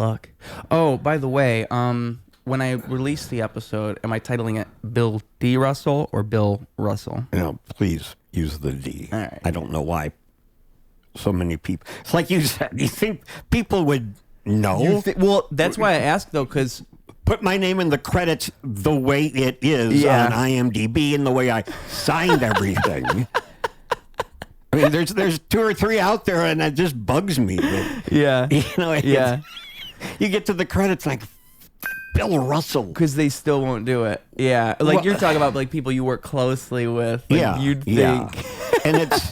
luck. Oh, by the way, when I release the episode, am I titling it Bill D. Russell or Bill Russell? No, please use the D. All right. I don't know why so many people. It's like you said. You think people would know? Well, that's why I asked though, because put my name in the credits the way it is on IMDb and the way I signed everything. I mean, there's 2 or 3 out there, and it just bugs me. That, you get to the credits like Bill Russell, because they still won't do it. Yeah, like you're talking about like people you work closely with. Like, you'd think, and it's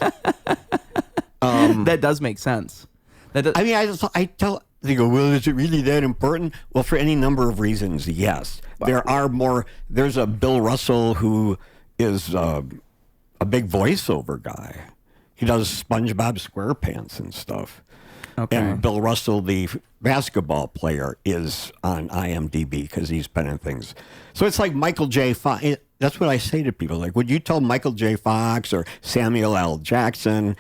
that does make sense. That does, I mean, I tell. They go, well, is it really that important? Well, for any number of reasons, yes. There are more. There's a Bill Russell who is a big voiceover guy. He does SpongeBob SquarePants and stuff. Okay. And Bill Russell, the basketball player, is on IMDb because he's been in things. So it's like Michael J. Fox. That's what I say to people. Like, would you tell Michael J. Fox or Samuel L. Jackson,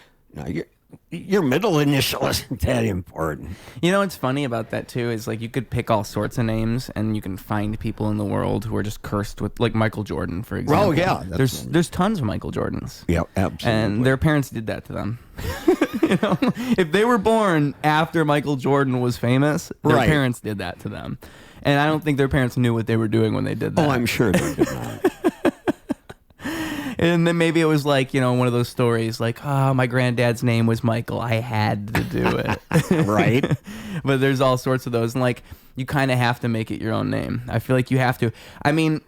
your middle initial isn't that important? You know what's funny about that too is like you could pick all sorts of names and you can find people in the world who are just cursed with, like Michael Jordan, for example. Oh yeah, there's tons of Michael Jordans. Yeah, absolutely. And their parents did that to them. If they were born after Michael Jordan was famous, their parents did that to them. And I don't think their parents knew what they were doing when they did that. Oh, I'm sure they did not. And then maybe it was like, one of those stories like, oh, my granddad's name was Michael. I had to do it. Right. But there's all sorts of those. And like, you kind of have to make it your own name. I feel like you have to. I mean,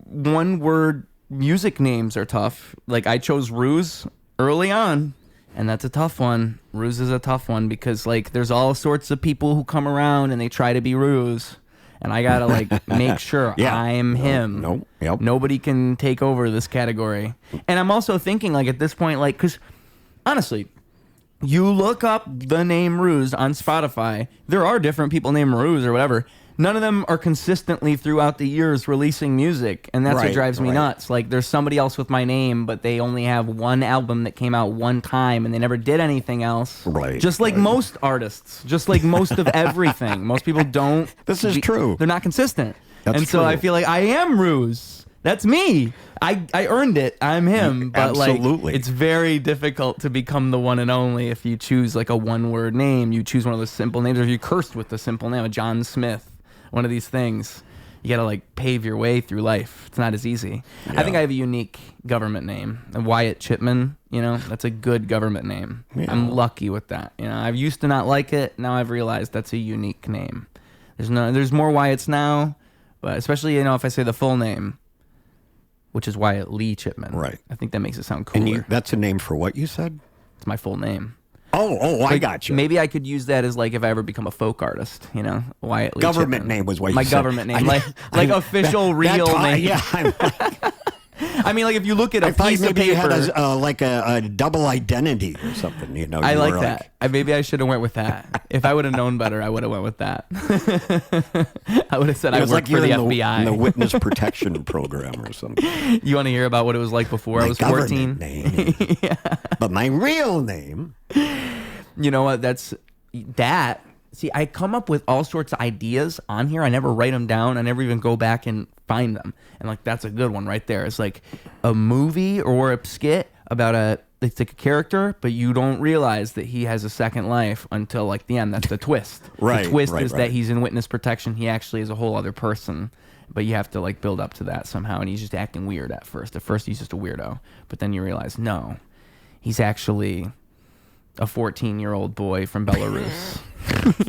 one word music names are tough. Like I chose Ruse early on. And that's a tough one. Ruse is a tough one because like there's all sorts of people who come around and they try to be Ruse. And I gotta like make sure I'm him. No, yep. Nobody can take over this category. And I'm also thinking like at this point, like, because honestly, you look up the name Ruse on Spotify, there are different people named Ruse or whatever. None of them are consistently throughout the years releasing music, and that's what drives me nuts. Like, there's somebody else with my name, but they only have one album that came out one time, and they never did anything else. Right. Just like most artists, just like most of everything. Most people don't. This is true. They're not consistent. That's and so true. I feel like I am Ruse. That's me. I earned it. I'm him. But Absolutely. like, it's very difficult to become the one and only if you choose like a one-word name. You choose one of those simple names, or if you're cursed with the simple name of John Smith. One of these things, you got to like pave your way through life. It's not as easy. I think I have a unique government name, Wyatt Chipman. That's a good government name. Yeah. I'm lucky with that. I used to not like it. Now I've realized that's a unique name. There's more Wyatts now, but especially if I say the full name, which is Wyatt Lee Chipman. Right. I think that makes it sound cooler. And that's a name for what you said? It's my full name. Oh, I got you. Maybe I could use that as like if I ever become a folk artist, Wyatt Lee government Chipman. name was what you my said. Government name, like official real name. Yeah, I mean, like if you look at a piece of paper, you had a double identity or something. I like that. Maybe I should have went with that. If I would have known better, I would have went with that. I would have said I worked for the FBI, in the witness protection program or something. You want to hear about what it was like before I was 14? Name. Yeah. But my real name. You know what? See, I come up with all sorts of ideas on here. I never write them down. I never even go back and find them. And like, that's a good one right there. It's like a movie or a skit about it's like a character, but you don't realize that he has a second life until like the end. That's the twist. Right. The twist is that he's in witness protection. He actually is a whole other person, but you have to like build up to that somehow. And he's just acting weird at first. At first, he's just a weirdo, but then you realize, no, he's actually a 14-year-old boy from Belarus.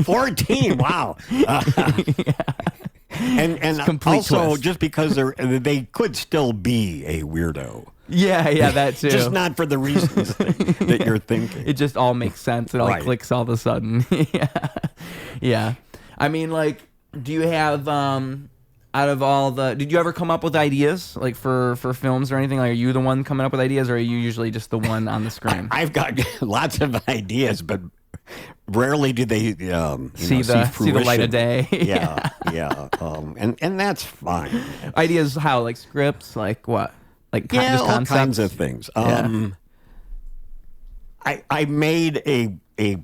14, wow. And also twist. Just because they could still be a weirdo. Yeah, that too. Just not for the reasons that you're thinking. It just all makes sense. It all clicks all of a sudden. Yeah. I mean, like, do you have out of all did you ever come up with ideas like for films or anything? Like, are you the one coming up with ideas, or are you usually just the one on the screen? I've got lots of ideas, but rarely do they see the light of day. Yeah. And that's fine. Ideas how? Like scripts? Like what? Like just all concepts? Kinds of things. I made a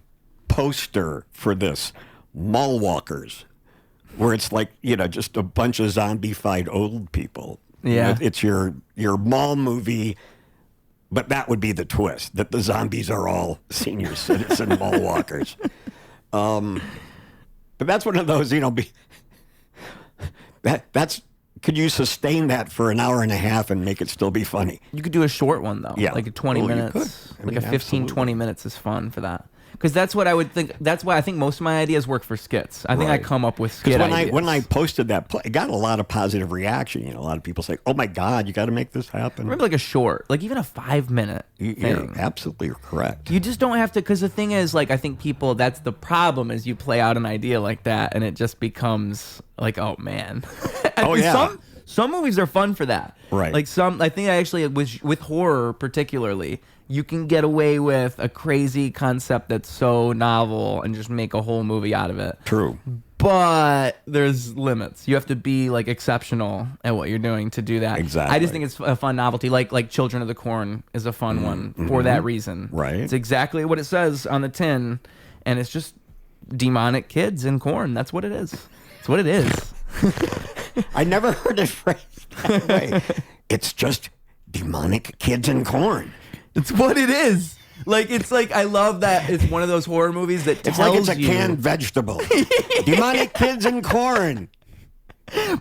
poster for this mall walkers, where it's like, just a bunch of zombified old people. Yeah. It's your mall movie, but that would be the twist, that the zombies are all senior citizen mall walkers. But that's one of those, that's could you sustain that for an hour and a half and make it still be funny? You could do a short one, though. Yeah. Like a 20 minutes. Like a 15, absolutely. 20 minutes is fun for that. Because that's what I would think. That's why I think most of my ideas work for skits. I think I come up with skit ideas. When I posted that play, it got a lot of positive reaction. A lot of people say, "Oh my God, you got to make this happen." Remember, like a short, like even a 5-minute thing. You're absolutely correct. You just don't have to, because the thing is, like, I think people, that's the problem, is you play out an idea like that and it just becomes like, oh man. Oh yeah. Some movies are fun for that. Right. Like I think actually with horror particularly, you can get away with a crazy concept that's so novel and just make a whole movie out of it. True. But there's limits. You have to be like exceptional at what you're doing to do that. Exactly. I just think it's a fun novelty. Like Children of the Corn is a fun one for that reason. Right. It's exactly what it says on the tin, and it's just demonic kids in corn. That's what it is. It's what it is. I never heard it phrased that way. It's just demonic kids in corn. It's what it is. Like, it's like, I love that it's one of those horror movies that It's tells like it's a you. canned vegetable. Demonic kids in corn.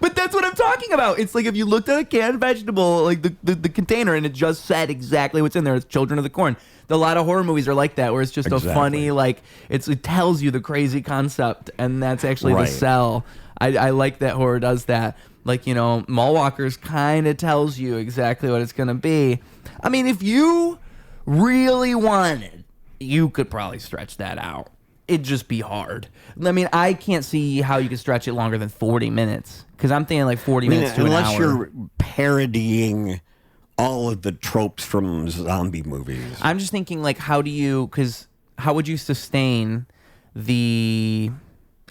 But that's what I'm talking about. It's like if you looked at a canned vegetable, like the container, and it just said exactly what's in there. It's Children of the Corn. A lot of horror movies are like that, where it's just a funny, like, it tells you the crazy concept, and that's actually the sell. I like that horror does that. Like, Mall Walkers kind of tells you exactly what it's going to be. I mean, if you really wanted, you could probably stretch that out. It'd just be hard. I mean, I can't see how you could stretch it longer than 40 minutes, because I'm thinking like 40 minutes to an hour. Unless you're parodying all of the tropes from zombie movies. I'm just thinking, like, how would you sustain the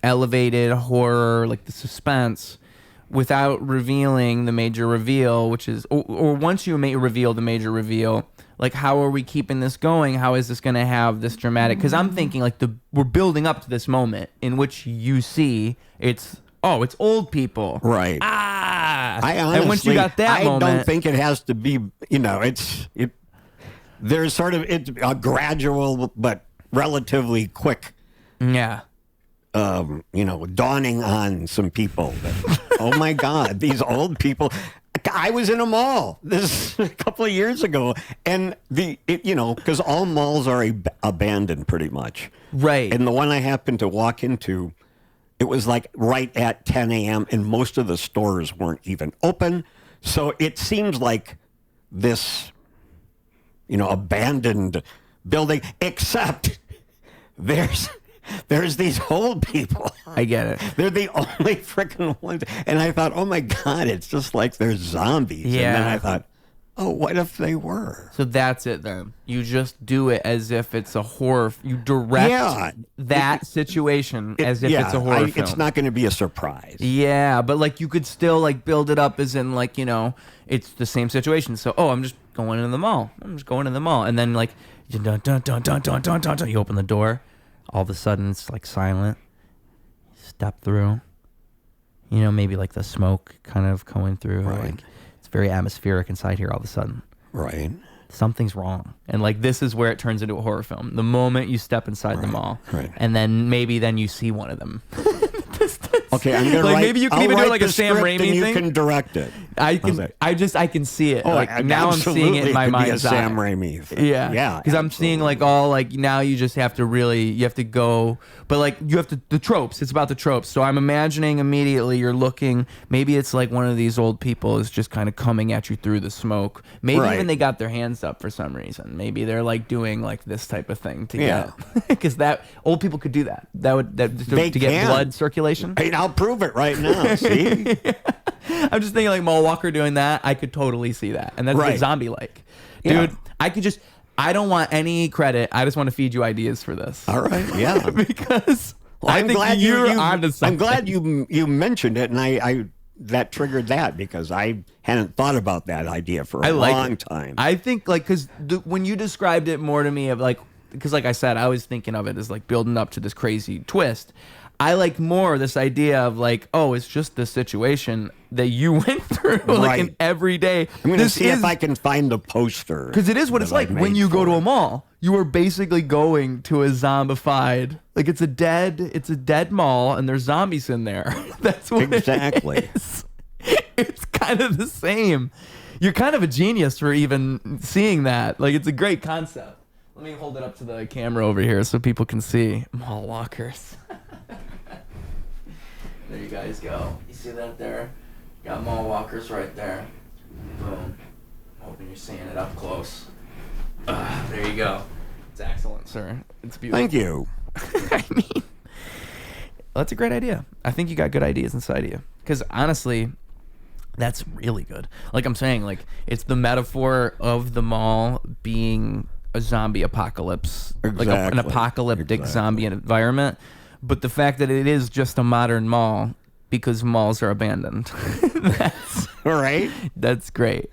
elevated horror, like the suspense, without revealing the major reveal, which is, or once you reveal the major reveal, like, how are we keeping this going? How is this going to have this dramatic? Because I'm thinking, like, we're building up to this moment in which you see it's old people. Right. I honestly, and once you got that moment, I don't think it has to be, there's sort of, it's a gradual but relatively quick, yeah. dawning on some people that, oh my God, these old people. I was in a mall this a couple of years ago, and because all malls are abandoned pretty much. Right. And the one I happened to walk into, it was like right at 10 a.m. and most of the stores weren't even open. So it seems like this, abandoned building, except there's these old people. I get it. They're the only freaking ones. And I thought, oh my God, it's just like they're zombies. Yeah. And then I thought, oh, what if they were? So that's it then. You just do it as if it's a horror. You direct that situation as if it's a horror film. It's not going to be a surprise. Yeah, but like you could still like build it up as in like, it's the same situation. So, I'm just going into the mall. And then like, dun, dun, dun, dun, dun, dun, dun, dun, you open the door. All of a sudden it's like silent. You step through. Maybe like the smoke kind of going through. Right. Like, it's very atmospheric inside here all of a sudden. Right. Something's wrong. And like this is where it turns into a horror film. The moment you step inside the mall. Right. And then maybe you see one of them. Okay, I'm gonna write. Maybe you can even do like a Sam Raimi thing. You can direct it. I can see it. Oh, like now I'm seeing it in my mind's eye. Sam Raimi thing. Yeah. Because I'm seeing like all like now you just have to go, but like you have to the tropes. It's about the tropes. So I'm imagining immediately you're looking. Maybe it's like one of these old people is just kind of coming at you through the smoke. Maybe even they got their hands up for some reason. Maybe they're like doing like this type of thing to get because that old people could do that. To get blood circulation. Hey, I'll prove it right now. See. I'm just thinking like Mall Walker doing that. I could totally see that. And that's like zombie-like. Dude, I don't want any credit. I just want to feed you ideas for this. All right. Yeah. Because I think you're onto something. I'm glad you mentioned it, and I that triggered that because I hadn't thought about that idea for a long time. I think like because when you described it more to me of like because like I said, I was thinking of it as like building up to this crazy twist. I like more this idea of like, oh, it's just the situation that you went through like an everyday. I'm going to see if I can find the poster. Because it is what it's like when you go to a mall. You are basically going to a zombified, like it's a dead mall and there's zombies in there. That's what it is. It's kind of the same. You're kind of a genius for even seeing that. Like, it's a great concept. Let me hold it up to the camera over here so people can see mall walkers. There you guys go. You see that there? Got mall walkers right there. Boom. Hoping you're seeing it up close. There you go. It's excellent, sir. It's beautiful. Thank you. I mean, that's a great idea. I think you got good ideas inside of you. Because honestly, that's really good. Like I'm saying, like it's the metaphor of the mall being a zombie apocalypse, like an apocalyptic zombie environment. But the fact that it is just a modern mall because malls are abandoned. That's right. That's great.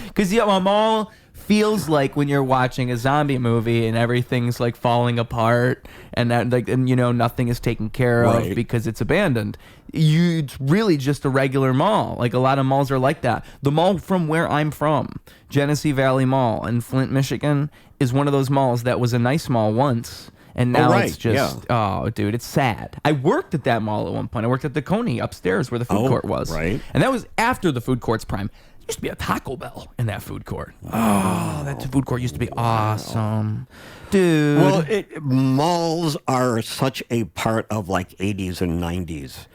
Because a mall feels like when you're watching a zombie movie and everything's like falling apart and that like nothing is taken care of because it's abandoned. It's really just a regular mall. Like a lot of malls are like that. The mall from where I'm from, Genesee Valley Mall in Flint, Michigan, is one of those malls that was a nice mall once. And now it's just, oh, dude, it's sad. I worked at that mall at one point. I worked at the Coney upstairs where the food court was. Right. And that was after the food court's prime. There used to be a Taco Bell in that food court. Oh, that food court used to be awesome. Dude. Well, malls are such a part of like 80s and 90s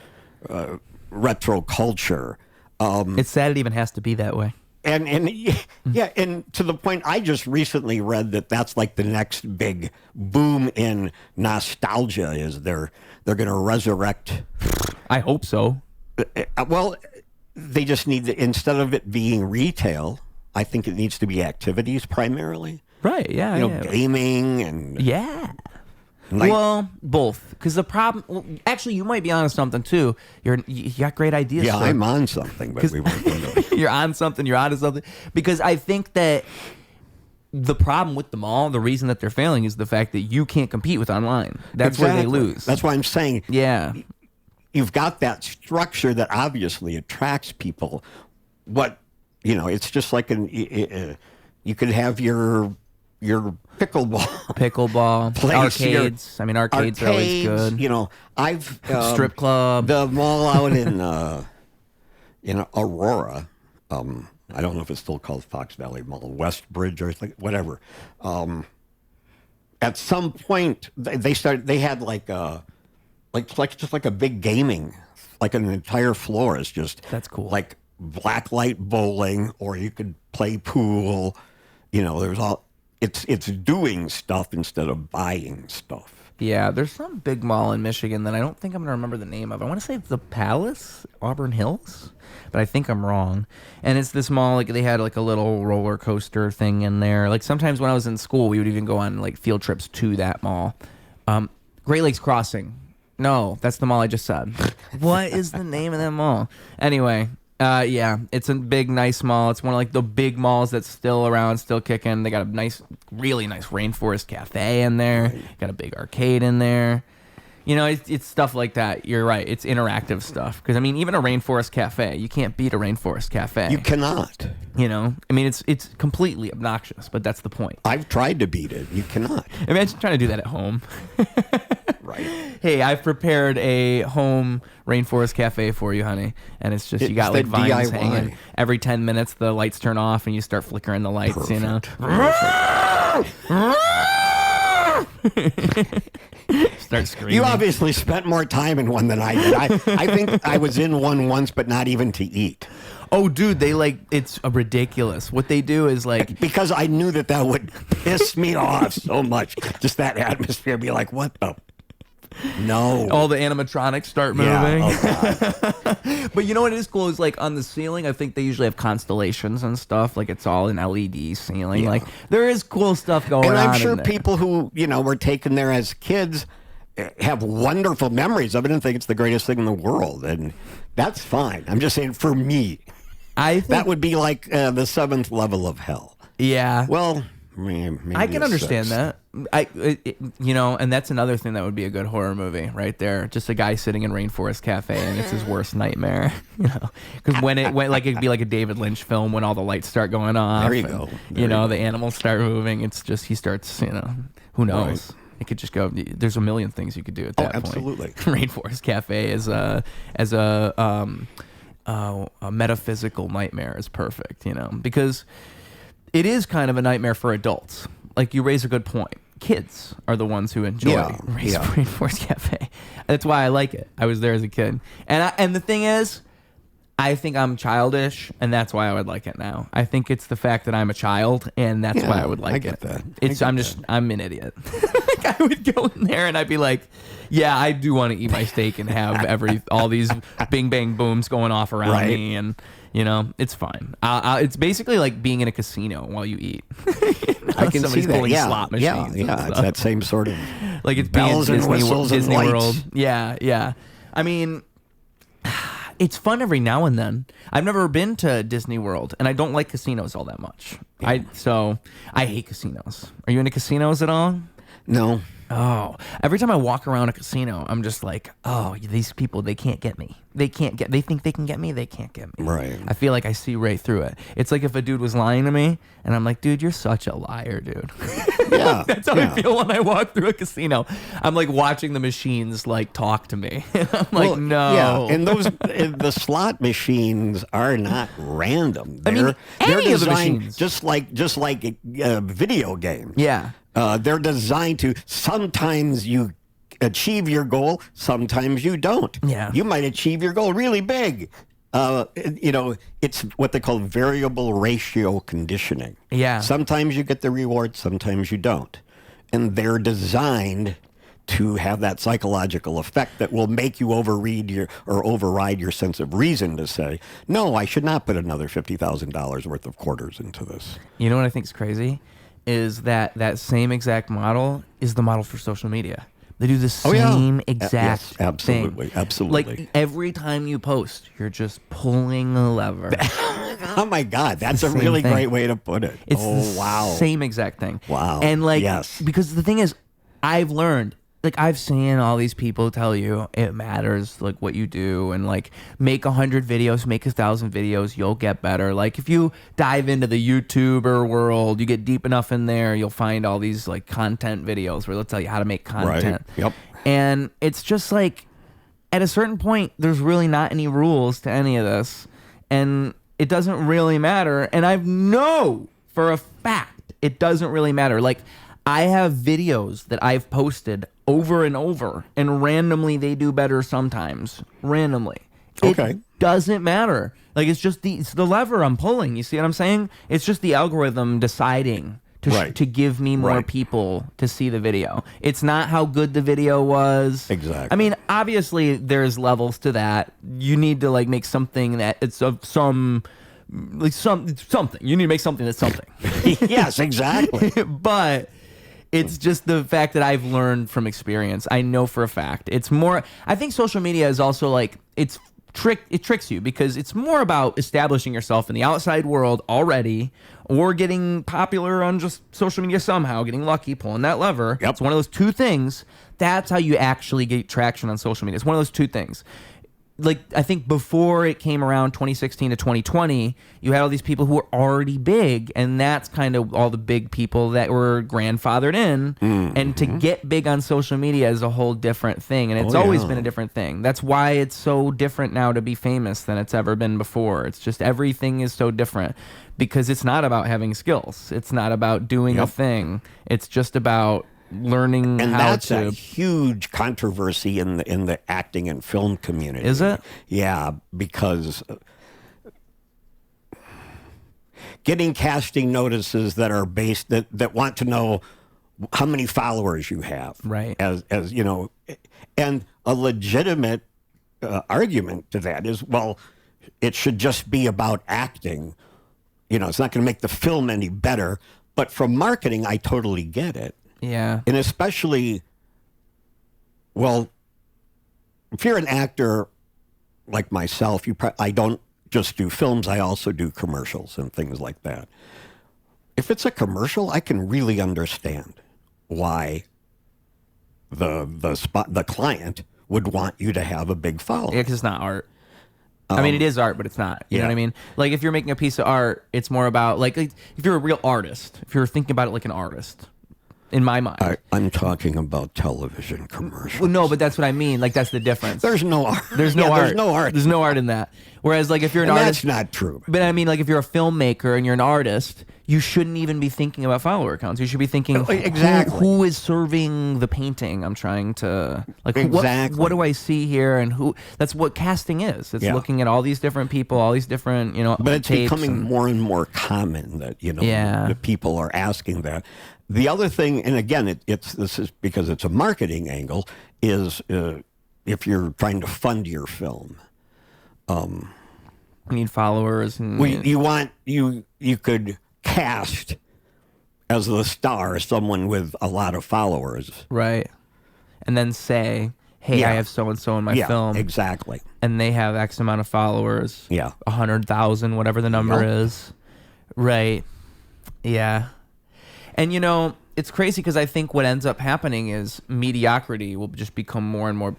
retro culture. It's sad it even has to be that way. And yeah, and to the point, I just recently read that that's like the next big boom in nostalgia is they're going to resurrect. I hope so. Well, they just need to, instead of it being retail, I think it needs to be activities primarily. Right, yeah. Gaming and... Yeah. Well, both. Because the problem... actually, you might be on something, too. You got great ideas. Yeah, I'm on something, but we won't go into it. You're on something. You're onto something. Because I think that the problem with the mall, the reason that they're failing is the fact that you can't compete with online. That's where they lose. That's why I'm saying... Yeah. You've got that structure that obviously attracts people. It's just like you could have your pickleball place, arcades. Arcades are always good. I've strip club, the mall out in Aurora. I don't know if it's still called Fox Valley Mall, Westbridge or whatever. At some point, they had like a big gaming, like an entire floor is just that's cool. Like blacklight bowling, or you could play pool. There's all. It's doing stuff instead of buying stuff. Yeah, there's some big mall in Michigan that I don't think I'm going to remember the name of. I want to say it's the Palace, Auburn Hills, but I think I'm wrong. And it's this mall, like they had like a little roller coaster thing in there. Like sometimes when I was in school, we would even go on like field trips to that mall. Great Lakes Crossing. No, that's the mall I just said. What is the name of that mall? Anyway, yeah, it's a big, nice mall. It's one of like the big malls that's still around, still kicking. They got a nice, really nice rainforest cafe in there. Got a big arcade in there. It's stuff like that. You're right. It's interactive stuff. Because even a rainforest cafe, you can't beat a rainforest cafe. You cannot. It's completely obnoxious, but that's the point. I've tried to beat it. You cannot. Imagine trying to do that at home. Right. Hey, I've prepared a home rainforest cafe for you, honey. And it's just, you got like vines DIY. hanging. Every 10 minutes, the lights turn off and you start flickering the lights, Start screaming. You obviously spent more time in one than I did. I think I was in one once, but not even to eat. Oh, dude, it's ridiculous. What they do is because I knew that would piss me off so much. Just that atmosphere, be like, what the? No. All the animatronics start moving. Yeah, God. But you know what is cool is on the ceiling, I think they usually have constellations and stuff. Like it's all an LED ceiling. Yeah. There is cool stuff going on. And I'm sure people who, were taken there as kids have wonderful memories of it and think it's the greatest thing in the world. And that's fine. I'm just saying for me, I think that would be like the 7th level of hell. Yeah. Well, maybe I can a understand 6. that. And that's another thing that would be a good horror movie right there. Just a guy sitting in Rainforest Cafe and it's his worst nightmare. Because when it'd be like a David Lynch film when all the lights start going off. There you go. The animals start moving. It's just he starts. Who knows? Right. It could just go. There's a million things you could do at that point. Absolutely. Rainforest Cafe as a metaphysical nightmare is perfect. Because it is kind of a nightmare for adults. Like, you raise a good point. Kids are the ones who enjoy Rainforest Cafe. That's why I like it. I was there as a kid. And the thing is, I think I'm childish, and that's why I would like it now. I think it's the fact that I'm a child, and that's why I would like it. I'm an idiot. I would go in there and I'd be like, yeah, I do want to eat my steak and have all these bing bang booms going off around me, and it's fine. It's basically like being in a casino while you eat. I can see that. Slot machines. It's that same sort of like it's bells being and whistles Disney and World. lights. Yeah. I mean, it's fun every now and then. I've never been to Disney World, and I don't like casinos all that much. I hate casinos. Are you into casinos at all? No. Oh, every time I walk around a casino, I'm just like, oh, these people, they can't get me. They think they can get me. They can't get me. Right. I feel like I see right through it. It's like if a dude was lying to me and I'm like, dude, you're such a liar, dude. Yeah. That's how I feel when I walk through a casino. I'm like watching the machines like talk to me. I'm like, no. Yeah. And the slot machines are not random. They're designed of the machines. just like video games. Yeah. They're designed to, sometimes you achieve your goal, sometimes you don't. Yeah. You might achieve your goal really big. It's what they call variable ratio conditioning. Yeah. Sometimes you get the reward, sometimes you don't. And they're designed to have that psychological effect that will make you override your sense of reason to say, no, I should not put another $50,000 worth of quarters into this. You know what I think is crazy? Is that same exact model is the model for social media. They do the same exact yes, absolutely, thing. Absolutely. Like every time you post, you're just pulling a lever. Oh my God, that's a really great way to put it. It's the same exact thing. Wow. And because the thing is, I've learned, like I've seen all these people tell you it matters, like what you do, and like make 100 videos, make 1,000 videos, you'll get better. Like if you dive into the YouTuber world, you get deep enough in there, you'll find all these like content videos where they'll tell you how to make content. Right. Yep. And it's just like, at a certain point, there's really not any rules to any of this, and it doesn't really matter. And I know for a fact it doesn't really matter. Like I have videos that I've posted over and over, and randomly they do better sometimes. Randomly. Okay. It doesn't matter. Like it's the lever I'm pulling. You see what I'm saying? It's just the algorithm deciding to give me more people to see the video. It's not how good the video was. Exactly. I mean, obviously there's levels to that. You need to like make something that it's of something. You need to make something that's something. Yes, exactly. But it's just the fact that I've learned from experience. I know for a fact. It's more, I think social media is also like, it tricks you because it's more about establishing yourself in the outside world already, or getting popular on just social media somehow, getting lucky, pulling that lever. Yep. It's one of those two things. That's how you actually get traction on social media. It's one of those two things. Like, I think before it came around 2016 to 2020, you had all these people who were already big, and that's kind of all the big people that were grandfathered in. Mm-hmm. And to get big on social media is a whole different thing, and it's always been a different thing. That's why it's so different now to be famous than it's ever been before. It's just everything is so different because it's not about having skills. It's not about doing a thing. It's just about learning and how that's to. a huge controversy in the acting and film community. Is it? Yeah, because getting casting notices that are based that want to know how many followers you have, right? As you know, and a legitimate argument to that is, well, it should just be about acting. You know, it's not going to make the film any better. But from marketing, I totally get it. Yeah. And especially, well, if you're an actor like myself, I don't just do films, I also do commercials and things like that. If it's a commercial, I can really understand why the client would want you to have a big following. Yeah, because it's not art. I mean, it is art, but it's not. You know what I mean? Like, if you're making a piece of art, it's more about, like if you're a real artist, if you're thinking about it like an artist, in my mind. I'm talking about television commercials. Well, no, but that's what I mean. Like, that's the difference. There's no art. There's no art. There's no art. There's no art in that. Whereas, like, if you're an artist... That's not true. But I mean, like, if you're a filmmaker and you're an artist, you shouldn't even be thinking about follower counts. You should be thinking, exactly, who is serving the painting I'm trying to... Like, exactly. What do I see here, and who... That's what casting is. It's looking at all these different people, all these different, But it's becoming more and more common that, the people are asking that. The other thing, and again, this is because it's a marketing angle, is if you're trying to fund your film, you need followers. And you could cast as the star someone with a lot of followers, right? And then say, "Hey, I have so and so in my film." Exactly. And they have X amount of followers. 100,000, whatever the number is. Right. Yeah. And, it's crazy because I think what ends up happening is mediocrity will just become more and more,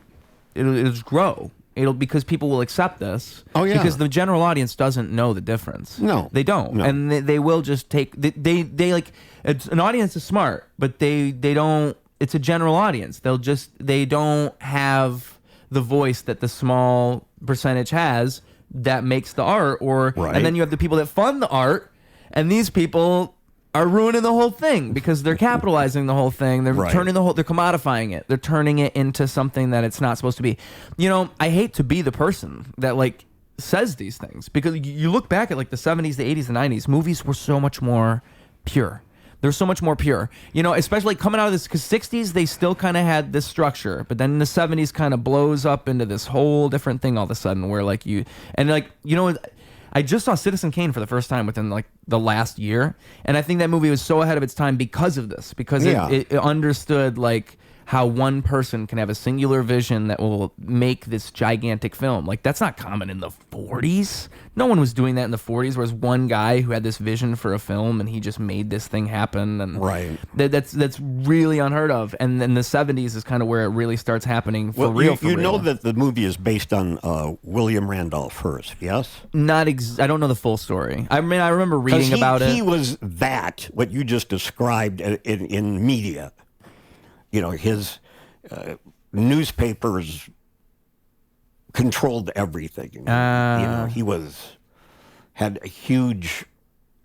it'll just grow. Because people will accept this. Oh, yeah. Because the general audience doesn't know the difference. No. They don't. No. And they will just take, they like, an audience is smart, but they don't, it's a general audience. They don't have the voice that the small percentage has that makes the art. And then you have the people that fund the art, and these people are ruining the whole thing because they're capitalizing the whole thing. They're turning they're commodifying it. They're turning it into something that it's not supposed to be. I hate to be the person that says these things, because you look back at the 70s, the 80s, the 90s, movies were so much more pure. They're so much more pure, especially coming out of this, because 60s, they still kind of had this structure, but then the 70s kind of blows up into this whole different thing all of a sudden where I just saw Citizen Kane for the first time within the last year, and I think that movie was so ahead of its time because of this, because it understood how one person can have a singular vision that will make this gigantic film. That's not common in the 40s. No one was doing that in the 40s, whereas one guy who had this vision for a film and he just made this thing happen. And that's really unheard of. And then the 70s is kind of where it really starts happening for real. You know that the movie is based on William Randolph Hearst, yes? I don't know the full story. I mean, I remember reading about it. He was what you just described in media. His newspapers controlled everything. He had a huge,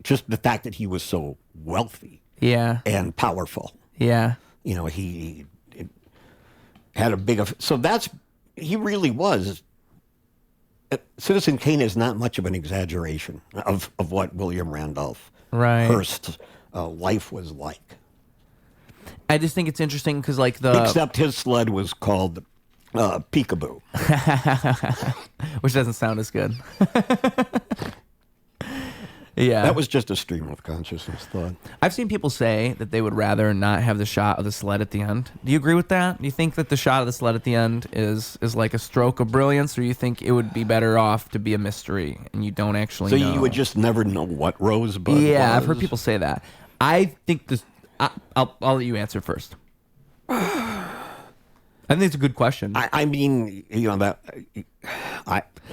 just the fact that he was so wealthy, and powerful. He had a big. So he really was. Citizen Kane is not much of an exaggeration of what William Randolph Hearst's life was like. I just think it's interesting because except his sled was called Peekaboo. Which doesn't sound as good. Yeah. That was just a stream of consciousness thought. I've seen people say that they would rather not have the shot of the sled at the end. Do you agree with that? Do you think that the shot of the sled at the end is like a stroke of brilliance, or you think it would be better off to be a mystery and you don't actually know? So you would just never know what Rosebud was? Yeah, I've heard people say that. I think this... I'll let you answer first. I think it's a good question. I mean, that...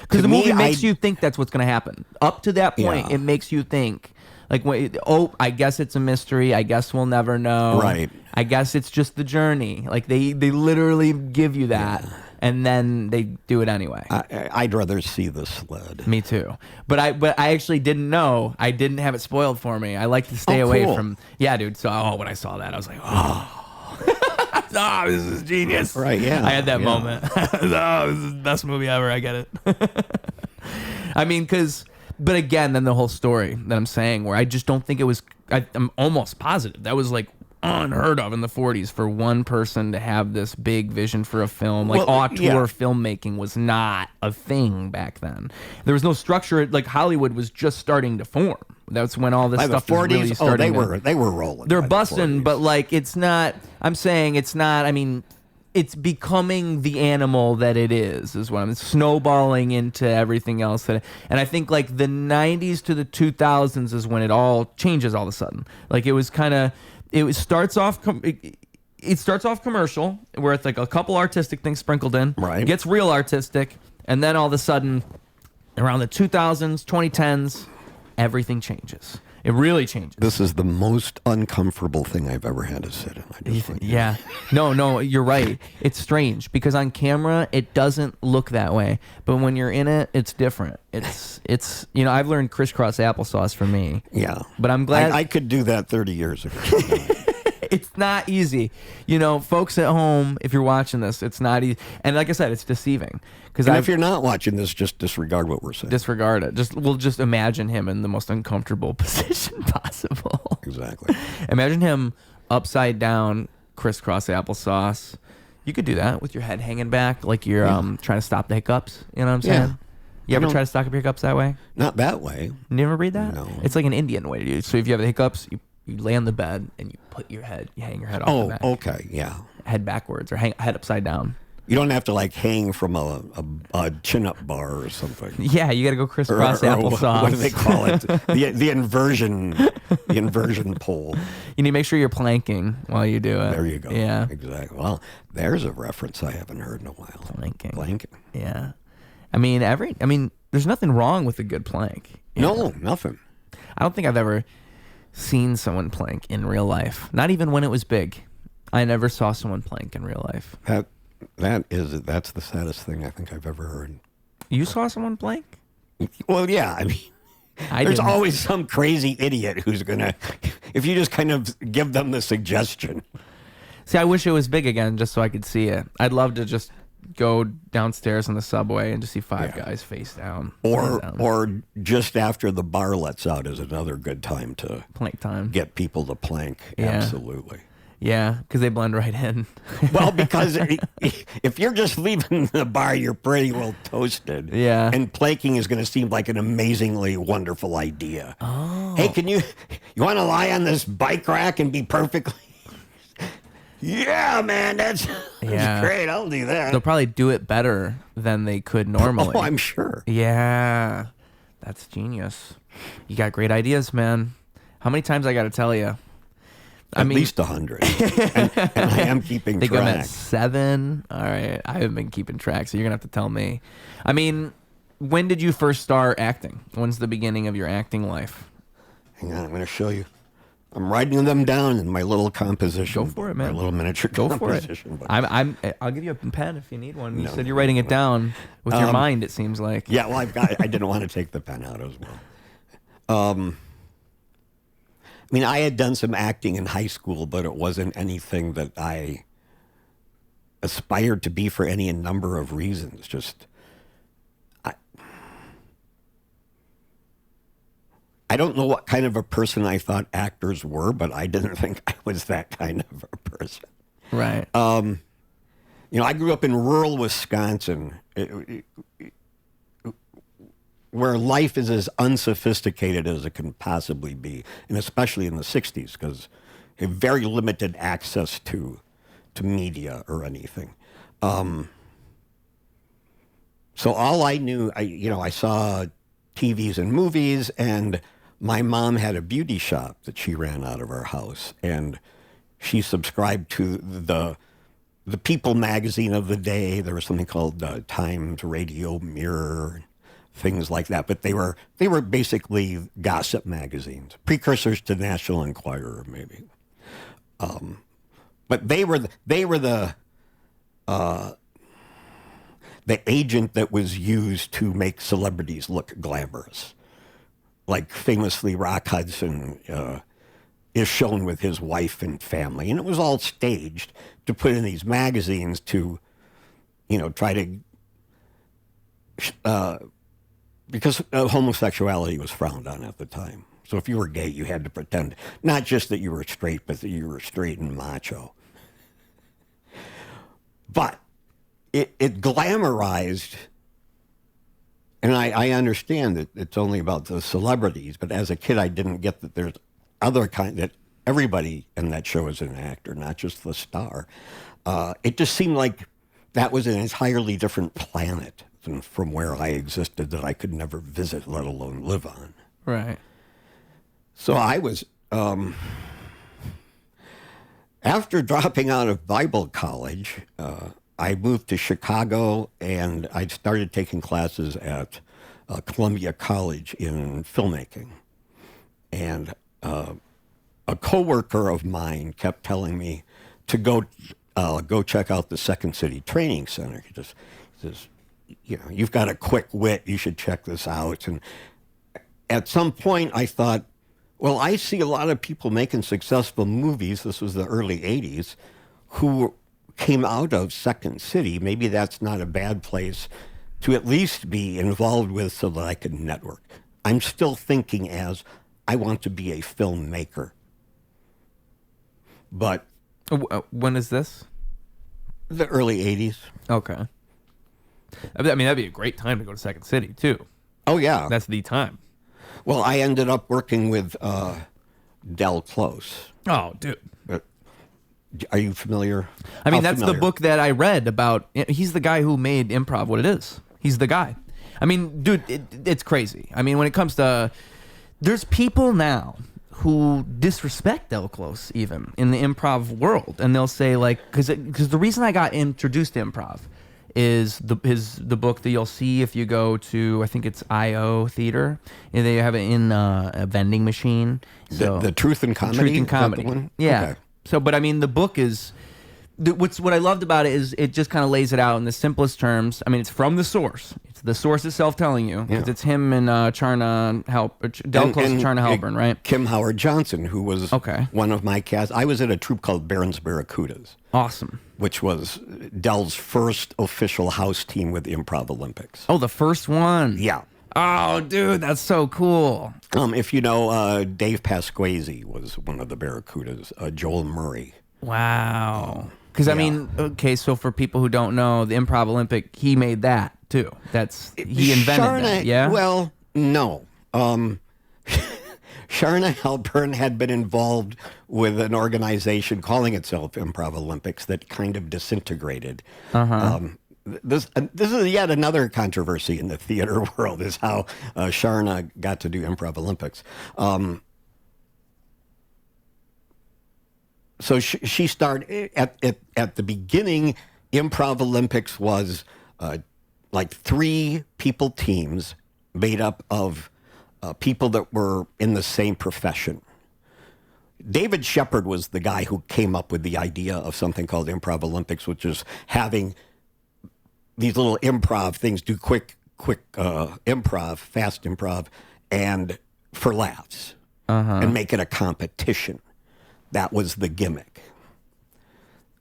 Because the movie makes you think that's what's going to happen. Up to that point, it makes you think, I guess it's a mystery. I guess we'll never know. Right. I guess it's just the journey. They literally give you that. Yeah. And then they do it anyway. I'd rather see the sled. Me too. But I actually didn't know. I didn't have it spoiled for me. I like to stay away from... Yeah, dude. So when I saw that, I was like, this is genius. Right, yeah. I had that moment. This is the best movie ever. I get it. I mean, but again, then the whole story that I'm saying, where I just don't think it was... I'm almost positive. That was unheard of in the 40s for one person to have this big vision for a film. Auteur filmmaking was not a thing back then. There was no structure. Hollywood was just starting to form. That's when all this stuff was really starting. They were rolling. They're busting, but it's not. I'm saying it's not. I mean, it's becoming the animal that it is what I'm snowballing into everything else. And I think like the 90s to the 2000s is when it all changes all of a sudden. Like it starts off commercial where it's like a couple artistic things sprinkled in, right? Gets real artistic, and then all of a sudden around the 2000s, 2010s, everything changes. It really changes. This is the most uncomfortable thing I've ever had to sit in. Yeah. No, you're right. It's strange because on camera it doesn't look that way, but when you're in it, it's different. It's I've learned crisscross applesauce from me. Yeah. But I'm glad I could do that 30 years ago. It's not easy. Folks at home, if you're watching this, it's not easy. And like I said, it's deceiving. And if you're not watching this, just disregard what we're saying. Disregard it. We'll just imagine him in the most uncomfortable position possible. Exactly. Imagine him upside down, crisscross applesauce. You could do that with your head hanging back, like you're trying to stop the hiccups. You know what I'm saying? Yeah. You ever try to stop your hiccups that way? Not that way. You never read that? No. It's like an Indian way to do it. So if you have the hiccups, you lay on the bed and you hang your head off the back. Oh, okay, yeah. Head backwards or head upside down. You don't have to like hang from a chin-up bar or something. Yeah, you got to go crisscross applesauce. What do they call it? The inversion pole. You need to make sure you're planking while you do it. There you go. Yeah, exactly. Well, there's a reference I haven't heard in a while. Planking. Yeah, I mean, there's nothing wrong with a good plank. No, nothing. I don't think I've ever seen someone plank in real life. Not even when it was big. I never saw someone plank in real life. That's the saddest thing I think I've ever heard. You saw someone plank? Well, yeah. I mean, there's always some crazy idiot who's gonna, if you just kind of give them the suggestion. See, I wish it was big again just so I could see it. I'd love to just go downstairs on the subway and just see five guys face down. Or just after the bar lets out is another good time to plank time. Get people to plank. Yeah. Absolutely. Yeah, because they blend right in. Well, because if you're just leaving the bar, you're pretty well toasted. Yeah. And planking is going to seem like an amazingly wonderful idea. Oh. Hey, you want to lie on this bike rack and be perfectly... Yeah, man, that's great. I'll do that. They'll probably do it better than they could normally. Oh, I'm sure. Yeah. That's genius. You got great ideas, man. How many times I got to tell you? At least 100. and I am keeping track. I think I'm at 7. All right. I haven't been keeping track, so you're going to have to tell me. I mean, when did you first start acting? When's the beginning of your acting life? Hang on, I'm going to show you. I'm writing them down in my little composition. Go for it, man. My little miniature composition. Go for it. I'll give you a pen if you need one. You said you're writing it down with your mind, it seems like. Yeah, well, I didn't want to take the pen out as well. I mean, I had done some acting in high school, but it wasn't anything that I aspired to be for any number of reasons. Just, I don't know what kind of a person I thought actors were, but I didn't think I was that kind of a person. Right. I grew up in rural Wisconsin, where life is as unsophisticated as it can possibly be, and especially in the 60s, because you have very limited access to media or anything. So all I knew, I saw TVs and movies, and my mom had a beauty shop that she ran out of our house, and she subscribed to the People magazine of the day. There was something called Times Radio Mirror, things like that, but they were basically gossip magazines, precursors to National Enquirer, maybe. But they were the agent that was used to make celebrities look glamorous. Like famously, Rock Hudson is shown with his wife and family, and it was all staged to put in these magazines to, try to. Because homosexuality was frowned on at the time. So if you were gay, you had to pretend not just that you were straight, but that you were straight and macho. But it glamorized, and I understand that it's only about the celebrities, but as a kid I didn't get that there's other kind, that everybody in that show is an actor, not just the star. it just seemed like that was an entirely different planet than from where I existed that I could never visit, let alone live on. Right. So I was, after dropping out of Bible college, I moved to Chicago and I started taking classes at Columbia College in filmmaking. And a coworker of mine kept telling me to go check out the Second City Training Center. He says, you know, you've got a quick wit, you should check this out. And at some point I thought, well, I see a lot of people making successful movies, this was the early 80s, who came out of Second City. Maybe that's not a bad place to at least be involved with so that I could network. I'm still thinking as I want to be a filmmaker. But when is this? the early 80s. Okay. I mean, that'd be a great time to go to Second City, too. Oh, yeah. That's the time. Well, I ended up working with Del Close. Oh, dude. Are you familiar? I mean, that's the book that I read about. He's the guy who made improv what it is. He's the guy. I mean, dude, it's crazy. I mean, when it comes to... There's people now who disrespect Del Close, even, in the improv world. And they'll say, like... Because the reason I got introduced to improv is the book that you'll see if you go to, I think it's I.O. Theater. And they have it in a vending machine. So, the Truth and Comedy? Truth and Comedy. One? Yeah. Okay. So, but I mean, the book is... What I loved about it is it just kind of lays it out in the simplest terms. I mean, it's from the source. It's the source itself telling you. Because it's him and Del Close and Charna Halpern, right? Kim Howard Johnson, who was one of my cast. I was at a troupe called Barron's Barracudas. Awesome. Which was Del's first official house team with the Improv Olympics. Oh, the first one? Yeah. Oh, dude, that's so cool. If you know, Dave Pasquazi was one of the Barracudas. Joel Murray. Wow. Because, I mean, okay, so for people who don't know, the Improv Olympic, he made that, too. He invented that, yeah? Well, no. Charna Halpern had been involved with an organization calling itself Improv Olympics that kind of disintegrated. This is yet another controversy in the theater world, is how Charna got to do Improv Olympics. So she started at the beginning. Improv Olympics was like 3 people teams made up of people that were in the same profession. David Shepard was the guy who came up with the idea of something called Improv Olympics, which is having these little improv things, do quick improv, fast improv, and for laughs, and make it a competition. That was the gimmick,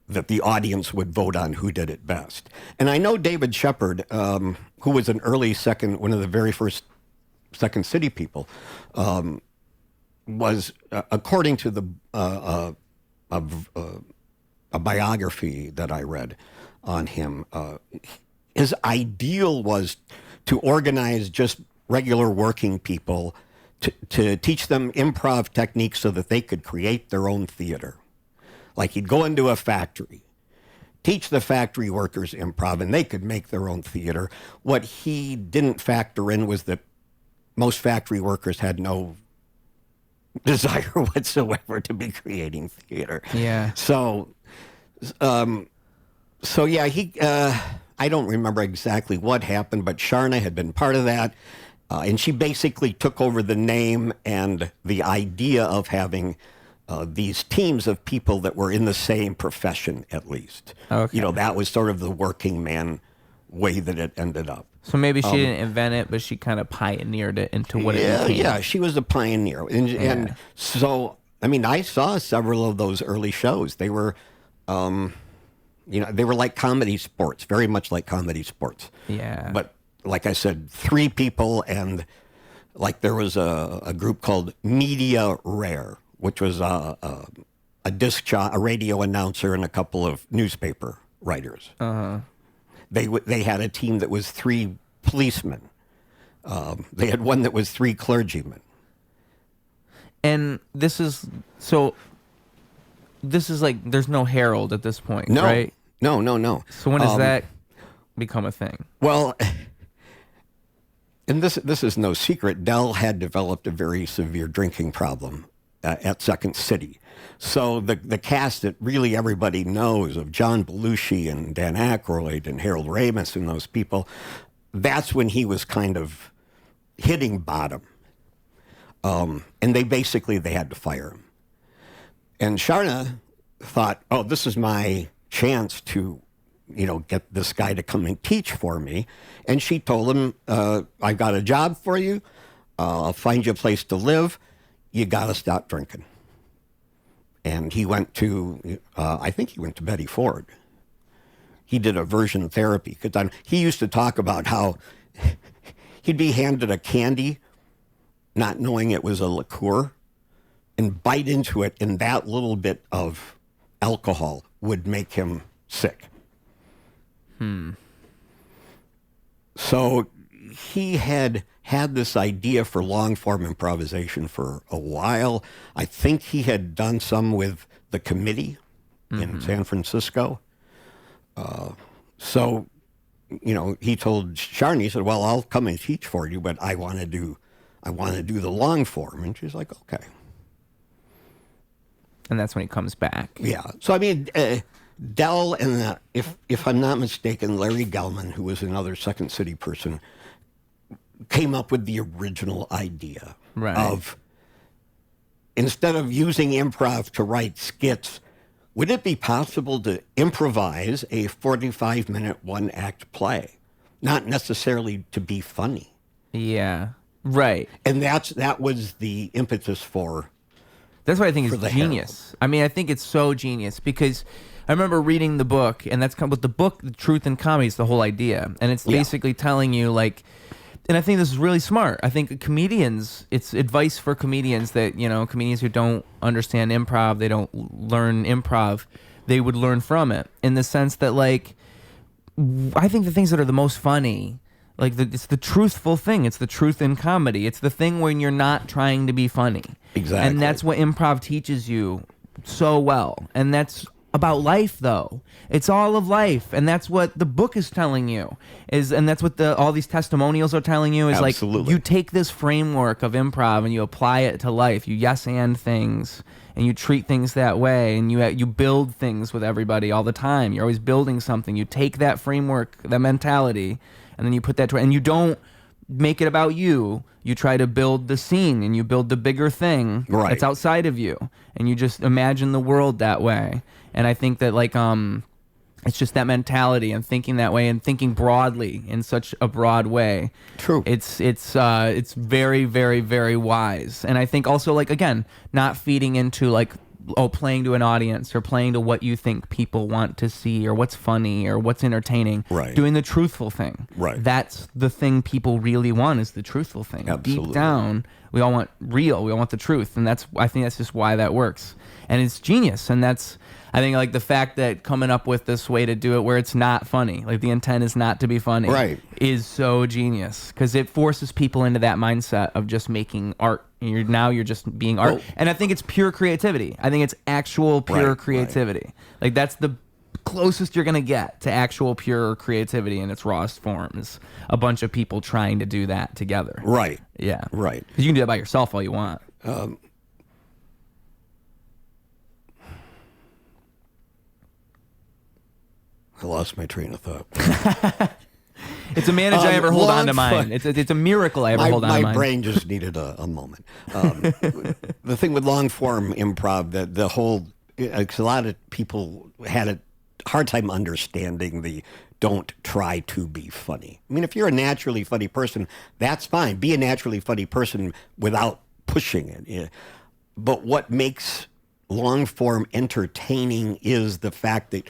that the audience would vote on who did it best. And I know David Shepard, who was an early one of the very first Second City people, was, according to a biography that I read on him, his ideal was to organize just regular working people to teach them improv techniques so that they could create their own theater. Like he'd go into a factory, teach the factory workers improv, and they could make their own theater. What he didn't factor in was that most factory workers had no desire whatsoever to be creating theater. Yeah. So yeah, I don't remember exactly what happened, but Charna had been part of that. And she basically took over the name and the idea of having these teams of people that were in the same profession, at least. Okay. You know, that was sort of the working man way that it ended up. So maybe she didn't invent it, but she kind of pioneered it into what it became. Yeah, she was a pioneer. And so, I mean, I saw several of those early shows. They were, they were like comedy sports, very much like comedy sports. Yeah. But like I said, 3 people, and like there was a group called Media Rare, which was a disc jockey, a radio announcer, and a couple of newspaper writers. They had a team that was 3 policemen. They had one that was 3 clergymen. And this is like there's no Herald at this point, No. right? No, no, no. So when does that become a thing? Well, and this is no secret. Del had developed a very severe drinking problem at Second City. So the cast that really everybody knows of John Belushi and Dan Aykroyd and Harold Ramis and those people, that's when he was kind of hitting bottom. And they had to fire him. And Sharna thought, oh, this is my chance to, get this guy to come and teach for me. And she told him, I've got a job for you. I'll find you a place to live. You got to stop drinking. And he went to, I think he went to Betty Ford. He did aversion therapy. Because he used to talk about how he'd be handed a candy, not knowing it was a liqueur, and bite into it, and that little bit of alcohol would make him sick. So he had this idea for long-form improvisation for a while. I think he had done some with the committee in San Francisco. So, he told Sharni, he said, well, I'll come and teach for you, but I want to do the long form. And she's like, okay. And that's when he comes back. Yeah. So, Del and, if I'm not mistaken, Larry Gelman, who was another Second City person, came up with the original idea of, instead of using improv to write skits, would it be possible to improvise a 45-minute one-act play? Not necessarily to be funny. Yeah. Right. And that was the impetus for... That's what I think is genius. Herald. I think it's so genius because I remember reading the book, and that's with the book, The Truth in Comedy is the whole idea. And it's basically telling you, and I think this is really smart. I think comedians, it's advice for comedians that, comedians who don't understand improv, they don't learn improv, they would learn from it in the sense that, I think the things that are the most funny, it's the truthful thing. It's the truth in comedy. It's the thing when you're not trying to be funny. Exactly. And that's what improv teaches you so well. And that's about life, though. It's all of life. And that's what the book is telling you. And that's what all these testimonials are telling you is Absolutely. You take this framework of improv and you apply it to life. You yes and things. And you treat things that way, and you build things with everybody all the time. You're always building something. You take that framework, that mentality, and then you put that to it. And you don't make it about you. You try to build the scene, and you build the bigger thing that's outside of you. And you just imagine the world that way. And I think that, it's just that mentality and thinking that way and thinking broadly in such a broad way. True. It's very, very, very wise. And I think also, again, not feeding into playing to an audience or playing to what you think people want to see or what's funny or what's entertaining. Right. Doing the truthful thing. Right. That's the thing people really want, is the truthful thing. Absolutely. Deep down, we all want real. We all want the truth. And I think that's just why that works. And it's genius. And I think the fact that coming up with this way to do it where it's not funny, the intent is not to be funny, is so genius because it forces people into that mindset of just making art. You're just being art. And I think it's pure creativity. I think it's actual pure creativity. That's the closest you're going to get to actual pure creativity in its rawest form is a bunch of people trying to do that together. Right. Yeah. Right. Because you can do that by yourself all you want. I lost my train of thought. It's a manage I ever hold on to mine. It's a miracle I ever hold on to mine. My brain just needed a moment. The thing with long form improv, the whole, a lot of people had a hard time understanding the don't try to be funny. If you're a naturally funny person, that's fine. Be a naturally funny person without pushing it. Yeah. But what makes long form entertaining is the fact that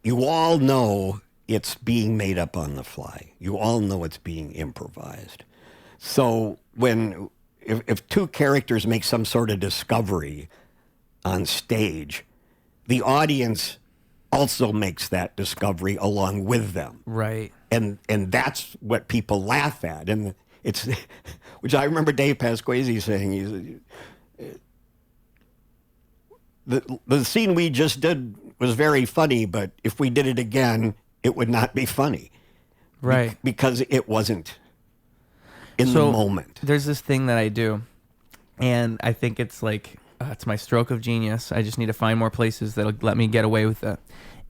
you all know it's being made up on the fly. You all know it's being improvised. So if two characters make some sort of discovery on stage, the audience also makes that discovery along with them. Right. And that's what people laugh at. And it's, which I remember Dave Pasquesi saying, the scene we just did was very funny, but if we did it again, it would not be funny. Right. Because it wasn't in the moment. There's this thing that I do, and I think it's like, it's my stroke of genius. I just need to find more places that'll let me get away with it.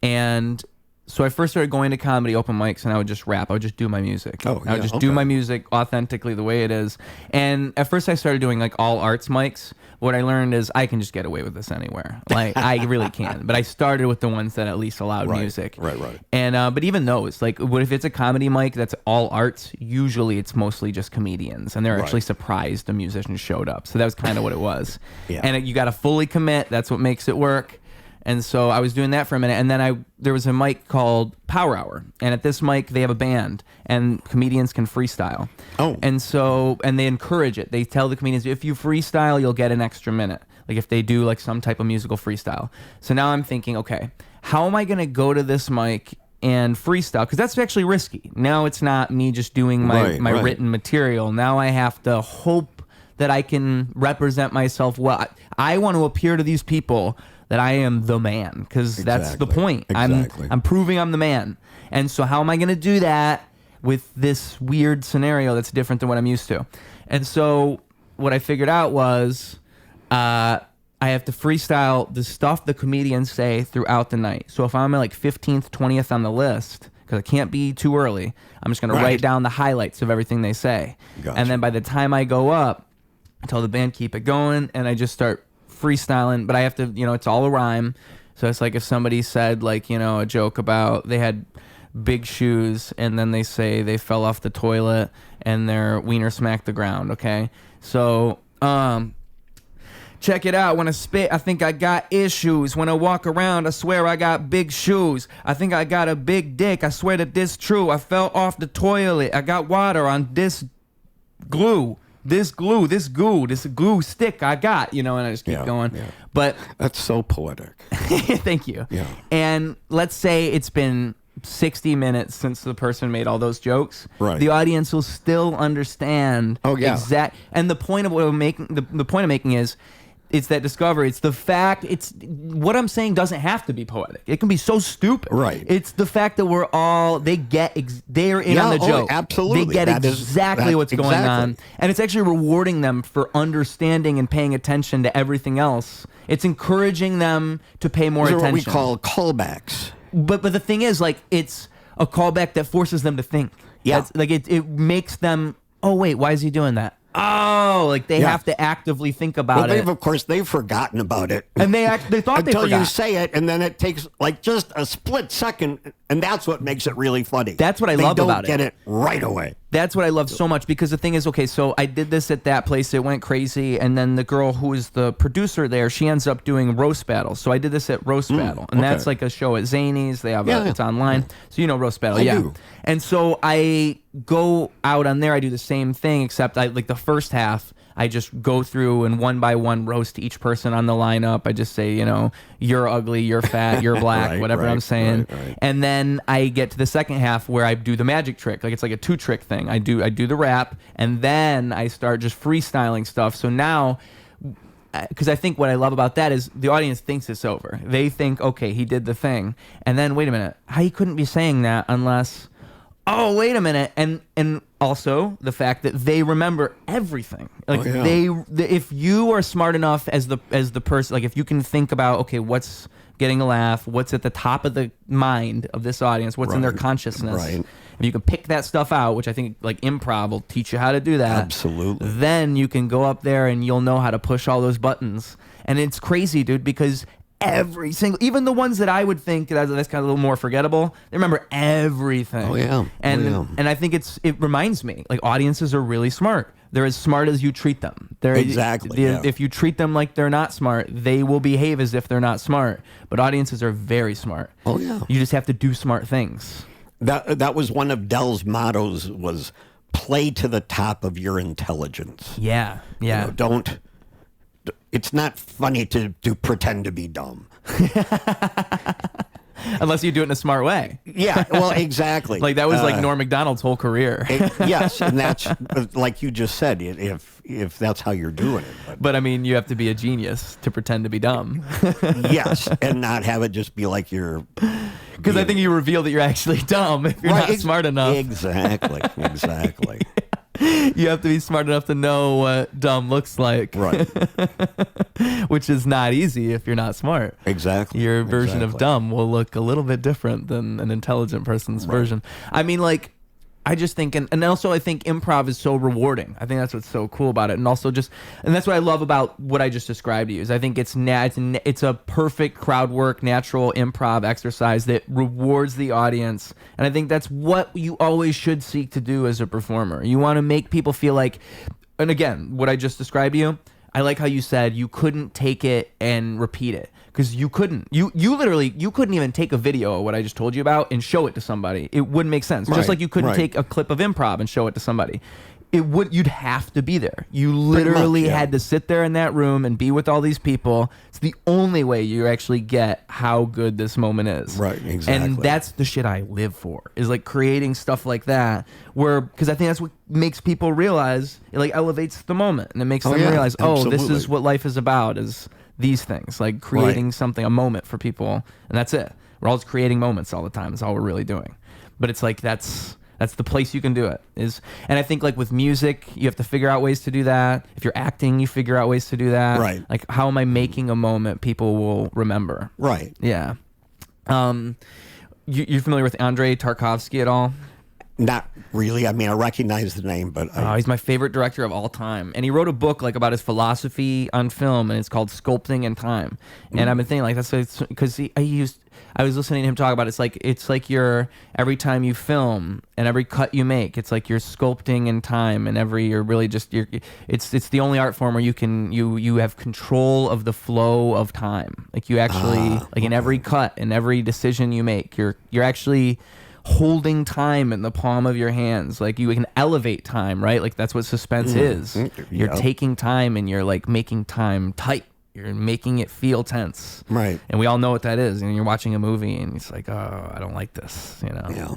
And so I first started going to comedy open mics, and I would just rap. I would just do my music. Oh, I would just do my music authentically the way it is. And at first I started doing like all arts mics. What I learned is I can just get away with this anywhere. Like I really can. But I started with the ones that at least allowed music. Right. And but even those, like, what if it's a comedy mic that's all arts? Usually it's mostly just comedians, and they're actually surprised a musician showed up. So that was kind of what it was. And you got to fully commit. That's what makes it work. And so I was doing that for a minute, and then there was a mic called Power Hour, and at this mic they have a band, and comedians can freestyle. And they encourage it. They tell the comedians, if you freestyle, you'll get an extra minute. Like if they do like some type of musical freestyle. So now I'm thinking, okay, how am I going to go to this mic and freestyle? Because that's actually risky. Now it's not me just doing my written material. Now I have to hope that I can represent myself well. I want to appear to these people that I am the man, because that's the point. I'm proving I'm the man. And so how am I going to do that with this weird scenario that's different than what I'm used to? And so what I figured out was I have to freestyle the stuff the comedians say throughout the night. So if I'm at like 15th, 20th on the list, because I can't be too early, I'm just going to write down the highlights of everything they say. And then by the time I go up, I tell the band, keep it going, and I just start freestyling. But I have to, it's all a rhyme. So it's like if somebody said like, a joke about they had big shoes, and then they say they fell off the toilet and their wiener smacked the ground. Okay. So, check it out. When I spit, I think I got issues. When I walk around, I swear I got big shoes. I think I got a big dick. I swear that this true. I fell off the toilet. I got water on this glue. This glue stick I got, and I just keep going. Yeah. But that's so poetic. Thank you. Yeah. And let's say it's been 60 minutes since the person made all those jokes. Right. The audience will still understand. Oh yeah. And the point of what I'm making, the point I'm making is, it's that discovery. It's the fact. It's what I'm saying doesn't have to be poetic. It can be so stupid. Right. It's the fact that they're in on the joke. Absolutely. They get exactly what's going on, and it's actually rewarding them for understanding and paying attention to everything else. It's encouraging them to pay more attention. What we call callbacks. But the thing is, like, it's a callback that forces them to think. Yeah. Like it makes them. Oh wait, why is he doing that? Oh, like they have to actively think about it. Of course, they've forgotten about it. And they thought they forgot. Until you say it, and then it takes like just a split second, and that's what makes it really funny. That's what I love about it. They don't get it right away. That's what I love so much, because the thing is, okay, so I did this at that place. It went crazy, and then the girl who is the producer there, she ends up doing roast battles. So I did this at Roast Battle, and that's like a show at Zany's. They have it's online, so Roast Battle. I do. And so I go out on there. I do the same thing, except like the first half, I just go through and one by one roast each person on the lineup. I just say, you're ugly, you're fat, you're black, whatever I'm saying. Right. And then I get to the second half where I do the magic trick. Like it's like a 2-trick thing. I do the rap, and then I start just freestyling stuff. So now, because I think what I love about that is the audience thinks it's over. They think, okay, he did the thing. And then, wait a minute, he couldn't be saying that unless... Oh, wait a minute, and also the fact that they remember everything. Like if you are smart enough as the person, like if you can think about, okay, what's getting a laugh, what's at the top of the mind of this audience, what's in their consciousness. Right. If you can pick that stuff out, which I think like improv will teach you how to do that. Absolutely. Then you can go up there and you'll know how to push all those buttons. And it's crazy, dude, because every single, even the ones that I would think that's kind of a little more forgettable, they remember everything. Oh yeah. And I think it reminds me, like, audiences are really smart. They're as smart as you treat them. If you treat them like they're not smart, they will behave as if they're not smart. But audiences are very smart. Oh yeah. You just have to do smart things. That was one of Dell's mottos, was play to the top of your intelligence. Yeah. Yeah. It's not funny to pretend to be dumb. Unless you do it in a smart way. Yeah, well, exactly. Like that was like Norm Macdonald's whole career. Yes, and that's like you just said, if that's how you're doing it. But I mean, you have to be a genius to pretend to be dumb. Yes, and not have it just be like you're... Because I think you reveal that you're actually dumb if you're not smart enough. Exactly. You have to be smart enough to know what dumb looks like. Right. Which is not easy if you're not smart. Exactly. Your version of dumb will look a little bit different than an intelligent person's version. I mean, like, I just think, and also I think improv is so rewarding. I think that's what's so cool about it. And also and that's what I love about what I just described to you, is I think it's a perfect crowd work, natural improv exercise that rewards the audience. And I think that's what you always should seek to do as a performer. You want to make people feel like, and again, what I just described to you, I like how you said you couldn't take it and repeat it. Because you couldn't. You literally, you couldn't even take a video of what I just told you about and show it to somebody. It wouldn't make sense. Just like you couldn't take a clip of improv and show it to somebody. You'd have to be there. You literally had to sit there in that room and be with all these people. It's the only way you actually get how good this moment is. Right, exactly. And that's the shit I live for, is like creating stuff like that, because I think that's what makes people realize, it like elevates the moment, and it makes them realize, this is what life is about, is these things, like creating something, a moment for people, and that's it. We're all just creating moments all the time. That's all we're really doing. But it's like that's the place you can do it is. And I think like with music, you have to figure out ways to do that. If you're acting, you figure out ways to do that. Right. Like, how am I making a moment people will remember? Right. Yeah. You're familiar with Andrei Tarkovsky at all? Not really. I mean, I recognize the name, but he's my favorite director of all time. And he wrote a book like about his philosophy on film, and it's called Sculpting in Time. And I've been thinking like that's because I was listening to him talk about it. It's like you're, every time you film and every cut you make, it's like you're sculpting in time, and it's the only art form where you have control of the flow of time. Like you actually in every cut and every decision you make, you're actually holding time in the palm of your hands. Like you can elevate time, right? Like that's what suspense is. You're taking time and you're like making time tight. You're making it feel tense. Right. And we all know what that is. And you're watching a movie and it's like, oh, I don't like this, Yeah.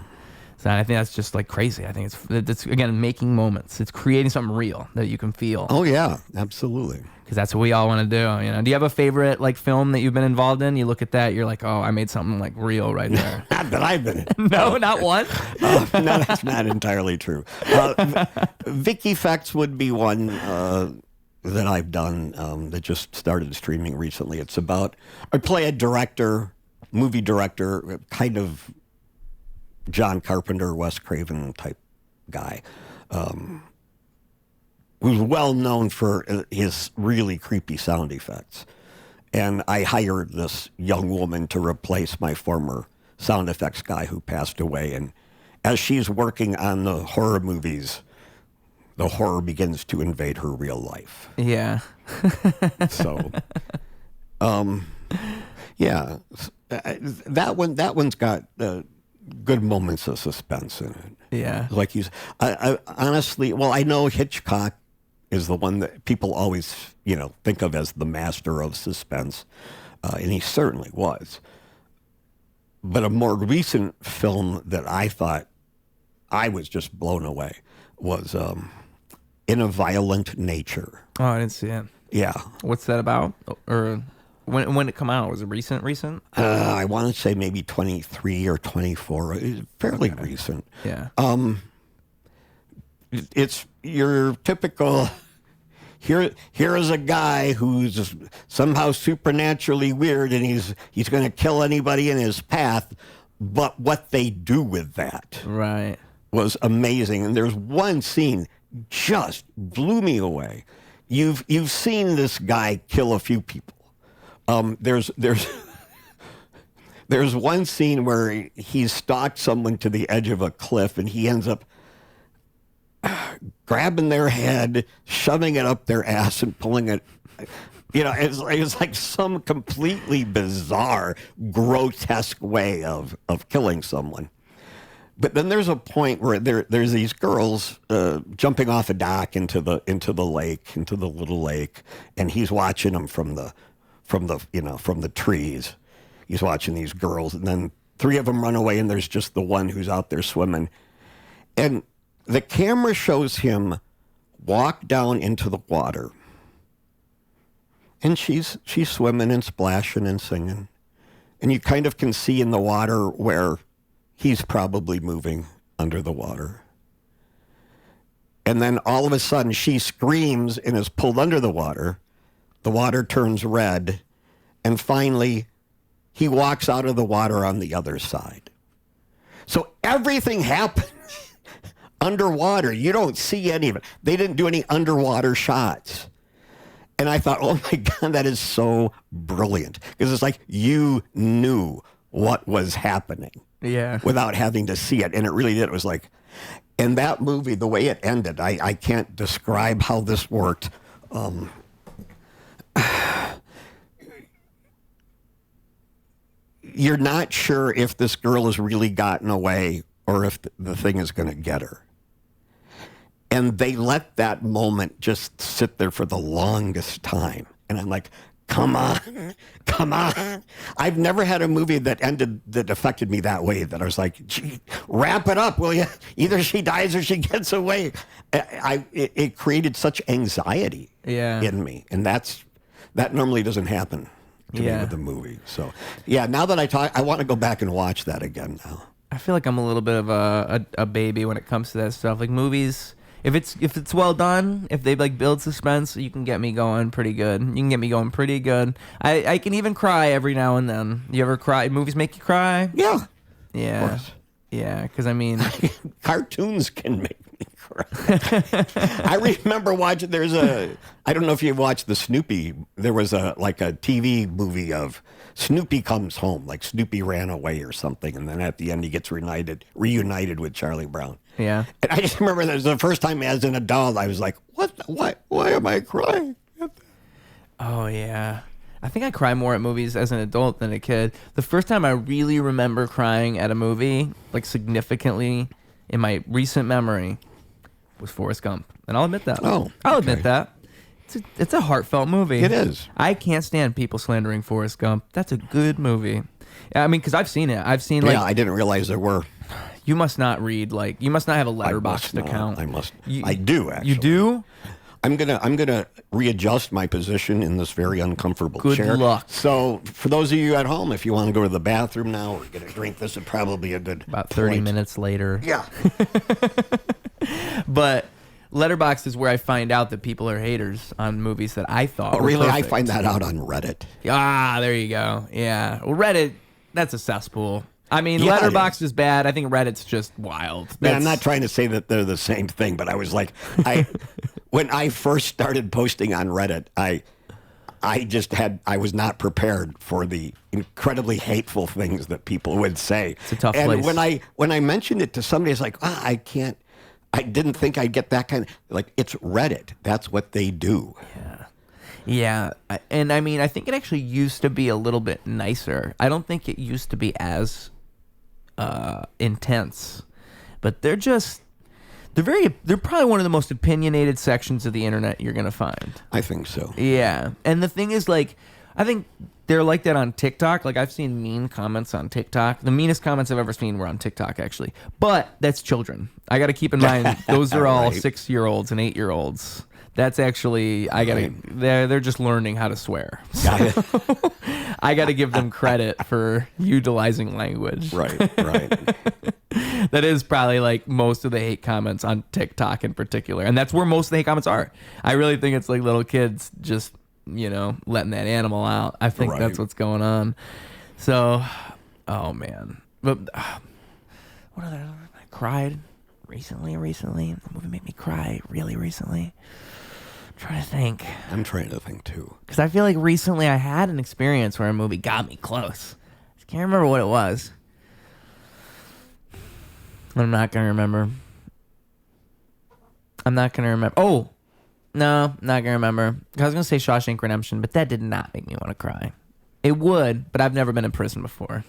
So I think that's just like crazy. I think it's again, making moments. It's creating something real that you can feel. Oh yeah, absolutely. Because that's what we all want to do. Do you have a favorite like film that you've been involved in? You look at that, you're like, oh, I made something like real right there. Not that I've been in. No, not one. No, that's not entirely true. Vic Effects would be one that I've done that just started streaming recently. It's about, I play a movie director, kind of John Carpenter, Wes Craven type guy, who's well known for his really creepy sound effects. And I hired this young woman to replace my former sound effects guy who passed away. And as she's working on the horror movies, the horror begins to invade her real life. Yeah. So, yeah, that one's got good moments of suspense in it. Yeah. Like I honestly, well, I know Hitchcock is the one that people always, think of as the master of suspense, and he certainly was. But a more recent film that I thought I was just blown away was In a Violent Nature. Oh, I didn't see it. Yeah. What's that about? Or when did it come out? Was it recent? I want to say maybe 23 or 24. It's fairly recent. Yeah. It's your typical, here is a guy who's somehow supernaturally weird, and he's going to kill anybody in his path, but what they do with that was amazing. And there's one scene just blew me away. You've seen this guy kill a few people. There's one scene where he stalked someone to the edge of a cliff, and he ends up grabbing their head, shoving it up their ass, and pulling it. It's like some completely bizarre, grotesque way of killing someone. But then there's a point where there's these girls jumping off a dock into the little lake, and he's watching them from the trees, he's watching these girls, and then 3 of them run away, and there's just the one who's out there swimming. And the camera shows him walk down into the water. And she's swimming and splashing and singing. And you kind of can see in the water where he's probably moving under the water. And then all of a sudden she screams and is pulled under the water. The water turns red. And finally, he walks out of the water on the other side. So everything happens underwater. You don't see any of it. They didn't do any underwater shots. And I thought, oh my God, that is so brilliant. Because it's like you knew what was happening without having to see it. And it really did. It was like, and that movie, the way it ended, I can't describe how this worked. You're not sure if this girl has really gotten away or if the thing is going to get her. And they let that moment just sit there for the longest time. And I'm like, come on, come on. I've never had a movie that ended that affected me that way, that I was like, gee, wrap it up, will you? Either she dies or she gets away. It created such anxiety in me. And that normally doesn't happen to me with the movie. So, now that I talk, I want to go back and watch that again now. I feel like I'm a little bit of a baby when it comes to that stuff. Like movies, if it's well done, if they like build suspense, you can get me going pretty good. You can get me going pretty good. I can even cry every now and then. You ever cry? Movies make you cry? Yeah. Yeah. Of course. Yeah, because I mean, cartoons can make me cry. I remember watching. I don't know if you watched the Snoopy. There was a TV movie of Snoopy comes home, like Snoopy ran away or something, and then at the end he gets reunited with Charlie Brown. Yeah. And I just remember that was the first time as an adult I was like, what? Why am I crying? Oh yeah. I think I cry more at movies as an adult than a kid. The first time I really remember crying at a movie, like significantly in my recent memory, was Forrest Gump. And I'll admit that. I'll admit that. It's a heartfelt movie. It is. I can't stand people slandering Forrest Gump. That's a good movie. I mean, because I've seen it. I've seen I didn't realize there were. You must not read, you must not have a Letterboxd account. I must. I do, actually. You do? I'm gonna readjust my position in this very uncomfortable chair. Good luck. So, for those of you at home, if you want to go to the bathroom now or get a drink, this would probably be a good about 30 minutes later. Yeah. But Letterboxd is where I find out that people are haters on movies that I thought were really? perfect. I find that out on Reddit. Ah, there you go. Yeah. Well, Reddit, that's a cesspool. I mean, Letterboxd is bad. I think Reddit's just wild. Man, I'm not trying to say that they're the same thing, but I was like, when I first started posting on Reddit, I was not prepared for the incredibly hateful things that people would say. It's a tough place. And when I mentioned it to somebody, it's like, I didn't think I'd get that kind of, like, it's Reddit. That's what they do. Yeah. And I mean, I think it actually used to be a little bit nicer. I don't think it used to be as intense, but they're probably one of the most opinionated sections of the internet you're gonna find. I think so. Yeah. And the thing is, I think they're like that on TikTok. Like, I've seen mean comments on TikTok. The meanest comments I've ever seen were on TikTok, actually. But that's children. I got to keep in mind, those are all 6-year-olds and 8-year-olds. That's actually, they're just learning how to swear. So I got to give them credit for utilizing language. Right. That is probably most of the hate comments on TikTok in particular. And that's where most of the hate comments are. I really think it's little kids just, letting that animal out. I think that's what's going on. So, oh man. But what other, I cried recently. The movie made me cry really recently. Trying to think. I'm trying to think too. Because I feel like recently I had an experience where a movie got me close. I can't remember what it was. I'm not going to remember. Oh, no, not going to remember. I was going to say Shawshank Redemption, but that did not make me want to cry. It would, but I've never been in prison before.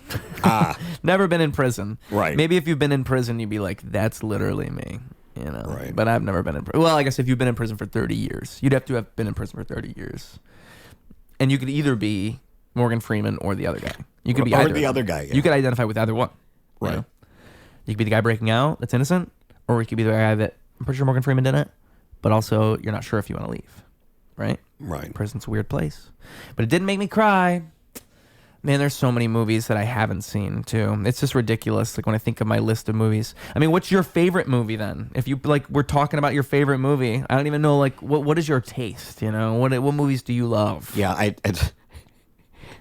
Never been in prison. Right. Maybe if you've been in prison, you'd be like, that's literally me. Right. But I've never been in prison. Well, I guess if you've been in prison for 30 years, you'd have to have been in prison for 30 years. And you could either be Morgan Freeman or the other guy. You could be or either. the other guy. Yeah. You could identify with either one. Right. You know? You could be the guy breaking out that's innocent, or you could be the guy that I'm pretty sure Morgan Freeman did it, but also you're not sure if you want to leave. Right? Right. Prison's a weird place. But it didn't make me cry. Man, there's so many movies that I haven't seen too. It's just ridiculous. Like when I think of my list of movies. I mean, what's your favorite movie then? If you like, we're talking about your favorite movie. I don't even know. Like, what is your taste? You know, what movies do you love? Yeah,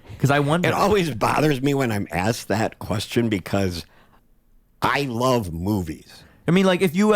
Because I wonder. It always bothers me when I'm asked that question because I love movies. I mean, like if you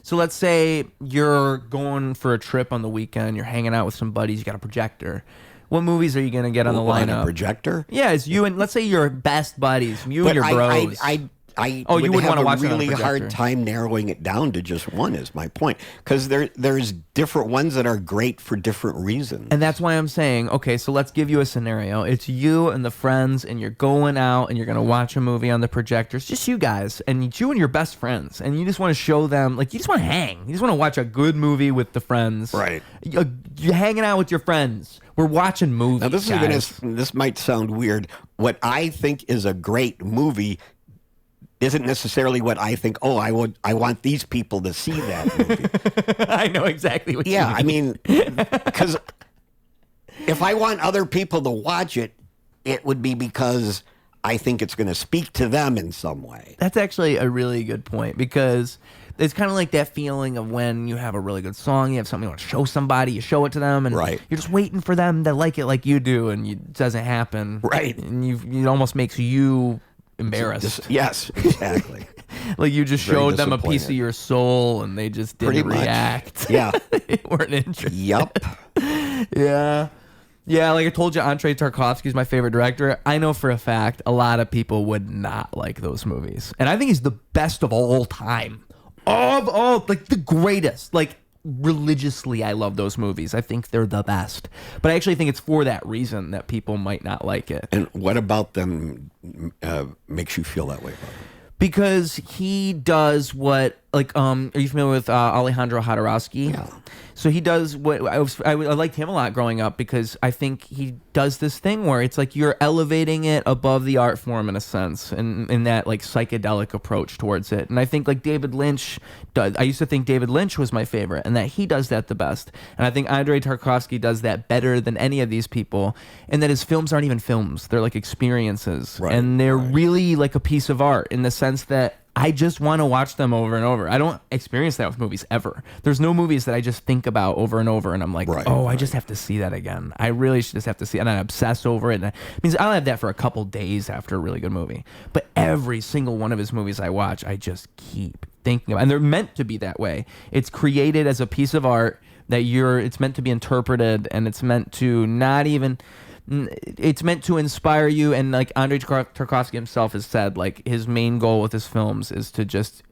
so let's say you're going for a trip on the weekend. You're hanging out with some buddies. You got a projector. What movies are you going to get on the lineup? A projector? Yeah, it's you and let's say your best buddies, and your bros. I you would have want to watch a it on a really hard projector. time narrowing it down to just one is my point. Because there's different ones that are great for different reasons. And that's why I'm saying, okay, so let's give you a scenario. It's you and the friends, and you're going out, and you're going to watch a movie on the projector. It's just you guys, and it's you and your best friends. And you just want to show them, like, you just want to hang. You just want to watch a good movie with the friends. Right. You're hanging out with your friends. We're watching movies, Now, guys. this might sound weird. What I think is a great movie isn't necessarily what I think, I want these people to see that movie. I know exactly what you mean. Yeah, I mean, because if I want other people to watch it, it would be because I think it's going to speak to them in some way. That's actually a really good point because it's kind of like that feeling of when you have a really good song, you have something you want to show somebody, you show it to them, and Right. you're just waiting for them to like it like you do, and it doesn't happen. Right. And it almost makes you embarrassed. Yes, exactly. Like you just Very showed them a piece of disappointed. your soul, and they just didn't Pretty much. react. Yeah. They weren't interested. Yup. Yeah. Yeah, like I told you, Andrei Tarkovsky is my favorite director. I know for a fact a lot of people would not like those movies. And I think he's the best of all time. Of all, like the greatest. Like religiously, I love those movies. I think they're the best. But I actually think it's for that reason that people might not like it. And what about them makes you feel that way about them? Because he does what, like, are you familiar with Alejandro Jodorowsky? Yeah. So he does what I liked him a lot growing up because I think he does this thing where it's like you're elevating it above the art form in a sense, and in that like psychedelic approach towards it. And I think like David Lynch does. I used to think David Lynch was my favorite, and that he does that the best. And I think Andrei Tarkovsky does that better than any of these people. And that his films aren't even films; they're like experiences, Right, and they're right. really like a piece of art in the sense that I just want to watch them over and over. I don't experience that with movies ever. There's no movies that I just think about over and over, and I'm like, Right, I just have to see that again. I really should just have to see it, and I obsess over it. And it means I'll have that for a couple days after a really good movie. But every single one of his movies I watch, I just keep thinking about, and they're meant to be that way. It's created as a piece of art that it's meant to be interpreted, and it's meant to not even. It's meant to inspire you, and like Andrei Tarkovsky himself has said, like his main goal with his films is to just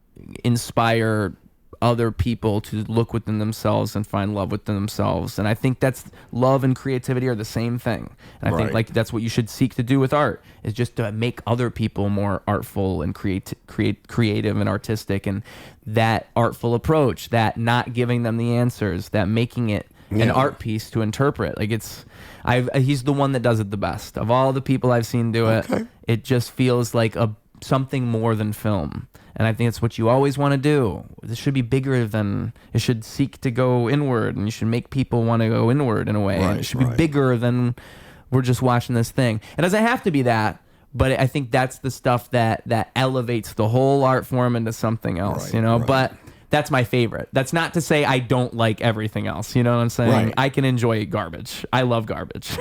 inspire other people to look within themselves and find love within themselves. And I think that's love and creativity are the same thing. And I think Right. like that's what you should seek to do with art, is just to make other people more artful and creative and artistic. And that artful approach, that not giving them the answers, that making it an Yeah. art piece to interpret. Like he's the one that does it the best of all the people I've seen do it. Okay. It just feels like something more than film, and I think it's what you always want to do. This should be bigger than it should seek to go inward, and you should make people want to go inward in a way. And it should be Right. bigger than we're just watching this thing. It doesn't have to be that, but I think that's the stuff that elevates the whole art form into something else. Right, you know, right. but. That's my favorite. That's not to say I don't like everything else. You know what I'm saying? Right. I can enjoy garbage. I love garbage. So,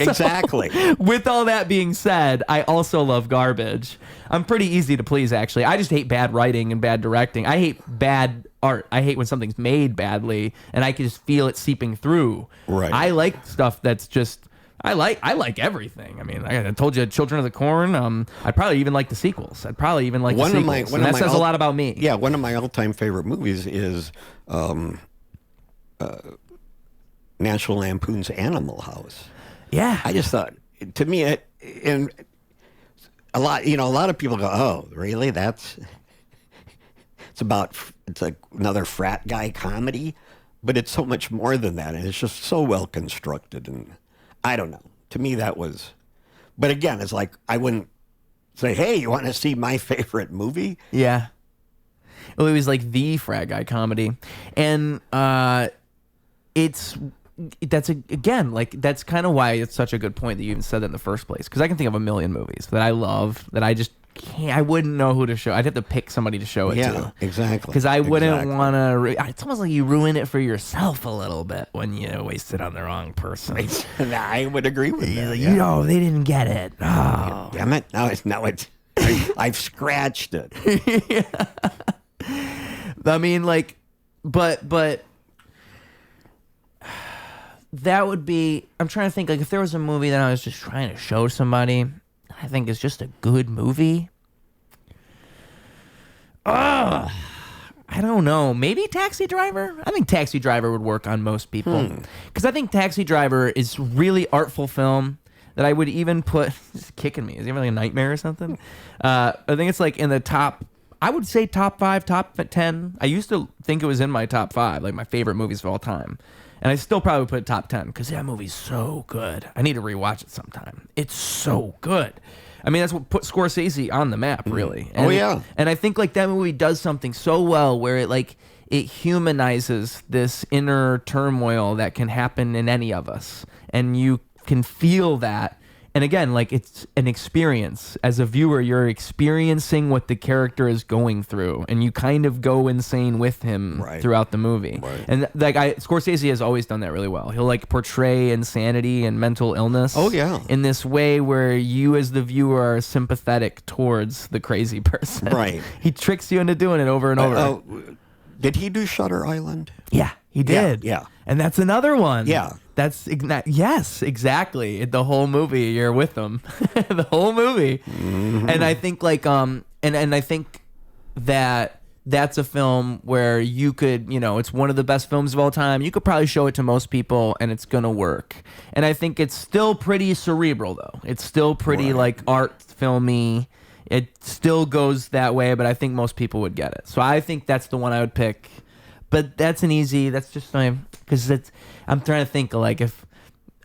Exactly. with all that being said, I also love garbage. I'm pretty easy to please, actually. I just hate bad writing and bad directing. I hate bad art. I hate when something's made badly and I can just feel it seeping through. Right. I like stuff that's just... I like everything. I mean, I told you, Children of the Corn. I'd probably even like the sequels. I'd probably even like the sequels. And that says a lot about me. Yeah, one of my all-time favorite movies is National Lampoon's Animal House. Yeah. I just thought, to me, and a lot of people go, "Oh, really? It's like another frat guy comedy," but it's so much more than that, and it's just so well constructed, and I don't know. to me, that was. But again, it's like I wouldn't say, "Hey, you want to see my favorite movie?" Yeah. Well, it was like the frat guy comedy, and that's kind of why it's such a good point that you even said that in the first place, because I can think of a million movies that I love that I just can't. I wouldn't know who to show. I'd have to pick somebody to show it to. Yeah, exactly. Because I wouldn't want to. It's almost like you ruin it for yourself a little bit when you waste it on the wrong person. I would agree with that. You know, they didn't get it. Oh, damn it! Now it's. I've scratched it. Yeah. I mean, like, but that would be. I'm trying to think, like, if there was a movie that I was just trying to show somebody, I think it's just a good movie. I don't know. Maybe Taxi Driver? I think Taxi Driver would work on most people. Because I think Taxi Driver is really artful film that I would even put... It's kicking me. Is he having like a nightmare or something? I think it's like in the top... I would say top 5, top 10. I used to think it was in my top 5, like my favorite movies of all time. And I still probably put it top 10 because that movie's so good. I need to rewatch it sometime. It's so good. I mean, that's what put Scorsese on the map, really. And and I think like that movie does something so well where it humanizes this inner turmoil that can happen in any of us, and you can feel that. And again, like, it's an experience. As a viewer, you're experiencing what the character is going through, and you kind of go insane with him throughout the movie. Right. And like Scorsese has always done that really well. He'll like portray insanity and mental illness. In this way where you, as the viewer, are sympathetic towards the crazy person. Right. He tricks you into doing it over and over. Did he do Shutter Island? Yeah, he did. Yeah. And that's another one. Yeah. Yes, exactly. The whole movie, you're with them. The whole movie. Mm-hmm. And I think like and I think that that's a film where you could, it's one of the best films of all time. You could probably show it to most people and it's going to work. And I think it's still pretty cerebral though. It's still pretty like art filmy. It still goes that way, but I think most people would get it. So I think that's the one I would pick. But that's just because I'm trying to think, like, if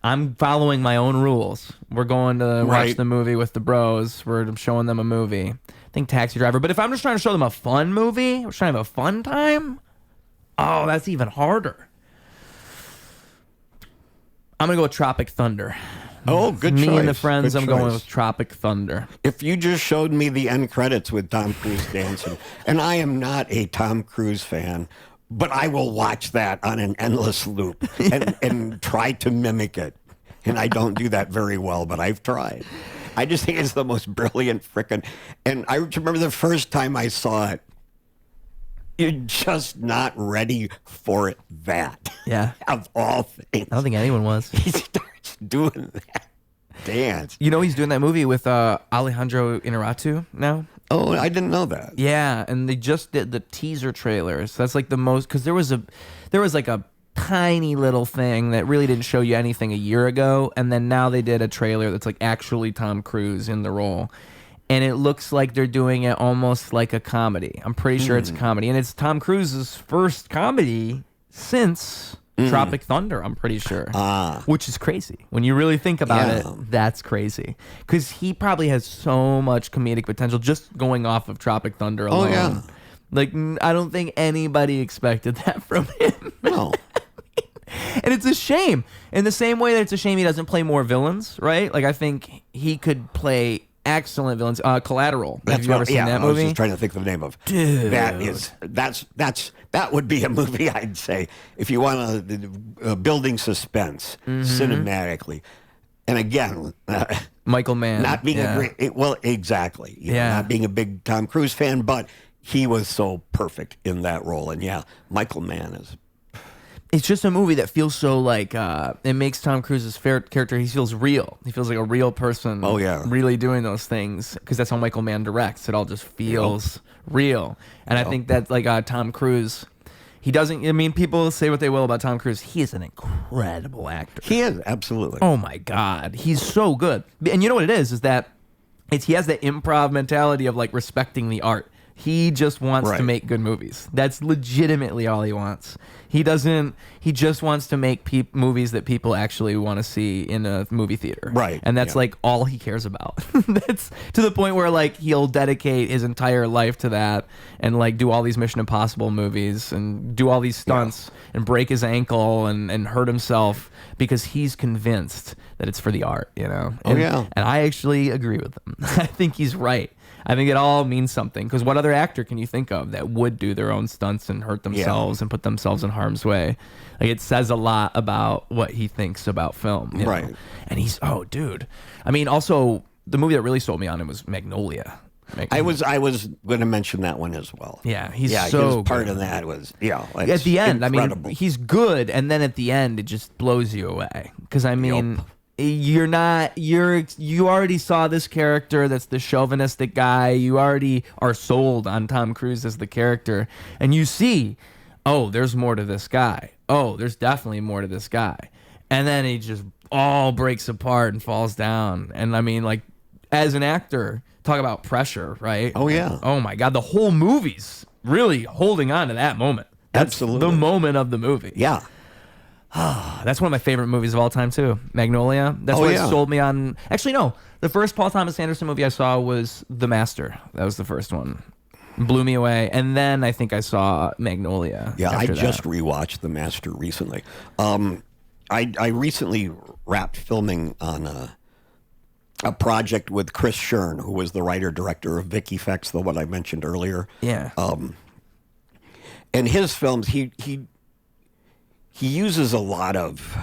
I'm following my own rules, we're going to watch the movie with the bros, we're showing them a movie. I think Taxi Driver. But if I'm just trying to show them a fun movie, we're trying to have a fun time, oh, that's even harder. I'm going to go with Tropic Thunder. Oh, good choice. Me and the friends, I'm going with Tropic Thunder. If you just showed me the end credits with Tom Cruise dancing, and I am not a Tom Cruise fan, but I will watch that on an endless loop and try to mimic it. And I don't do that very well, but I've tried. I just think it's the most brilliant frickin'. And I remember the first time I saw it, you're just not ready for that. Yeah. Of all things. I don't think anyone was. He starts doing that dance. He's doing that movie with Alejandro Inarritu now. Oh, I didn't know that. Yeah, and they just did the teaser trailers. So that's like the most, because there was like a tiny little thing that really didn't show you anything a year ago, and then now they did a trailer that's like actually Tom Cruise in the role, and it looks like they're doing it almost like a comedy. I'm pretty sure it's a comedy, and it's Tom Cruise's first comedy since Tropic Thunder, I'm pretty sure. Which is crazy. When you really think about it, that's crazy. Because he probably has so much comedic potential just going off of Tropic Thunder alone. Oh, yeah. Like, I don't think anybody expected that from him. No. And it's a shame. In the same way that it's a shame he doesn't play more villains, right? Like, I think he could play excellent villains. Collateral. Have you ever seen that movie? I was just trying to think of the name of. Dude. That would be a movie, I'd say, if you want a building suspense cinematically. And again, Michael Mann. Not being exactly. Not being a big Tom Cruise fan, but he was so perfect in that role. And Michael Mann is. It's just a movie that feels so like, it makes Tom Cruise's character, he feels real. He feels like a real person. Oh, yeah. Really doing those things, because that's how Michael Mann directs. It all just feels real. And I think that, like, Tom Cruise, he doesn't, I mean, people say what they will about Tom Cruise. He is an incredible actor. He is, absolutely. Oh, my God. He's so good. And you know what it is that he has that improv mentality of, like, respecting the art. He just wants to Right. make good movies. That's legitimately all he wants. He just wants to make movies that people actually want to see in a movie theater. Right, And that's yeah. like all he cares about. That's to the point where like he'll dedicate his entire life to that and like do all these Mission Impossible movies and do all these stunts and break his ankle and hurt himself because he's convinced that it's for the art, you know? And, yeah. And I actually agree with him. I think he's right. I think it all means something because what other actor can you think of that would do their own stunts and hurt themselves and put themselves in harm's way? Like it says a lot about what he thinks about film, you know? Right. And he's I mean, also the movie that really sold me on him was Magnolia. I was going to mention that one as well. Yeah, he's his part good. of that was At the end. incredible. I mean, he's good, and then at the end, it just blows you away. Because I mean, you already saw this character that's the chauvinistic guy. You already are sold on Tom Cruise as the character, and you see, oh, there's more to this guy. Oh, there's definitely more to this guy, and then he just all breaks apart and falls down. And I mean, like, as an actor. Talk about pressure, right? Oh, yeah. Oh, my God. The whole movie's really holding on to that moment. That's Absolutely. the moment of the movie. Yeah. That's one of my favorite movies of all time, too. Magnolia. That's what sold me on... Actually, no. The first Paul Thomas Anderson movie I saw was The Master. That was the first one. Blew me away. And then I think I saw Magnolia. Yeah, I after just that. rewatched The Master recently. I recently wrapped filming on a project with Chris Shern, who was the writer-director of Vic Effects, the one I mentioned earlier. Yeah. And his films, he uses a lot of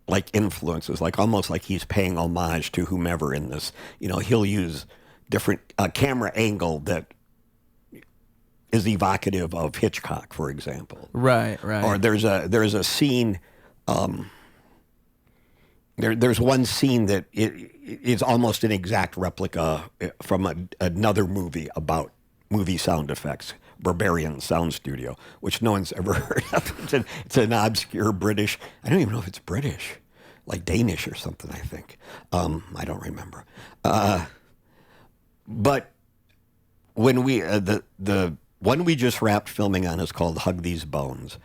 like influences, like almost like he's paying homage to whomever in this. You know, he'll use different camera angle that is evocative of Hitchcock, for example. Right. Or there's a scene. There's one scene that is almost an exact replica from another movie about movie sound effects, Barbarian Sound Studio, which no one's ever heard of. It's an obscure British, I don't even know if it's British, like Danish or something, I think. I don't remember. But when the one we just wrapped filming on is called Hug These Bones.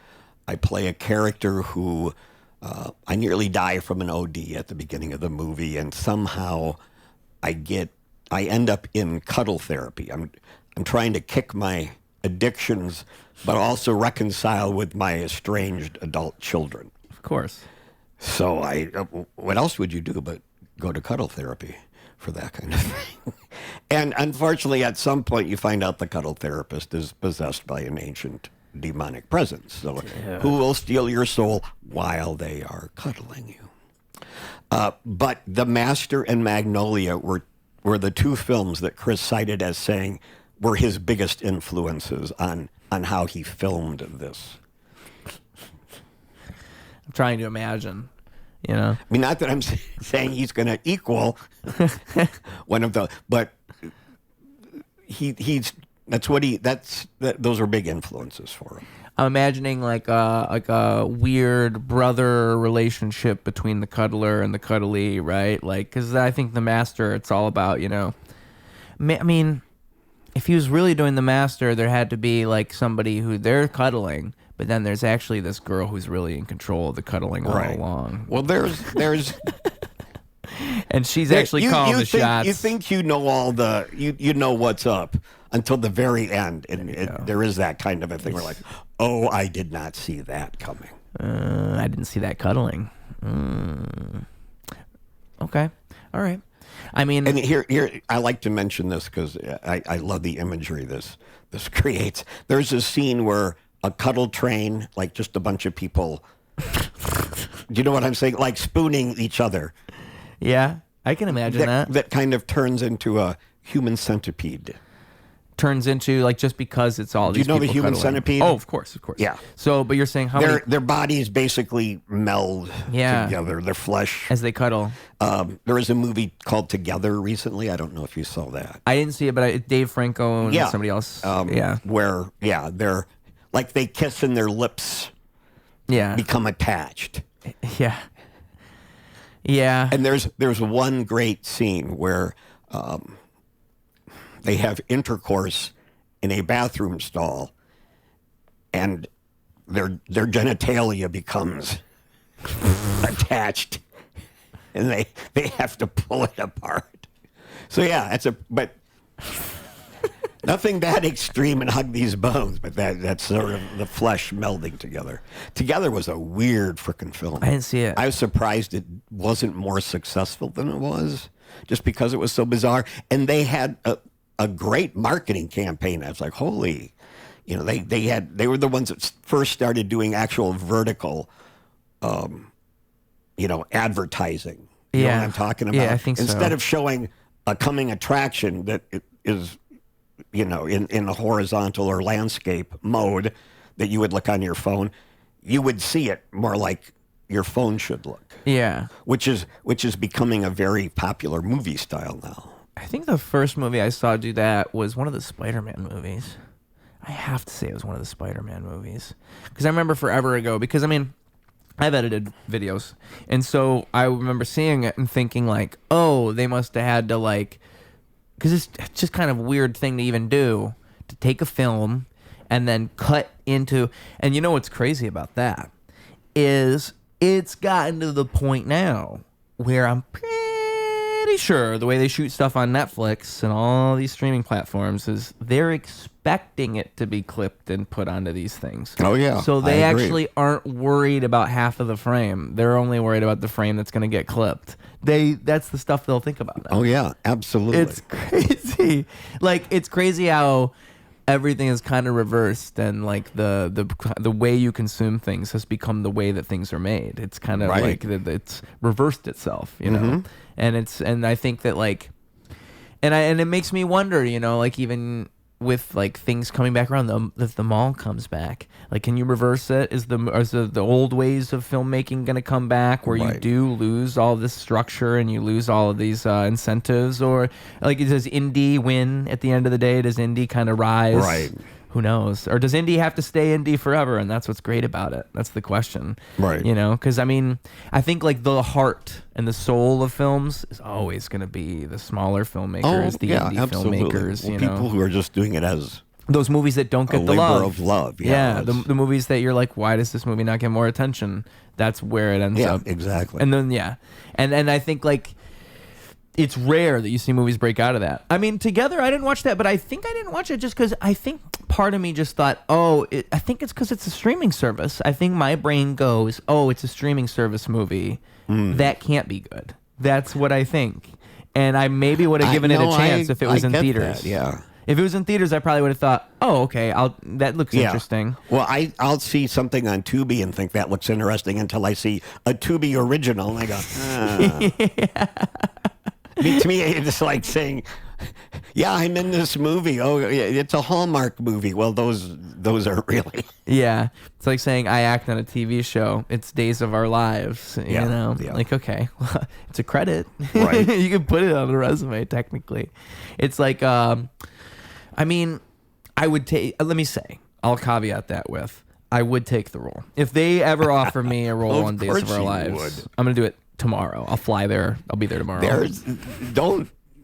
I play a character who... I nearly die from an OD at the beginning of the movie, and somehow I end up in cuddle therapy. I'm trying to kick my addictions, but also reconcile with my estranged adult children. Of course. So what else would you do but go to cuddle therapy for that kind of thing? And unfortunately, at some point, you find out the cuddle therapist is possessed by an ancient demonic presence. So who will steal your soul while they are cuddling you? But The Master and Magnolia were the two films that Chris cited as saying were his biggest influences on how he filmed this. I'm trying to imagine, you know? I mean, not that I'm saying he's going to equal one of the, but those are big influences for him. I'm imagining like a weird brother relationship between the cuddler and the cuddly, right? Like, because I think The Master, it's all about, you know, I mean, if he was really doing The Master, there had to be like somebody who they're cuddling, but then there's actually this girl who's really in control of the cuddling all along. Well, there's and she's actually calling the shots. You think you know you know what's up until the very end, and there is that kind of a thing where like, oh, I did not see that coming. I didn't see that cuddling. Okay, all right. I mean, and here I like to mention this because I love the imagery this creates. There's a scene where a cuddle train, like just a bunch of people, do you know what I'm saying? Like spooning each other. Yeah, I can imagine that. That kind of turns into a human centipede. Turns into like just because it's all. Do you know the human cuddling. Centipede? Oh, of course. Yeah. So, but you're saying their bodies basically meld together, their flesh as they cuddle. There was a movie called Together recently. I don't know if you saw that. I didn't see it, but Dave Franco and somebody else. Where they're like they kiss and their lips become attached. Yeah. Yeah. And there's one great scene where they have intercourse in a bathroom stall, and their genitalia becomes attached, and they have to pull it apart. So yeah, but nothing that extreme and hug these bones, but that's sort of the flesh melding together. Together was a weird freaking film. I didn't see it. I was surprised it wasn't more successful than it was, just because it was so bizarre. And they had a great marketing campaign. I was like, holy, they were the ones that first started doing actual vertical, advertising. You know what I'm talking about? Yeah, I think so. Instead of showing a coming attraction that is, in a horizontal or landscape mode that you would look on your phone, you would see it more like your phone should look. Yeah. Which is becoming a very popular movie style now. I think the first movie I saw do that was one of the Spider-Man movies. I have to say it was one of the Spider-Man movies. Because I remember forever ago, because, I've edited videos. And so I remember seeing it and thinking, like, oh, they must have had to, like... Because it's just kind of a weird thing to even do, to take a film and then cut into... And you know what's crazy about that? Is it's gotten to the point now where I'm pretty sure the way they shoot stuff on Netflix and all these streaming platforms is they're expecting it to be clipped and put onto these things. Oh, yeah. So they actually aren't worried about half of the frame. They're only worried about the frame that's going to get clipped. That's the stuff they'll think about now. Oh, yeah, absolutely. It's crazy. Like, it's crazy how everything is kind of reversed, and like the way you consume things has become the way that things are made. It's kind of like it's reversed itself, and I think that like, and it makes me wonder, like even with like things coming back around, if the mall comes back, like, can you reverse it? Is the old ways of filmmaking going to come back, where you do lose all this structure and you lose all of these incentives, or like does indie win at the end of the day? Does indie kind of rise? Right. Who knows? Or does indie have to stay indie forever? And that's what's great about it. That's the question. Right. Because I think like the heart and the soul of films is always going to be the smaller filmmakers, the indie filmmakers. Well, people who are just doing it as those movies that don't get the love. Labor of love. Yeah, the movies that you're like, why does this movie not get more attention? That's where it ends up. Yeah, exactly. And then and I think like it's rare that you see movies break out of that. Together, I didn't watch that, but I think I didn't watch it just because I think part of me just thought, I think it's because it's a streaming service. I think my brain goes, it's a streaming service movie. That can't be good. That's what I think. And I maybe would have given it a chance if it was in theaters. That, yeah. If it was in theaters, I probably would have thought, okay, that looks interesting. Well, I'll see something on Tubi and think that looks interesting until I see a Tubi original, and I go, To me, it's like saying, I'm in this movie. Oh, it's a Hallmark movie. Well, those are really. Yeah. It's like saying I act on a TV show. It's Days of Our Lives. Yeah. Like, okay, well, it's a credit. Right. You can put it on a resume, technically. It's like, I would take, let me say, I'll caveat that with, I would take the role. If they ever offer me a role on Days of Our Lives, I'm going to do it tomorrow. I'll fly there. I'll be there tomorrow.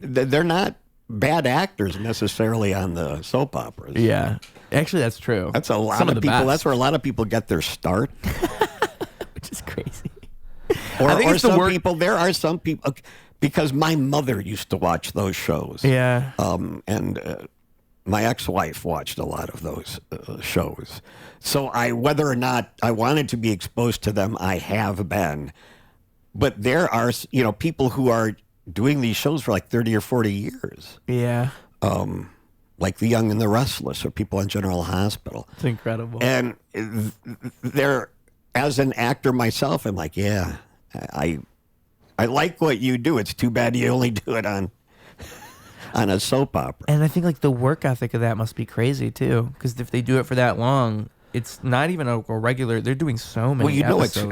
They're not bad actors necessarily on the soap operas. Yeah. Actually, that's true. That's a lot of people. Best. That's where a lot of people get their start. Which is crazy. Or some people, there are some people, because my mother used to watch those shows. Yeah. And my ex-wife watched a lot of those shows. So whether or not I wanted to be exposed to them, I have been. But there are, people who are doing these shows for like 30 or 40 years. Yeah. Like The Young and the Restless, or people on General Hospital. It's incredible. And they're, as an actor myself, I'm like, I like what you do. It's too bad you only do it on a soap opera. And I think like the work ethic of that must be crazy too, because if they do it for that long, it's not even a regular. They're doing so many. Well, episodes.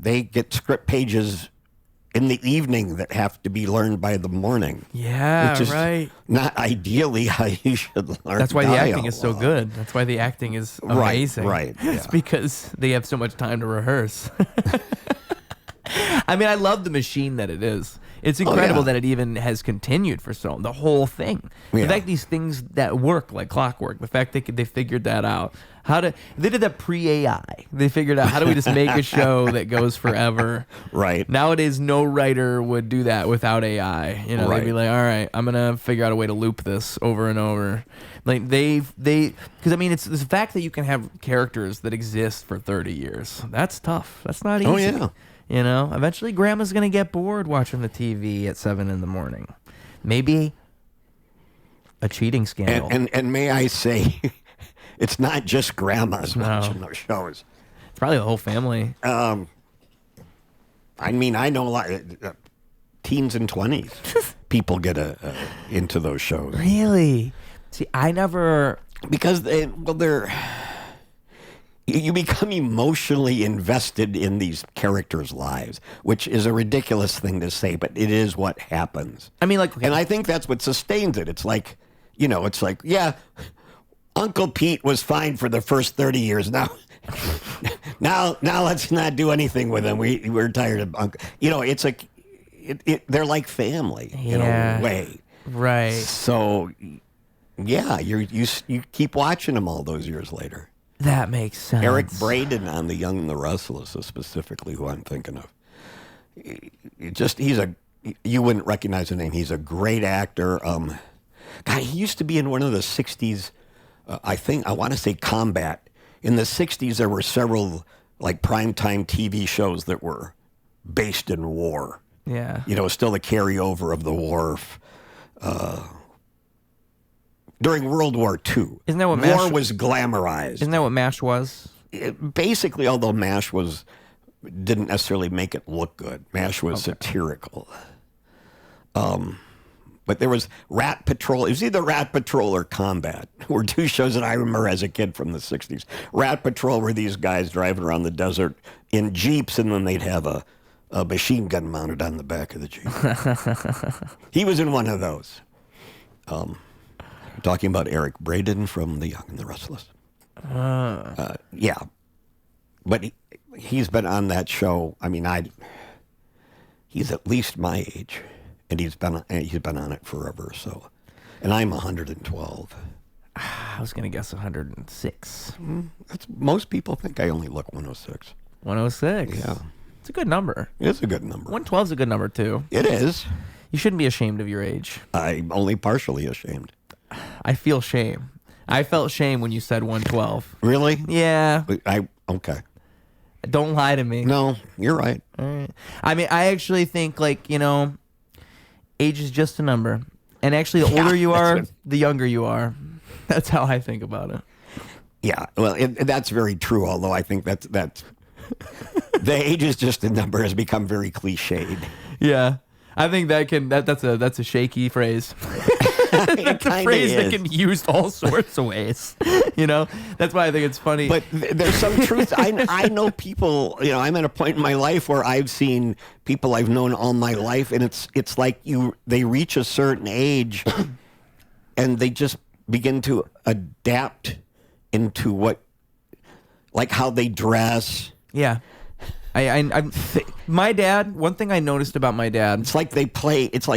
They get script pages in the evening that have to be learned by the morning. Yeah, which is right. Not ideally how you should learn. That's why the acting is so good. That's why the acting is amazing. Right. It's because they have so much time to rehearse. I love the machine that it is. It's incredible that it even has continued for so long. The whole thing. The fact these things that work like clockwork. The fact they figured that out. They did that pre-AI. They figured out how do we just make a show that goes forever. Right. Nowadays, no writer would do that without AI. You know, they'd be like, all right, I'm gonna figure out a way to loop this over and over. Like because I mean, it's the fact that you can have characters that exist for 30 years. That's tough. That's not easy. Oh yeah. You know, eventually grandma's going to get bored watching the TV at 7 a.m. Maybe a cheating scandal. And may I say, it's not just grandmas watching those shows. It's probably the whole family. I mean, I know a lot teens and 20s. People get into those shows. Really? See, I never... Because they're... You become emotionally invested in these characters' lives, which is a ridiculous thing to say, but it is what happens. I mean, like, and I think that's what sustains it. It's like, yeah, Uncle Pete was fine for the first 30 years. Now let's not do anything with him. We're tired of Uncle. It's like they're like family in a way, right? So, yeah, you keep watching them all those years later. That makes sense. Eric Braeden on The Young and the Restless is specifically who I'm thinking of. You wouldn't recognize the name. He's a great actor. God, he used to be in one of the 60s, I want to say Combat. In the 60s, there were several like primetime TV shows that were based in war. Yeah. Still the carryover of the war. During World War II. Isn't that what war was glamorized? Isn't that what MASH was? Basically, although MASH didn't necessarily make it look good. MASH was satirical. But there was Rat Patrol. It was either Rat Patrol or Combat. Were two shows that I remember as a kid from the 60s. Rat Patrol were these guys driving around the desert in Jeeps, and then they'd have a machine gun mounted on the back of the Jeep. He was in one of those. Talking about Eric Braeden from The Young and the Restless. Yeah. But he's been on that show. I mean, he's at least my age, and he's been on it forever. So, and I'm 112. I was gonna guess 106. Most people think I only look 106. 106. Yeah. It's a good number. It's a good number. 112 is a good number too. It is. You shouldn't be ashamed of your age. I'm only partially ashamed. I feel shame. I felt shame when you said 112. Really? Yeah. Okay. Don't lie to me. No, you're right. All right. I mean, I actually think age is just a number. And actually, the older you are, the younger you are. That's how I think about it. Yeah. Well, that's very true. Although I think that's the age is just a number has become very cliched. Yeah. I think that's a shaky phrase. It's a phrase that can be used all sorts of ways. That's why I think it's funny. But there's some truth. I know people. I'm at a point in my life where I've seen people I've known all my life, and it's like they reach a certain age, and they just begin to adapt into how they dress. Yeah. My dad, one thing I noticed about my dad. It's like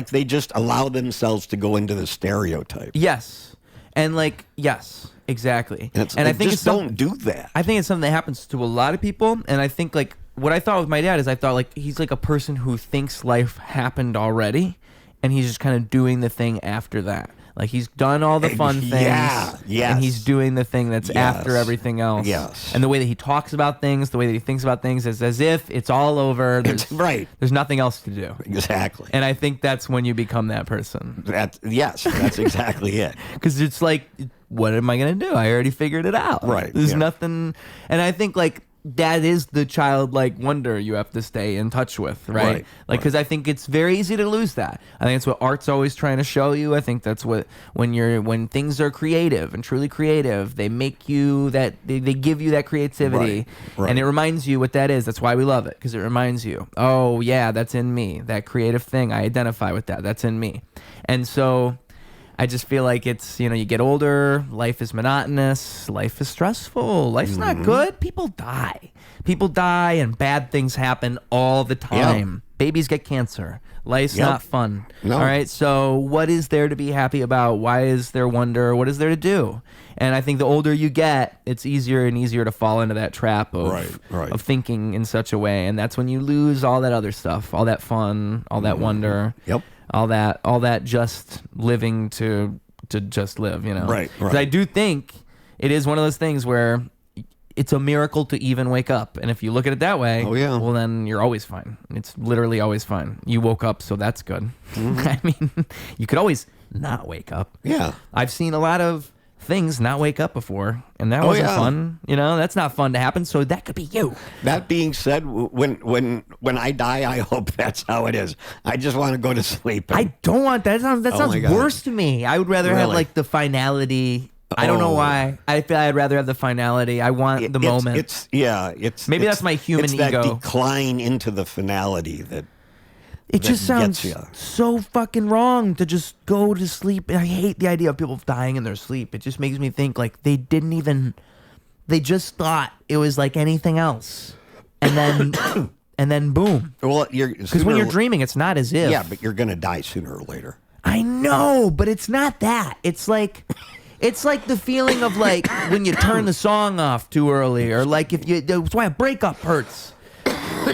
they just allow themselves to go into the stereotype. Yes. And yes, exactly. And I think don't do that. I think it's something that happens to a lot of people. And I think what I thought with my dad is I thought he's like a person who thinks life happened already. And he's just kind of doing the thing after that. He's done all the fun things. Yeah, yes. And he's doing the thing that's after everything else. Yes. And the way that he talks about things, the way that he thinks about things is as if it's all over. Right. There's nothing else to do. Exactly. And I think that's when you become that person. That's exactly it. Because it's what am I going to do? I already figured it out. Right. There's nothing. And I think that is the childlike wonder you have to stay in touch with, right? Because I think it's very easy to lose that. I think it's what art's always trying to show you. I think that's what when things are creative and truly creative, they make you that they give you that creativity, and it reminds you what that is. That's why we love it, because it reminds you, oh yeah, that's in me. That creative thing, I identify with that. That's in me, and so. I just feel like it's, you get older, life is monotonous, life is stressful, life's not good. People die and bad things happen all the time. Babies get cancer. Life's Yep. not fun. No. All right. So what is there to be happy about? Why is there wonder? What is there to do? And I think the older you get, it's easier and easier to fall into that trap of of thinking in such a way. And that's when you lose all that other stuff, all that fun, all that wonder. Yep. All that just living to just live, you know. Right. 'Cause I do think it is one of those things where it's a miracle to even wake up. And if you look at it that way, well, then you're always fine. It's literally always fine. You woke up, so that's good. I mean, you could always not wake up. Yeah. I've seen a lot of things not wake up before, and that wasn't fun. You know, that's not fun to happen, so that could be you. That being said, when I die, I hope that's how it is. I just want to go to sleep. I don't want that. That sounds my God. worse to me. I would rather have like the finality. I don't know why. I feel I'd rather have the finality. I want the moment. It's maybe that's my human it's ego. That decline into the finality that it just sounds gets ya. so fucking wrong to just go to sleep. I hate the idea of people dying in their sleep. It just makes me think like they just thought it was like anything else, and then and then boom. Well, because when you're dreaming, it's not as if. Yeah, but you're gonna die sooner or later. I know, but it's not that. It's like the feeling of like when you turn the song off too early, or like if you. That's why a breakup hurts.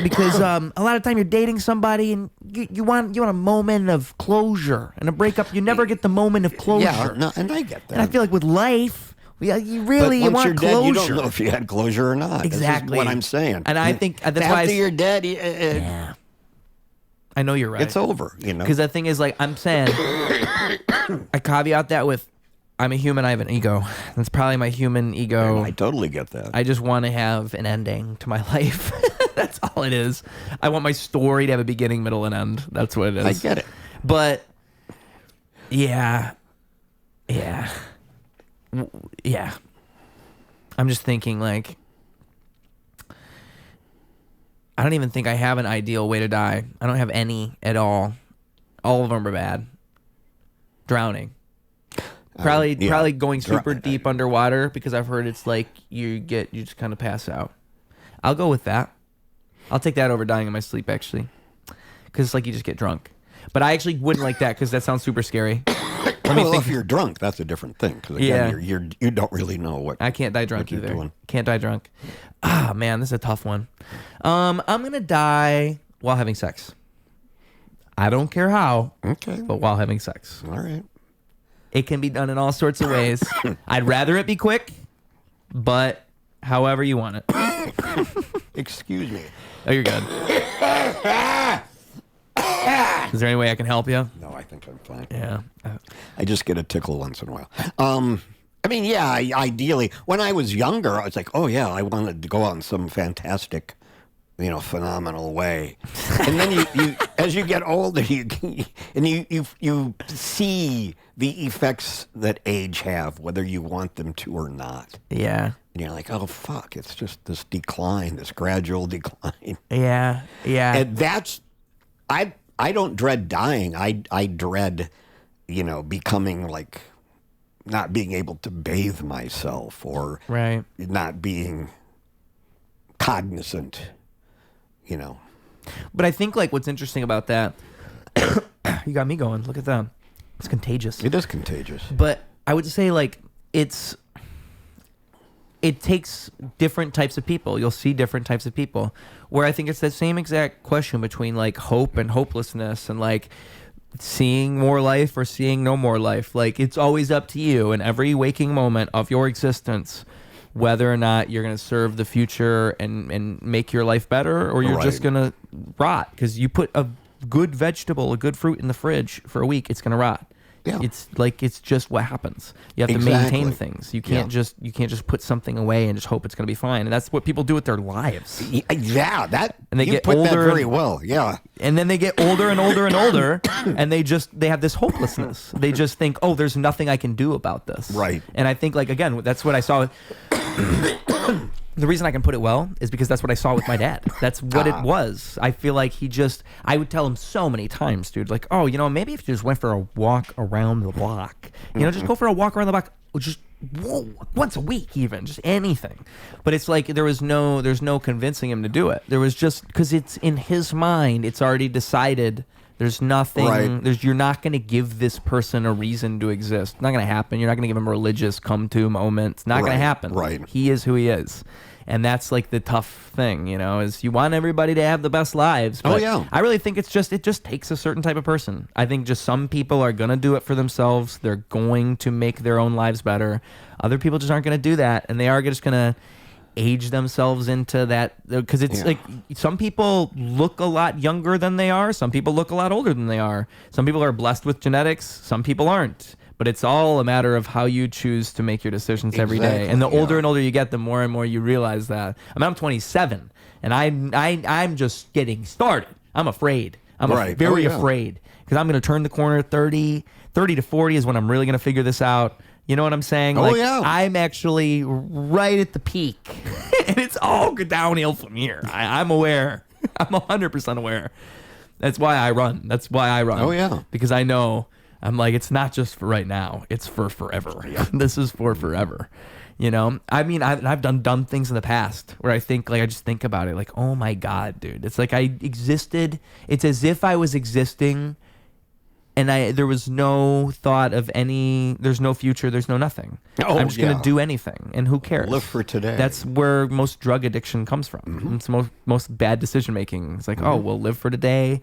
Because a lot of time you're dating somebody and you want a moment of closure, and a breakup you never get the moment of closure. Yeah, no, and I get that. And I feel like with life, you once want you're closure. dead, you don't know if you had closure or not. Exactly. This is what I'm saying. And I think that's after why you're dead, yeah. I know you're right. It's over. You know. Because the thing is, like I'm saying, I caveat that with, I'm a human. I have an ego. That's probably my human ego. I totally get that. I just want to have an ending to my life. That's all it is. I want my story to have a beginning, middle, and end. That's what it is. I get it. But yeah. I'm just thinking like, I don't even think I have an ideal way to die. I don't have any at all. All of them are bad. Drowning. Probably going super deep underwater, because I've heard it's like you just kind of pass out. I'll go with that. I'll take that over dying in my sleep, actually, because it's like you just get drunk. But I actually wouldn't like that, because that sounds super scary. If you're drunk, that's a different thing. Because again, you don't really know what. I can't die drunk you're either. doing. Can't die drunk. Ah, man, this is a tough one. I'm gonna die while having sex. I don't care how. Okay. But while having sex. All right. It can be done in all sorts of ways. I'd rather it be quick, but however you want it. Excuse me. Oh, you're good. Is there any way I can help you? No, I think I'm fine. Yeah. I just get a tickle once in a while. I mean, yeah, ideally, when I was younger, I was like, oh, yeah, I wanted to go out in some fantastic, phenomenal way. And then you as you get older, you see the effects that age have, whether you want them to or not. Yeah. And you're like, oh, fuck, it's just this decline, this gradual decline. Yeah. Yeah. And that's, I don't dread dying. I dread, becoming like, not being able to bathe myself, or right. not being cognizant, But I think like what's interesting about that, you got me going. Look at that. It's contagious. It is contagious. But I would say like it takes different types of people. You'll see different types of people, where I think it's that same exact question between like hope and hopelessness, and like seeing more life or seeing no more life. Like it's always up to you in every waking moment of your existence, whether or not you're going to serve the future and make your life better, or you're just going to rot. Because you put a good vegetable, a good fruit in the fridge for a week, it's going to rot. Yeah. It's just what happens. You have to maintain things. You can't just put something away and just hope it's going to be fine. And that's what people do with their lives. Yeah, and they you get put older that very well. Yeah. And then they get older and older and older, and they have this hopelessness. They just think, oh, there's nothing I can do about this. Right. And I think like again, that's what I saw. The reason I can put it well is because that's what I saw with my dad. That's what it was. I feel like I would tell him so many times, dude, like, oh, maybe if you just went for a walk around the block, just go for a walk around the block. Just once a week, even just anything. But it's like there's no convincing him to do it. There was just because it's in his mind, it's already decided. There's nothing. Right. You're not going to give this person a reason to exist. It's not going to happen. You're not going to give him a religious come to moment. It's not going to happen. Right. He is who he is. And that's like the tough thing, is you want everybody to have the best lives. But I really think it just takes a certain type of person. I think just some people are going to do it for themselves. They're going to make their own lives better. Other people just aren't going to do that. And they are just going to age themselves into that. Because it's like some people look a lot younger than they are. Some people look a lot older than they are. Some people are blessed with genetics. Some people aren't. But it's all a matter of how you choose to make your decisions every day. And the older and older you get, the more and more you realize that. I mean, I'm 27, and I'm just getting started. I'm afraid. I'm very afraid. Because I'm going to turn the corner 30 to 40 is when I'm really going to figure this out. You know what I'm saying? I'm actually right at the peak. And it's all downhill from here. I'm aware. I'm 100% aware. That's why I run. Oh, yeah. Because I know... I'm like, it's not just for right now. It's for forever. This is for forever. I mean, I've done dumb things in the past where I just think about it like, oh my God, dude. It's like I existed. It's as if I was existing and there was no thought of there's no future. There's no nothing. I'm just going to do anything. And who cares? Live for today. That's where most drug addiction comes from. Mm-hmm. It's most bad decision making. It's like, we'll live for today.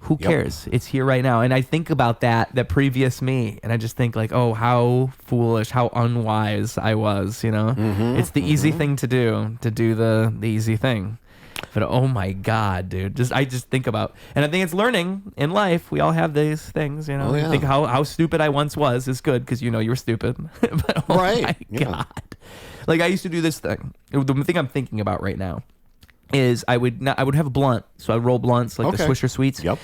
Who cares? It's here right now. And I think about that previous me, and I just think like, oh, how foolish, how unwise I was, It's the easy thing to do the easy thing. But oh my God, dude. I just think about, and I think it's learning in life. We all have these things, I think how stupid I once was is good because you were stupid. But oh my God. Like I used to do this thing. The thing I'm thinking about right now is I would have a blunt, so I'd roll blunts like the Swisher Sweets. Yep.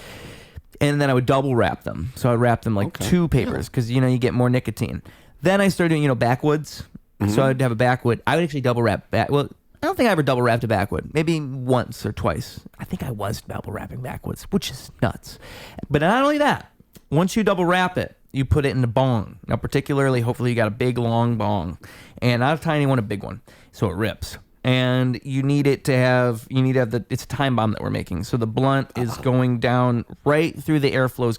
And then I would double wrap them. So I'd wrap them like two papers because you get more nicotine. Then I started doing backwoods. Mm-hmm. So I'd have a backwood. I would actually double wrap well, I don't think I ever double wrapped a backwood. Maybe once or twice. I think I was double wrapping backwoods, which is nuts. But not only that, once you double wrap it, you put it in a bong. Now particularly, hopefully you got a big long bong. And not a tiny one, a big one. So it rips. And you need to have it's a time bomb that we're making. So the blunt is going down right through the airflow is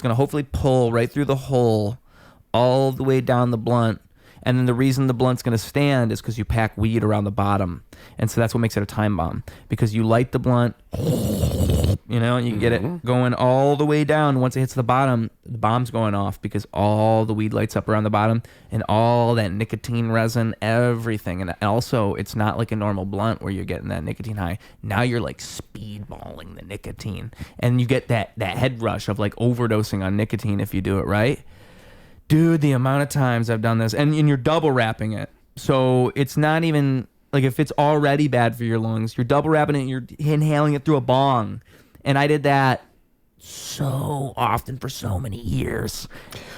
gonna hopefully pull right through the hole all the way down the blunt. And then the reason the blunt's gonna stand is because you pack weed around the bottom. And so that's what makes it a time bomb. Because you light the blunt, you get it going all the way down. Once it hits the bottom, the bomb's going off because all the weed lights up around the bottom and all that nicotine resin, everything. And also, it's not like a normal blunt where you're getting that nicotine high. Now you're like speedballing the nicotine. And you get that head rush of like overdosing on nicotine if you do it right. Dude, the amount of times I've done this. And you're double wrapping it. So it's not even... Like if it's already bad for your lungs, you're double wrapping it and you're inhaling it through a bong. And I did that so often for so many years.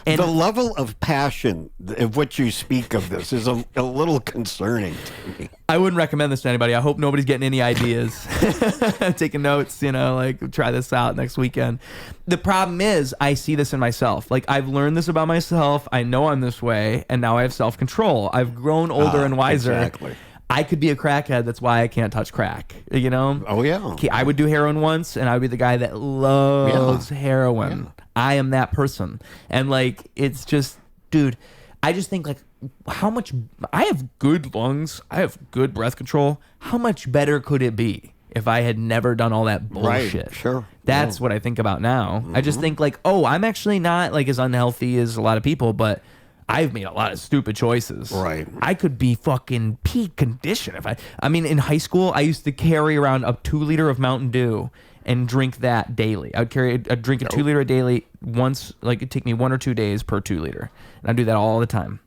And the level of passion of which you speak of this is a little concerning to me. I wouldn't recommend this to anybody. I hope nobody's getting any ideas. Taking notes, like try this out next weekend. The problem is I see this in myself. Like I've learned this about myself. I know I'm this way. And now I have self-control. I've grown older and wiser. Exactly. I could be a crackhead. That's why I can't touch crack. Oh, yeah. I would do heroin once, and I would be the guy that loves heroin. Yeah. I am that person. And, it's just, dude, I just think, how much... I have good lungs. I have good breath control. How much better could it be if I had never done all that bullshit? Right, sure. That's what I think about now. Mm-hmm. I just think, I'm actually not, as unhealthy as a lot of people, but... I've made a lot of stupid choices. Right. I could be fucking peak condition if I mean, in high school, I used to carry around a 2 liter of Mountain Dew and drink that daily. I'd drink a 2 liter daily once, it'd take me 1 or 2 days per 2 liter. And I'd do that all the time.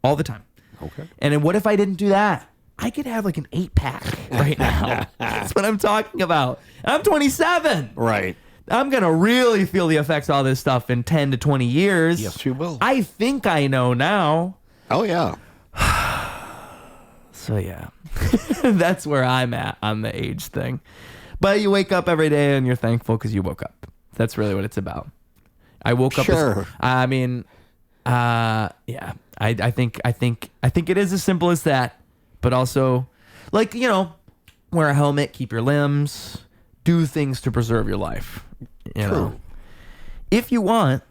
All the time. Okay. And then what if I didn't do that? I could have an 8-pack right now. That's what I'm talking about. I'm 27. Right. I'm going to really feel the effects of all this stuff in 10 to 20 years. Yes, you will. I think I know now. Oh, yeah. So, yeah. That's where I'm at on the age thing. But you wake up every day and you're thankful because you woke up. That's really what it's about. I woke up. Sure. Yeah. I think it is as simple as that, but also, like, wear a helmet, keep your limbs, do things to preserve your life. You know, if you want,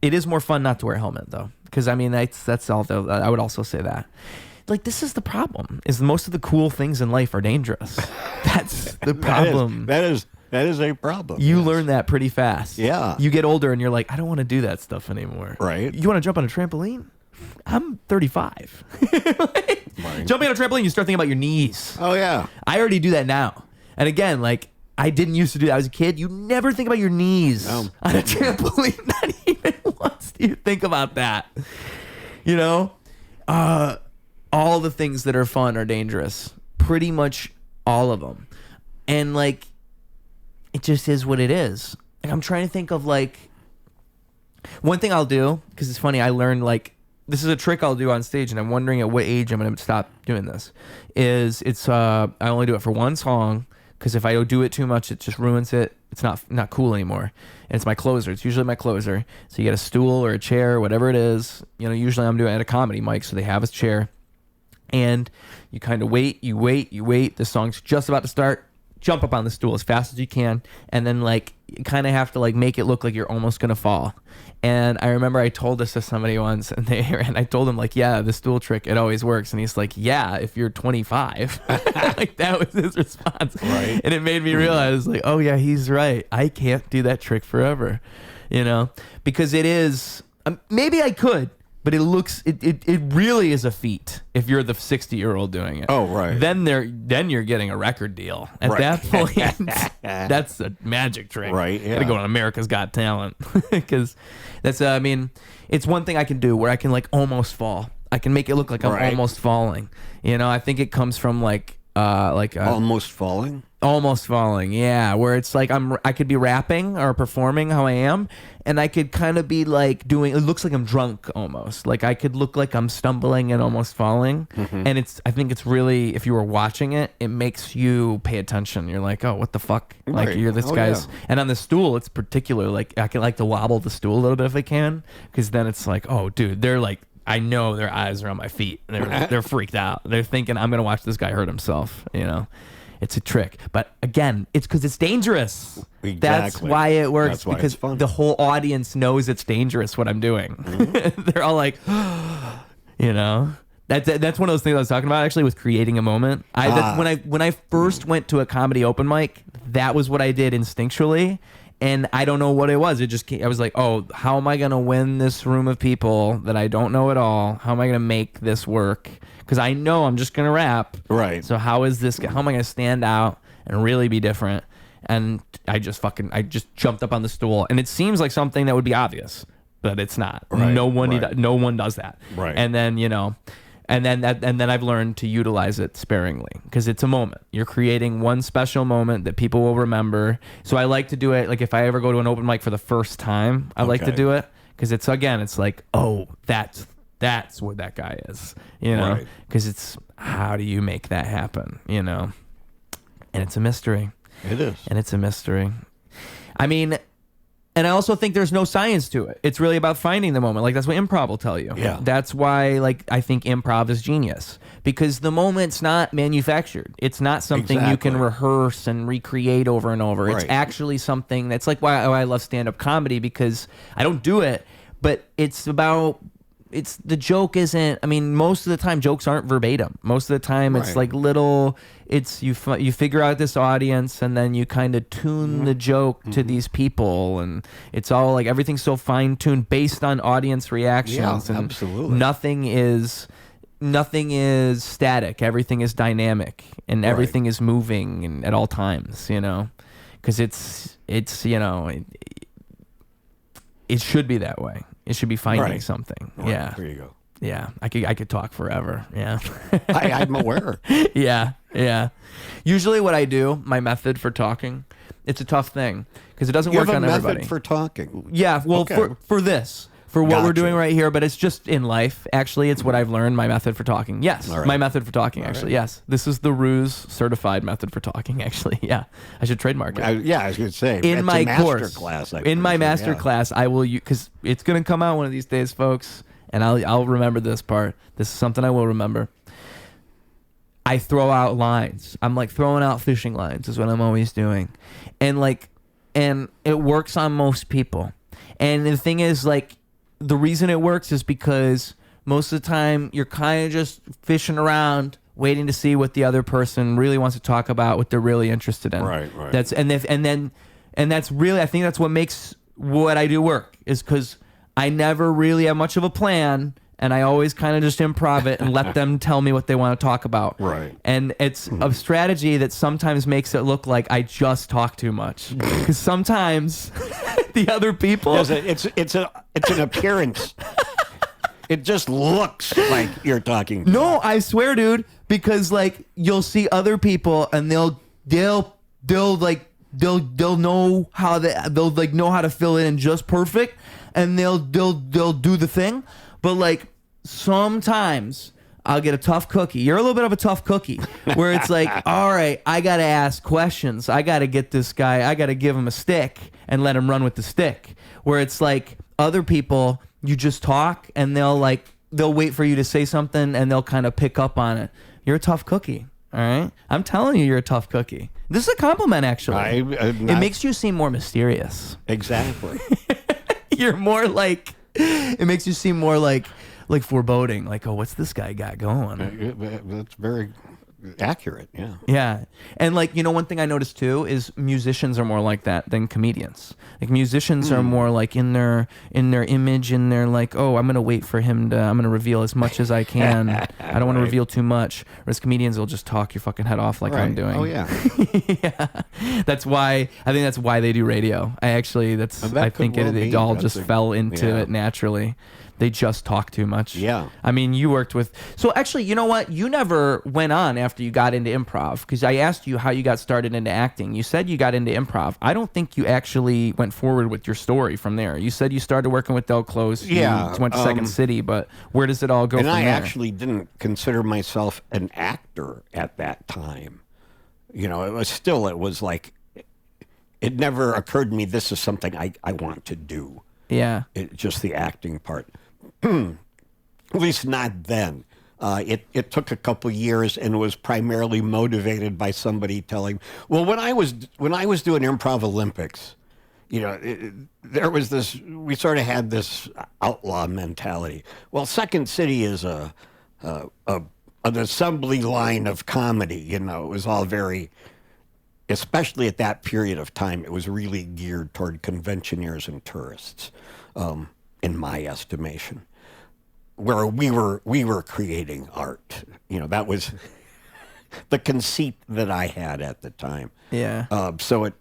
it is more fun not to wear a helmet though, because I mean that's all. I would also say that. Like, this is the problem: is most of the cool things in life are dangerous. That's the problem. That is a problem. You learn that pretty fast. Yeah. You get older and you're like, I don't want to do that stuff anymore. Right. You want to jump on a trampoline? I'm 35. Jumping on a trampoline, you start thinking about your knees. Oh, yeah. I already do that now. And again, like, I didn't used to do that. I was a kid. You never think about your knees on a trampoline. Not even once do you think about that. All the things that are fun are dangerous. Pretty much all of them. And, like, it just is what it is. Like, I'm trying to think of, like, one thing I'll do, because it's funny, I learned, like, this is a trick I'll do on stage, and I'm wondering at what age I'm going to stop doing this, I only do it for one song, because if I do it too much, it just ruins it. It's not cool anymore. And it's my closer. It's usually my closer. So you get a stool or a chair, or whatever it is. Usually I'm doing it at a comedy mic, so they have a chair. And you kind of wait. The song's just about to start. Jump up on the stool as fast as you can, and then, like, you kind of have to, like, make it look like you're almost gonna fall. And I remember I told this to somebody once, and I told him, like, yeah, the stool trick, it always works. And he's like, yeah, if you're 25. Like, that was his response. Right. And it made me realize, like, oh yeah, he's right. I can't do that trick forever, because it is. Maybe I could. But it really is a feat if you're the 60-year-old doing it. Oh, right. Then you're getting a record deal. At that point, that's a magic trick. Right, yeah. Gotta go on America's Got Talent. Because that's, it's one thing I can do where I can, like, almost fall. I can make it look like I'm almost falling. I think it comes from, almost falling? Almost falling, yeah. Where it's like I could be rapping or performing how I am, and I could kind of be like it looks like I'm drunk almost. Like, I could look like I'm stumbling and almost falling. Mm-hmm. And I think it's really, if you were watching it, it makes you pay attention. You're like, oh, what the fuck? Like, you're this guy's. Yeah. And on the stool, it's particular. Like, I can like to wobble the stool a little bit if I can, because then it's like, oh, dude, they're like, I know their eyes are on my feet. They're freaked out. They're thinking I'm gonna watch this guy hurt himself. It's a trick, but again, it's because it's dangerous. Exactly. That's why it works. That's why because it's fun. The whole audience knows it's dangerous what I'm doing. Mm-hmm. They're all like, That's one of those things I was talking about actually, with creating a moment. When I first went to a comedy open mic, that was what I did instinctually. And I don't know what it was. I was like, oh, how am I going to win this room of people that I don't know at all? How am I going to make this work? Because I know I'm just going to rap. Right. So how am I going to stand out and really be different? And I just jumped up on the stool. And it seems like something that would be obvious, but it's not. Right. No one does that. Right. And then, And then I've learned to utilize it sparingly, because it's a moment. You're creating one special moment that people will remember. So I like to do it, like, if I ever go to an open mic for the first time, I like to do it, because it's like, oh, that's what that guy is, because it's, how do you make that happen, and it's a mystery. It is. And it's a mystery. I mean, and I also think there's no science to it. It's really about finding the moment. Like, that's what improv will tell you. Yeah. That's why, like, I think improv is genius, because the moment's not manufactured. It's not something you can rehearse and recreate over and over. Right. It's actually something that's like why I love stand-up comedy, because I don't do it, but the joke isn't, I mean, most of the time jokes aren't verbatim. Most of the time it's like little, you figure out this audience, and then you kind of tune the joke to these people, and it's all like, everything's so fine-tuned based on audience reactions. Yeah, and absolutely. Nothing is static. Everything is dynamic, and everything is moving and at all times, because it's it should be that way. It should be finding something. Right. Yeah. There you go. Yeah. I could talk forever. Yeah. I'm aware. Yeah. Yeah. Usually what I do, my method for talking, it's a tough thing, because it doesn't work on everybody. You have a method for talking? Yeah. Well, for this. for what we're Gotcha. doing right here, but it's just in life. Actually, it's what I've learned. My method for talking. Yes, All right. my method for talking. All Actually, right. yes. This is the Ruse certified method for talking. Actually, yeah. I should trademark it. I was going to say, In it's my a master course, class. in my master class, I will use, because it's gonna come out one of these days, folks, and I'll remember this part. This is something I will remember. I throw out lines. I'm like throwing out fishing lines is what I'm always doing, and it works on most people. And the thing is, like, the reason it works is because most of the time you're kind of just fishing around, waiting to see what the other person really wants to talk about, what they're really interested in. Right. That's that's really, I think that's what makes what I do work, is because I never really have much of a plan, and I always kind of just improv it and let them tell me what they want to talk about. Right. And it's a strategy that sometimes makes it look like I just talk too much, because sometimes the other people. It's an appearance. It just looks like you're talking. No, I swear, dude, because like you'll see other people and they'll know how to fill it in just perfect, and they'll do the thing. But like sometimes I'll get a tough cookie. You're a little bit of a tough cookie, where it's like, all right, I got to ask questions. I got to get this guy, I got to give him a stick and let him run with the stick. Where it's like other people, you just talk and they'll wait for you to say something and they'll kind of pick up on it. You're a tough cookie. All right. I'm telling you, you're a tough cookie. This is a compliment, actually. It makes you seem more mysterious. Exactly. You're more like, it makes you seem more like foreboding. Like, oh, what's this guy got going? That's very accurate. Yeah. Yeah. And like, one thing I noticed too is musicians are more like that than comedians. Like musicians are more like in their image, and they're like, oh, I'm going to wait for him I'm going to reveal as much as I can. I don't want to reveal too much. Whereas comedians will just talk your fucking head off like I'm doing. Oh yeah. Yeah. That's why they do radio. I think it all just fell into it naturally. They just talk too much. Yeah. I mean, you worked with... So actually, you know what? You never went on after you got into improv, because I asked you how you got started into acting. You said you got into improv. I don't think you actually went forward with your story from there. You said you started working with Del Close. Yeah. You went to Second City, but where does it all go from there? And I actually didn't consider myself an actor at that time. It was like... It never occurred to me this is something I want to do. Yeah. Just the acting part. At least not then. It took a couple years, and was primarily motivated by somebody telling. Well, when I was doing Improv Olympics, there was this. We sort of had this outlaw mentality. Well, Second City is an assembly line of comedy. It was all very, especially at that period of time, it was really geared toward conventioneers and tourists, in my estimation. Where we were creating art. That was the conceit that I had at the time. Yeah. So it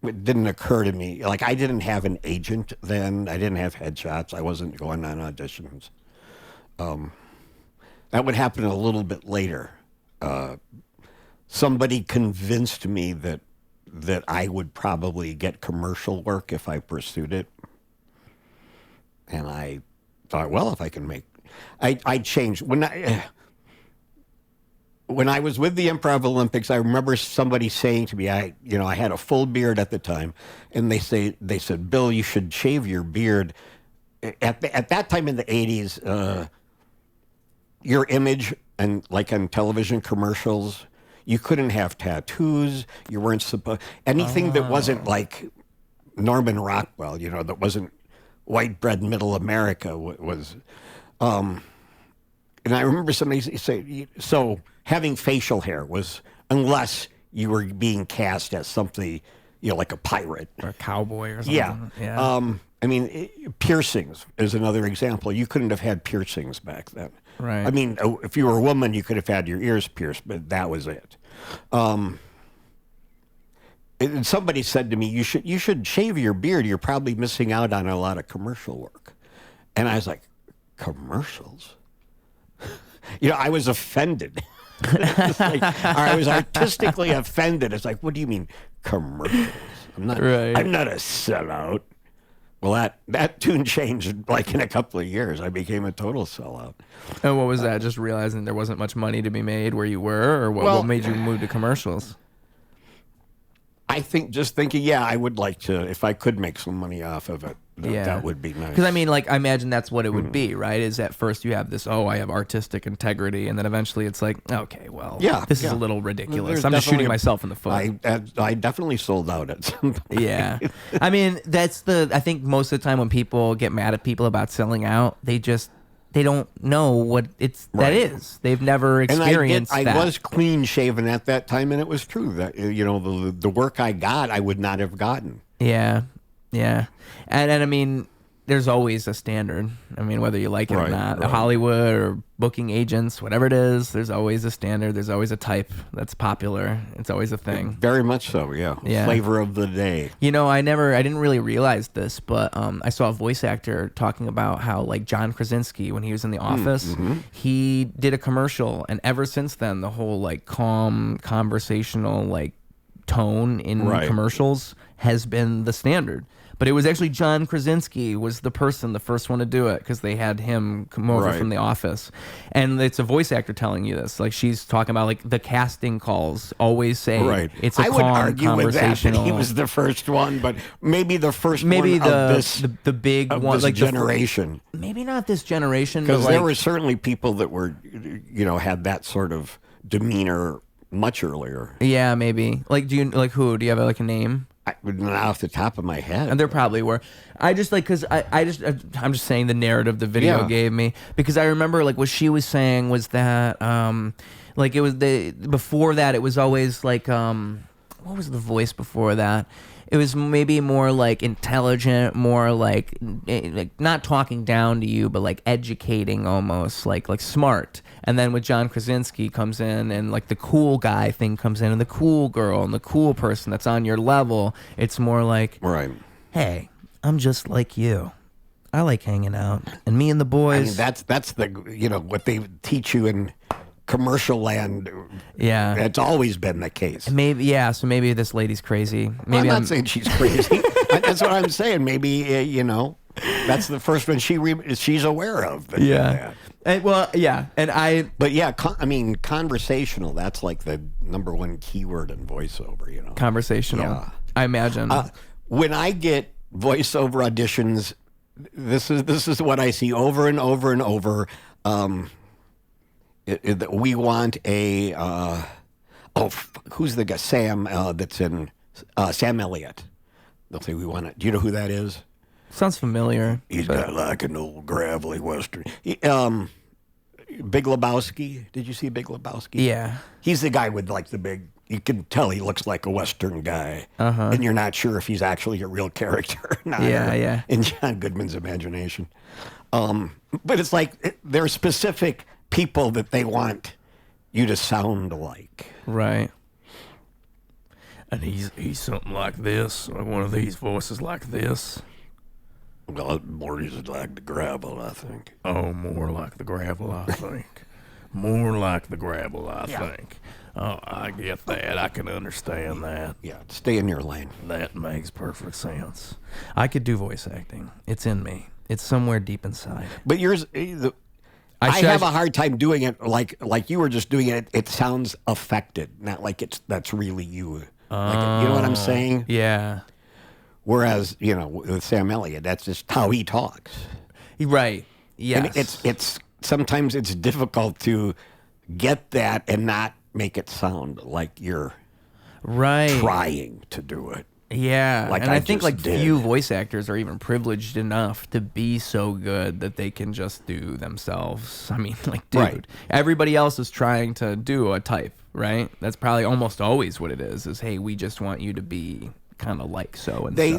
didn't occur to me. Like, I didn't have an agent then. I didn't have headshots. I wasn't going on auditions. That would happen a little bit later. Somebody convinced me that I would probably get commercial work if I pursued it. And I thought, well, if I can I changed. When I was with the Improv Olympics, I remember somebody saying to me, I had a full beard at the time, and they said, Bill, you should shave your beard. At that time in the 80s, your image, and like on television commercials, you couldn't have tattoos. You weren't supposed anything that wasn't like Norman Rockwell, that wasn't white bread middle America was. And I remember somebody say, so having facial hair was, unless you were being cast as something, like a pirate. Or a cowboy or something. Yeah. I mean, piercings is another example. You couldn't have had piercings back then. Right. I mean, if you were a woman, you could have had your ears pierced, but that was it. And somebody said to me, you should shave your beard. You're probably missing out on a lot of commercial work. And I was like, commercials? I was offended. I was artistically offended. It's like, what do you mean commercials? I'm not a sellout. Well, that tune changed like in a couple of years. I became a total sellout. And what was that? Just realizing there wasn't much money to be made where you were, or what made you move to commercials? I think just thinking, yeah, I would like to, if I could make some money off of it, that would be nice. Because I mean, like, I imagine that's what it would be, right? Is at first you have this, I have artistic integrity, and then eventually it's like, okay, well, this is a little ridiculous. I'm just shooting myself in the foot. I definitely sold out at some point. Yeah. I mean, I think most of the time when people get mad at people about selling out, they don't know what that is. They've never experienced that. I was clean shaven at that time, and it was true that the work I got, I would not have gotten. Yeah, yeah, and I mean, there's always a standard. I mean, whether you like it or not, Hollywood or booking agents, whatever it is, there's always a standard. There's always a type that's popular. It's always a thing. Very much so. Yeah. Flavor of the day. I didn't really realize this, but I saw a voice actor talking about how, like, John Krasinski, when he was in The Office, he did a commercial, and ever since then, the whole, like, calm conversational, like, tone in commercials has been the standard. But it was actually John Krasinski was the first one to do it, because they had him come over from The Office. And it's a voice actor telling you this. Like, she's talking about, like, the casting calls always say it's a calm, conversational. With that he was the first one, but maybe the first one of the big of one, this like generation. Maybe not this generation, because there were certainly people that were, had that sort of demeanor much earlier. Yeah, maybe. Like, do you have like a name? Not off the top of my head. And there probably were. I just, like, because I'm just saying the narrative the video gave me, because I remember, like, what she was saying was that like, it was before that it was always like what was the voice before that? It was maybe more like intelligent, more like not talking down to you, but like educating almost, like smart. And then with John Krasinski comes in, and like the cool guy thing comes in, and the cool girl and the cool person that's on your level. It's more like, hey, I'm just like you. I like hanging out, and me and the boys. I mean, that's the what they teach you in commercial land. Yeah, it's always been the case. So maybe this lady's crazy. Maybe I'm not saying she's crazy. That's what I'm saying. Maybe that's the first one she's aware of. But conversational. That's like the number one keyword in voiceover. Conversational. Yeah. I imagine. When I get voiceover auditions, this is what I see over and over and over. We want a who's the guy? Sam that's in Sam Elliott. They'll say we want it. Do you know who that is? Sounds familiar. He's got like an old gravelly western. Big Lebowski. Did you see Big Lebowski? Yeah. He's the guy with like the big. You can tell he looks like a western guy, and you're not sure if he's actually a real character or not. Yeah. In John Goodman's imagination, but it's like there are specific people that they want you to sound like. Right. And he's something like this, like one of these voices like this. Well, Morty's like the gravel, I think. Oh, more like the gravel, I think. More like the gravel, I think. Oh, I get that. I can understand that. Yeah, stay in your lane. That makes perfect sense. I could do voice acting. It's in me. It's somewhere deep inside. But yours... I have a hard time doing it like you were just doing it. It sounds affected, not like that's really you. You know what I'm saying? Yeah. Whereas with Sam Elliott, that's just how he talks. Right. Yes. And it's sometimes it's difficult to get that and not make it sound like you're trying to do it. Yeah, and I think few voice actors are even privileged enough to be so good that they can just do themselves. I mean, dude, everybody else is trying to do a type, right? That's probably almost always what it is, hey, we just want you to be kind of like so and so.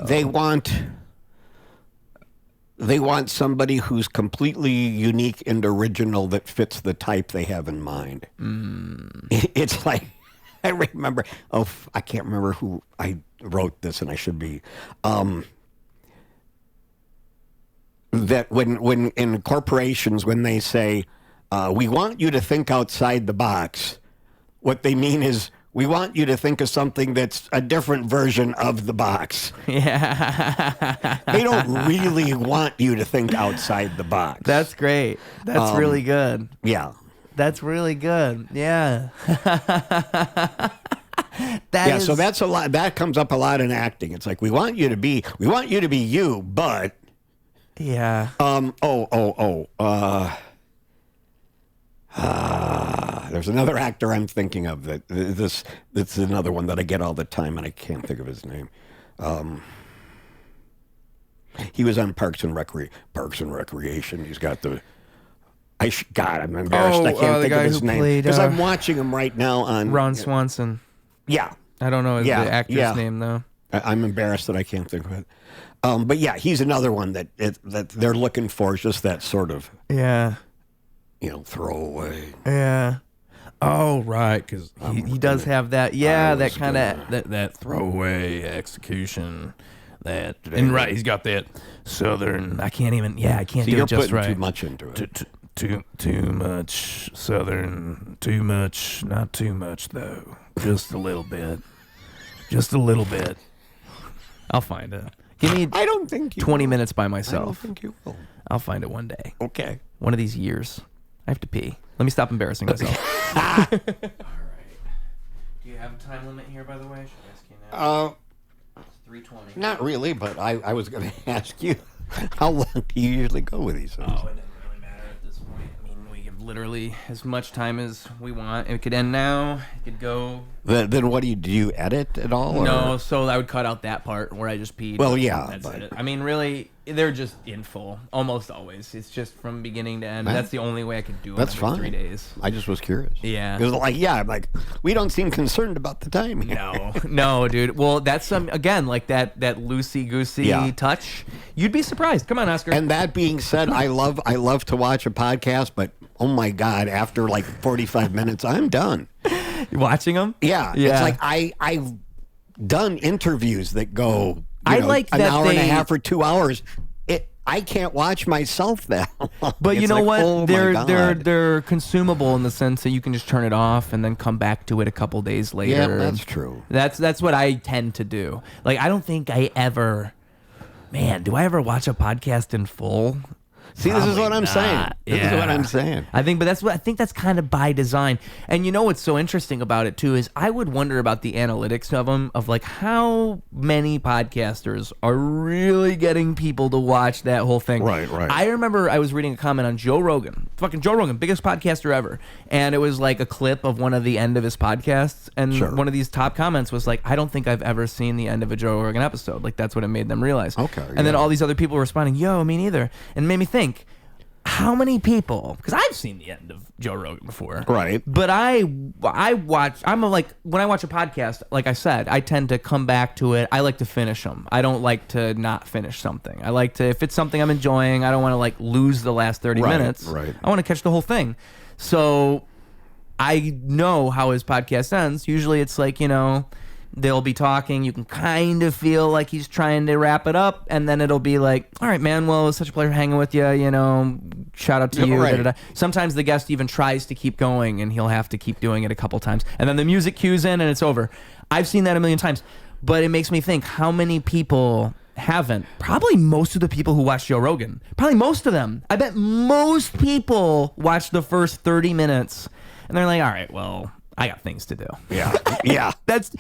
They want somebody who's completely unique and original that fits the type they have in mind. It's like, I remember, I can't remember who I wrote this, and I should be, that when in corporations, when they say, we want you to think outside the box, what they mean is, we want you to think of something that's a different version of the box. Yeah. They don't really want you to think outside the box. That's great. That's really good. Yeah. That's really good. Yeah. So that's a lot. That comes up a lot in acting. It's like we want you to be you, but yeah. There's another actor I'm thinking of that's another one that I get all the time, and I can't think of his name. He was on Parks and Recreation. He's got the. God, I'm embarrassed. I can't think of his name because I'm watching him right now on Ron Swanson. Yeah, I don't know the actor's name though. I'm embarrassed that I can't think of it. But yeah, he's another one that they're looking for, just that sort of throwaway. Yeah. Oh right, because he does have that. Yeah, that kind of that throwaway execution. And right, he's got that southern. I can't do it just right. Too much into it. Too much southern. Too much. Not too much though. Just a little bit. Just a little bit. I'll find it. Give me. I don't think you 20 will. minutes by myself. I don't think you will. I'll find it one day. Okay. One of these years. I have to pee. Let me stop embarrassing myself. All right. Do you have a time limit here, by the way? Should I ask you now? It's 3:20. Not really, but I was going to ask you, how long do you usually go with these things? Oh, it doesn't really matter at this point. I mean, we have literally as much time as we want. It could end now. It could go. Then what do you edit at all? No, or? so I would cut out that part where I just peed. Well, yeah. That's it. I mean, really, they're just in full. Almost always. It's just from beginning to end. That's the only way I could do it. That's every fine. 3 days. I just was curious. Yeah. It was I'm like, we don't seem concerned about the time here. No, dude. Well, that's again, like that loosey-goosey touch. You'd be surprised. Come on, Oscar. And that being said, I love to watch a podcast, but oh my God, after like 45 minutes, I'm done. You watching them? Yeah. It's like I've done interviews that go I like an that hour and a half or 2 hours. I can't watch myself that long. But you know what? Oh they're consumable in the sense that you can just turn it off and then come back to it a couple days later. Yeah, that's true. That's what I tend to do. Like I don't think I ever, do I ever watch a podcast in full? See, this is what I'm saying. This is what I'm saying. I think that's kind of by design. And you know what's so interesting about it too is I would wonder about the analytics of them, of like how many podcasters are really getting people to watch that whole thing. Right. I remember I was reading a comment on Joe Rogan, fucking Joe Rogan, biggest podcaster ever, and it was like a clip of one of the end of his podcasts, and one of these top comments was like, I don't think I've ever seen the end of a Joe Rogan episode. Like that's what it made them realize. Okay. And then all these other people were responding, yo, me neither, and it made me think. How many people? Because I've seen the end of Joe Rogan before, right? But when I watch a podcast, like I said, I tend to come back to it. I like to finish them. I don't like to not finish something. I like to, if it's something I'm enjoying, I don't want to like lose the last 30 minutes. Right. I want to catch the whole thing. So I know how his podcast ends. Usually, it's like they'll be talking. You can kind of feel like he's trying to wrap it up, and then it'll be like, all right, man, well, it was such a pleasure hanging with you, shout out to you. Right. Da, da, da. Sometimes the guest even tries to keep going, and he'll have to keep doing it a couple times. And then the music cues in, and it's over. I've seen that a million times, but it makes me think, how many people haven't? Probably most of the people who watch Joe Rogan. Probably most of them. I bet most people watch the first 30 minutes, and they're like, all right, well, I got things to do. Yeah. That's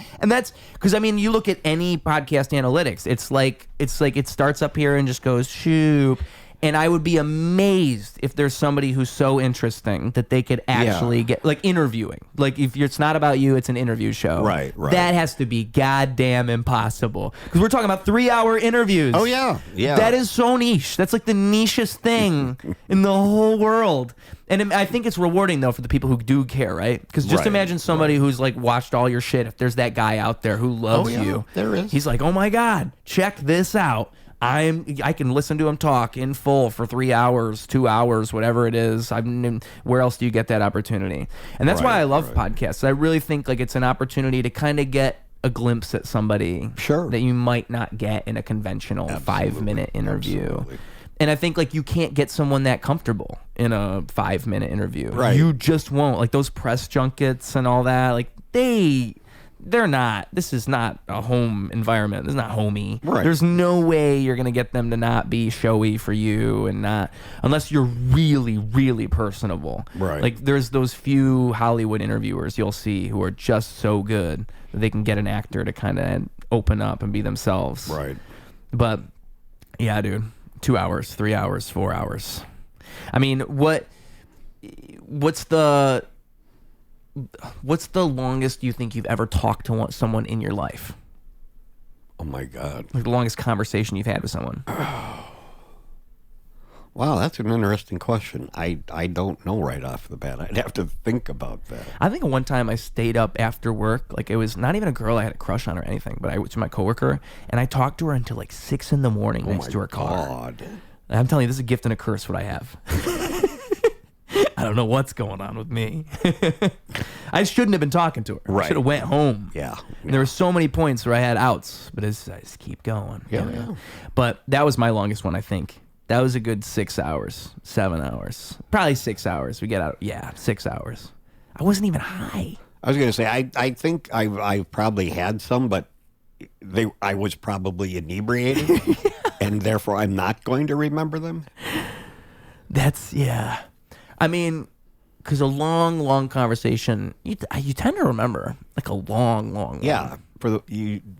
because you look at any podcast analytics. It's like it starts up here and just goes shoop. And I would be amazed if there's somebody who's so interesting that they could actually get like interviewing. Like if it's not about you, it's an interview show. Right. That has to be goddamn impossible because we're talking about 3-hour interviews. Oh yeah. That is so niche. That's like the nichest thing in the whole world. And I think it's rewarding though for the people who do care, right? Because just imagine somebody who's like watched all your shit. If there's that guy out there who loves you, there is. He's like, oh my God, check this out. I can listen to him talk in full for 3 hours, 2 hours, whatever it is. Where else do you get that opportunity? And that's why I love podcasts. I really think like it's an opportunity to kind of get a glimpse at somebody that you might not get in a conventional 5-minute interview. Absolutely. And I think like you can't get someone that comfortable in a 5-minute interview. Right. You just won't. Like those press junkets and all that, like they're not. This is not a home environment. This is not homey. Right. There's no way you're gonna get them to not be showy for you, and not unless you're really, really personable. Right. Like there's those few Hollywood interviewers you'll see who are just so good that they can get an actor to kind of open up and be themselves. Right. But yeah, dude, 2 hours, 3 hours, 4 hours. I mean, what's the longest you think you've ever talked to someone in your life? Oh my God. Like the longest conversation you've had with someone? Wow, that's an interesting question. I don't know right off the bat. I'd have to think about that. I think one time I stayed up after work. Like it was not even a girl I had a crush on or anything, but I was my coworker, and I talked to her until like 6 a.m. next to her car. God. I'm telling you, this is a gift and a curse what I have. I don't know what's going on with me. I shouldn't have been talking to her. Right. I should have went home. Yeah. And there were so many points where I had outs, but I just keep going. Yeah, you know? yeah. But that was my longest one, I think. That was a good 6 hours, 7 hours, probably 6 hours. We get out. Yeah, 6 hours. I wasn't even high. I was going to say, I think I probably had some, but I was probably inebriated, and therefore I'm not going to remember them. Yeah. I mean, because a long conversation, you tend to remember like a long. Yeah,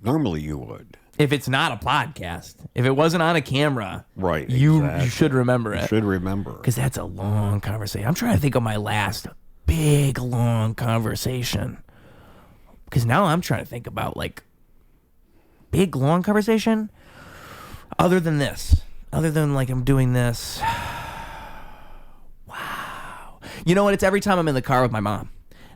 normally you would. If it's not a podcast, if it wasn't on a camera, Right, you exactly. should remember it. You should remember. Because that's a long conversation. I'm trying to think of my last big, long conversation. Because now I'm trying to think about, like, big, long conversation. Other than this. Other than, like, I'm doing this. Wow. You know what? It's every time I'm in the car with my mom.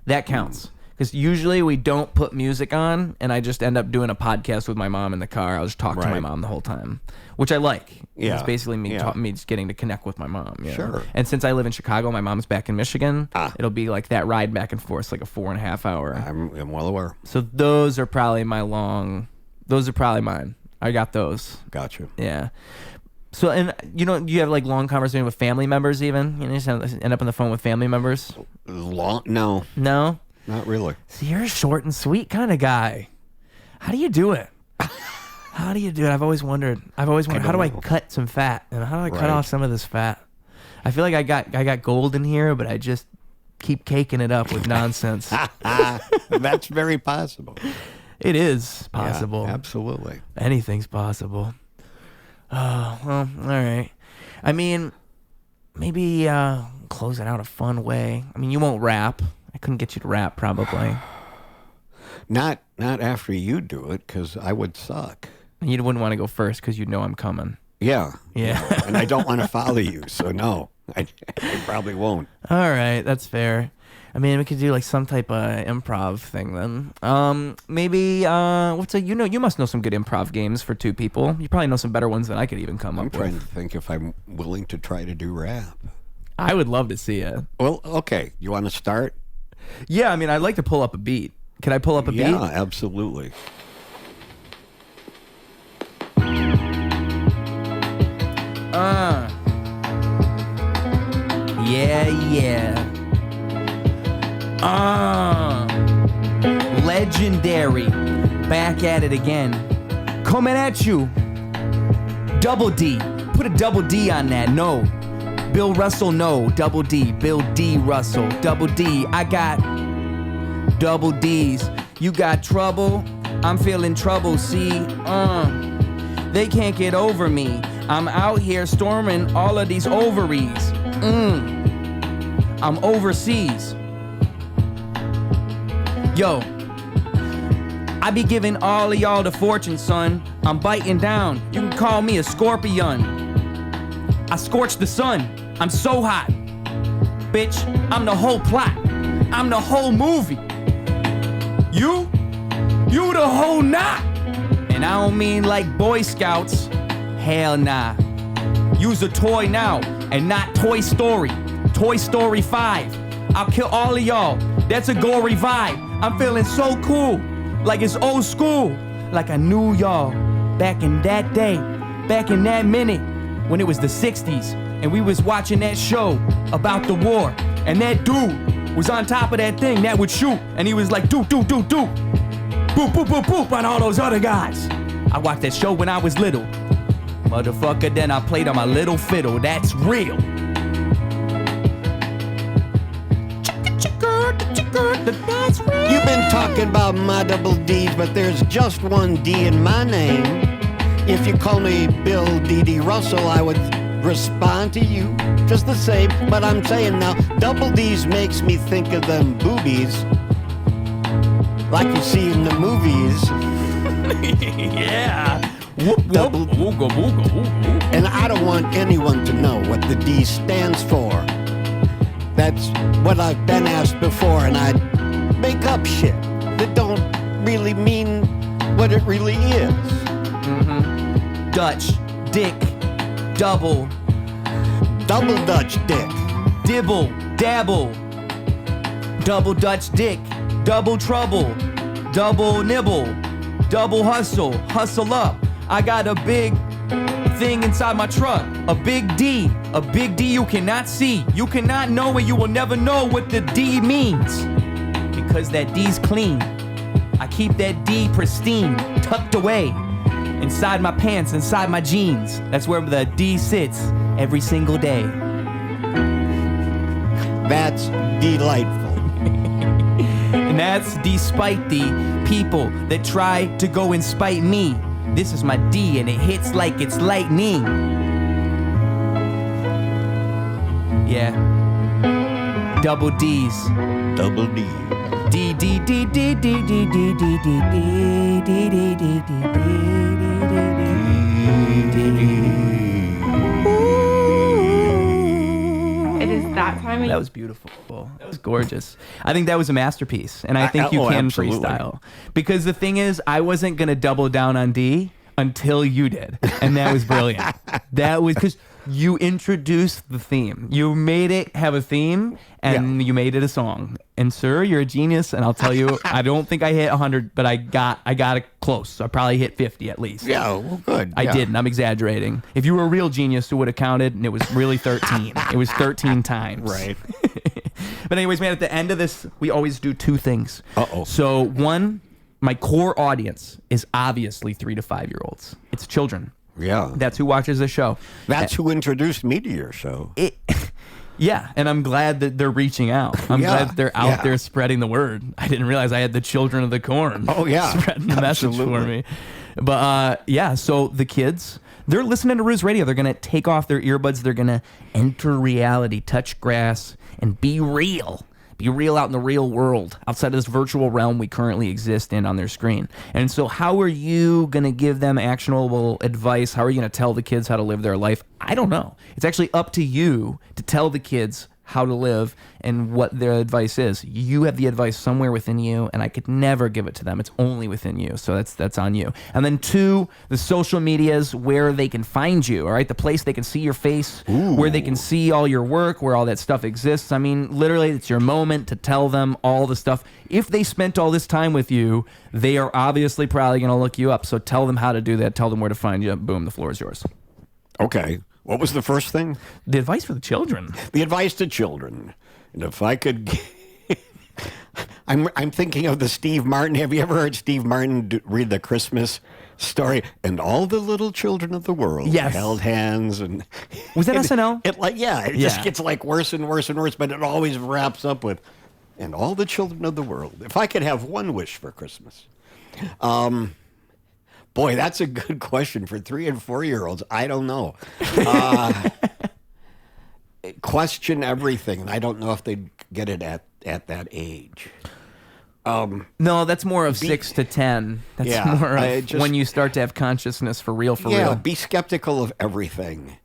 That counts. Because usually we don't put music on, and I just end up doing a podcast with my mom in the car. I'll just talk to my mom the whole time, which I like. Yeah. It's basically me just getting to connect with my mom. You know? Sure. And since I live in Chicago, my mom's back in Michigan. It'll be like that ride back and forth, like a 4.5 hour. I'm well aware. So those are probably mine. I got those. Gotcha. Yeah. So, and you have like long conversation with family members even? You just end up on the phone with family members? Long? No. No? Not really. See, you're a short and sweet kind of guy. How do you do it? How do you do it? I've always wondered. How do I cut some fat? And how do I cut off some of this fat? I feel like I got gold in here, but I just keep caking it up with nonsense. That's very possible. It is possible. Yeah, absolutely. Anything's possible. Oh, well, all right. I mean, maybe close it out a fun way. I mean, you won't rap. I couldn't get you to rap, probably. Not after you do it, because I would suck. You wouldn't want to go first because you know I'm coming. Yeah. Yeah. And I don't want to follow you, so no. I probably won't. All right, that's fair. I mean, we could do like some type of improv thing then. Maybe you must know some good improv games for two people. You probably know some better ones than I could even come up I'm with. trying to think if I'm willing to try to do rap. I would love to see it. Well, okay. You want to start? Yeah, I mean, I'd like to pull up a beat. Can I pull up a beat? Yeah, absolutely. Yeah. Legendary. Back at it again. Coming at you. Double D. Put a double D on that. No. Bill Russell, no. Double D. Bill D. Russell. Double D. I got double D's. You got trouble? I'm feeling trouble, see? They can't get over me. I'm out here storming all of these ovaries. I'm overseas. Yo, I be giving all of y'all the fortune, son. I'm biting down. You can call me a scorpion. I scorch the sun. I'm so hot. Bitch, I'm the whole plot. I'm the whole movie. You the whole knot. And I don't mean like Boy Scouts. Hell nah. Use a toy now and not Toy Story. Toy Story 5. I'll kill all of y'all. That's a gory vibe. I'm feeling so cool. Like it's old school. Like I knew y'all back in that day. Back in that minute when it was the 60s. And we was watching that show about the war. And that dude was on top of that thing that would shoot. And he was like, do. Boop, boop, boop, boop on all those other guys. I watched that show when I was little. Motherfucker, then I played on my little fiddle. That's real. That's real. You've been talking about my double D's, but there's just one D in my name. If you call me Bill D.D. Russell, I would respond to you just the same. But I'm saying now, double D's makes me think of them boobies like you see in the movies. Yeah. Whoop, whoop. Double- Ooga, booga, ooga, ooga. And I don't want anyone to know what the D stands for. That's what I've been asked before, and I make up shit that don't really mean what it really is. Dutch, dick, double, Double Dutch dick. dibble, dabble, double Dutch dick, double trouble, double nibble, double hustle, hustle up. I got a big thing inside my truck, a big D you cannot see. You cannot know and you will never know what the D means. Because that D's clean. I keep that D pristine, tucked away. Inside my pants, inside my jeans. That's where the D sits every single day. That's delightful. And that's despite the people that try to go and spite me. This is my D and it hits like it's lightning. Yeah. Double D's. Double D. D D D D D D D D D D D D D It is that time of That was beautiful. That was gorgeous. I think that was a masterpiece, and I think you can absolutely. freestyle. Because the thing is, I wasn't gonna double down on D until you did, and that was brilliant. That was because you introduced the theme. You made it have a theme, and you made it a song. And sir, you're a genius. And I'll tell you, I don't think I hit 100, but I got it close. So I probably hit 50 at least. Yeah, well, good. I didn't. I'm exaggerating. If you were a real genius, it would have counted, and it was really 13. It was 13 times. Right. But anyways, man, at the end of this, we always do two things. Uh-oh. So one, my core audience is obviously 3 to 5 year olds. It's children. Yeah. That's who watches the show. That's who introduced me to your show. Yeah, and I'm glad that they're reaching out. I'm glad that they're out there spreading the word. I didn't realize I had the children of the corn. Oh, yeah. Spreading the message for me. But yeah, so the kids, they're listening to Ruse Radio. They're going to take off their earbuds. They're going to enter reality, touch grass, and be real. Be real out in the real world, outside of this virtual realm we currently exist in on their screen. And so how are you going to give them actionable advice? How are you going to tell the kids how to live their life? I don't know. It's actually up to you to tell the kids how to live and what their advice is. You have the advice somewhere within you, and I could never give it to them. It's only within you, so that's on you. And then 2, the social medias where they can find you, all right? The place they can see your face, where they can see all your work, where all that stuff exists. I mean, literally, it's your moment to tell them all the stuff. If they spent all this time with you, they are obviously probably going to look you up, so tell them how to do that. Tell them where to find you. Boom, the floor is yours. Okay. What was the first thing? The advice for the children. The advice to children. And if I could... I'm thinking of the Steve Martin. Have you ever heard Steve Martin read the Christmas story? And all the little children of the world held hands. And was that SNL? It just gets like worse and worse and worse, but it always wraps up with, and all the children of the world. If I could have one wish for Christmas. Boy, that's a good question for 3 and 4 year olds. I don't know. Question everything, and I don't know if they'd get it at that age. No, that's more of 6 to 10. That's more of when you start to have consciousness for real. Yeah, be skeptical of everything.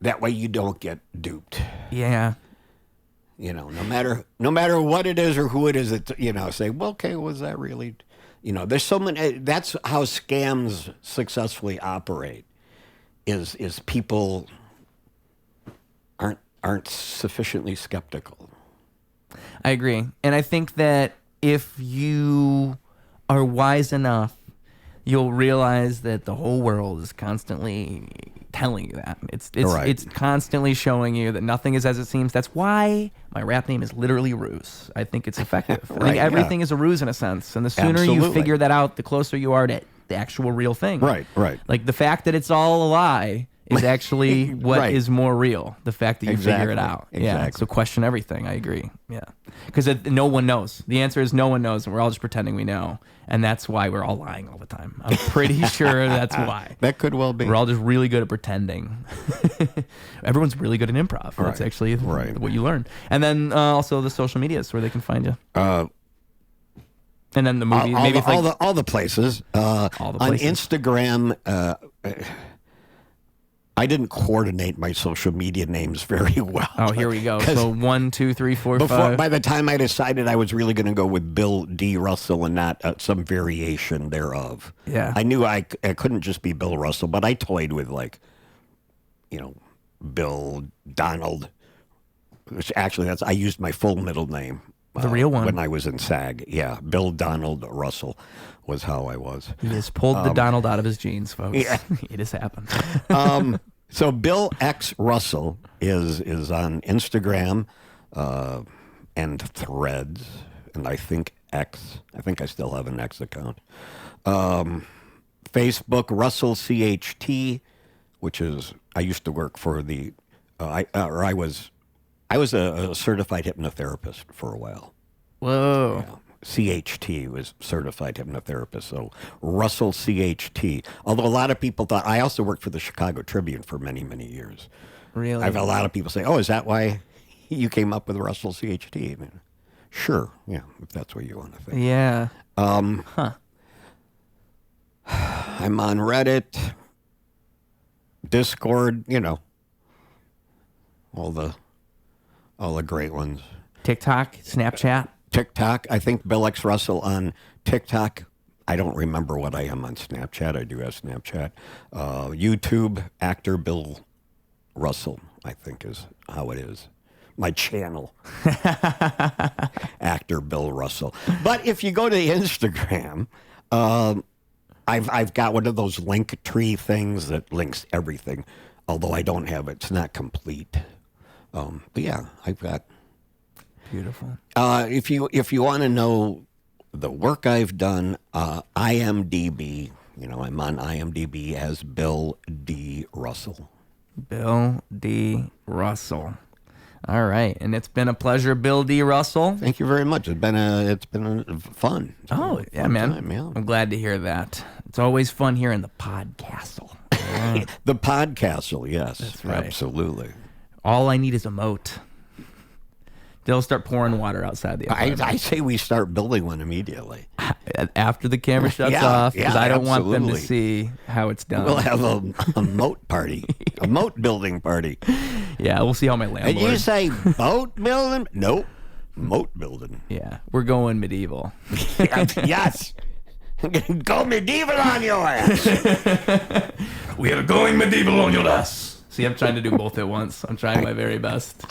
That way you don't get duped. Yeah. You know, no matter what it is or who it is, say, well, okay, was that really... there's so many. That's how scams successfully operate. Is people aren't sufficiently skeptical. I agree, and I think that if you are wise enough, you'll realize that the whole world is constantly telling you that. It's Right. it's constantly showing you that nothing is as it seems. That's why my rap name is literally Ruse. I think it's effective. I think Right, everything is a ruse in a sense, and the sooner you Absolutely. figure that out, the closer you are to the actual real thing. Right. Like the fact that it's all a lie is actually what Right. is more real. The fact that you figure it Exactly. out. Yeah. Exactly. So question everything. I agree. Yeah. Because no one knows. The answer is no one knows, and we're all just pretending we know. And that's why we're all lying all the time. I'm pretty sure that's why. That could well be. We're all just really good at pretending. Everyone's really good at improv. That's Right. actually Right. what you learn. And then also the social medias where they can find you. And then the movie. Maybe it's like, all the places. the On places. Instagram, I didn't coordinate my social media names very well. oh, here we go. So 1, 2, 3, 4, Before, 5. by the time I decided I was really going to go with Bill D. Russell and not some variation thereof. Yeah. I knew I couldn't just be Bill Russell, but I toyed with Bill Donald. Which actually, I used my full middle name. The real one. When I was in SAG. Yeah, Bill Donald Russell was how I was. He just pulled the Donald out of his jeans, folks. Yeah. It has happened. So Bill X Russell is on Instagram and Threads, and I think X. I think I still have an X account. Facebook Russell CHT, which is I used to work for the. I was a certified hypnotherapist for a while. Whoa. CHT was certified hypnotherapist, so Russell CHT. Although a lot of people thought, I also worked for the Chicago Tribune for many, many years. Really? I've had a lot of people say, oh, is that why you came up with Russell CHT? I mean, sure, yeah, if that's what you want to think. Yeah. I'm on Reddit, Discord, all the great ones. TikTok, Snapchat. TikTok, I think Bill X Russell on TikTok. I don't remember what I am on Snapchat. I do have Snapchat. YouTube, actor Bill Russell, I think is how it is. My channel, actor Bill Russell. But if you go to Instagram, I've got one of those link tree things that links everything. Although I don't have it, it's not complete. But yeah, I've got. Beautiful. If you want to know the work I've done, IMDb, I'm on IMDb as Bill D. Russell. Bill D. Russell. All right, and it's been a pleasure, Bill D. Russell. Thank you very much. It's been fun. It's been Oh, a yeah, fun man. time, yeah. I'm glad to hear that. It's always fun hearing the podcastle. The podcastle, yes, That's right. absolutely. All I need is a moat. They'll start pouring water outside the apartment. I say we start building one immediately. After the camera shuts Yeah, off, because yeah, I don't want them to absolutely. see how it's done. We'll have a moat party, a moat building party. Yeah, we'll see how my Did landlord. you say boat building? Nope, moat building. Yeah, we're going medieval. Yes. Go medieval on your ass. We are going medieval on your ass. See, I'm trying to do both at once. I'm trying my very best.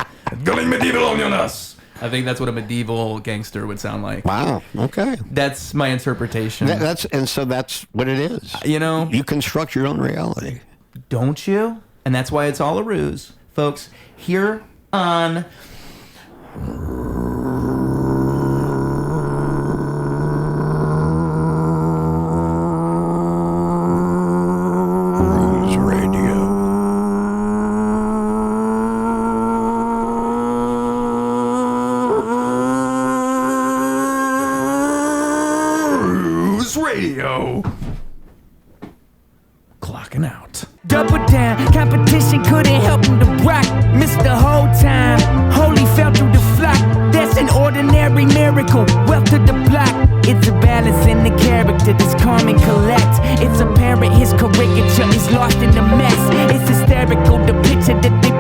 Going medieval on your ass. I think that's what a medieval gangster would sound like. Wow. Okay. That's my interpretation. That's what it is. You construct your own reality. Don't you? And that's why it's all a ruse. Folks, here on Ruse Radio. Ruse Radio. Clocking out. Double down, competition couldn't help him to rock. Missed the whole time, holy fell through the flock. That's an ordinary miracle, wealth to the block. It's a balance in the character that's calm and collect. It's apparent his caricature is lost in the mess. It's hysterical, the picture that they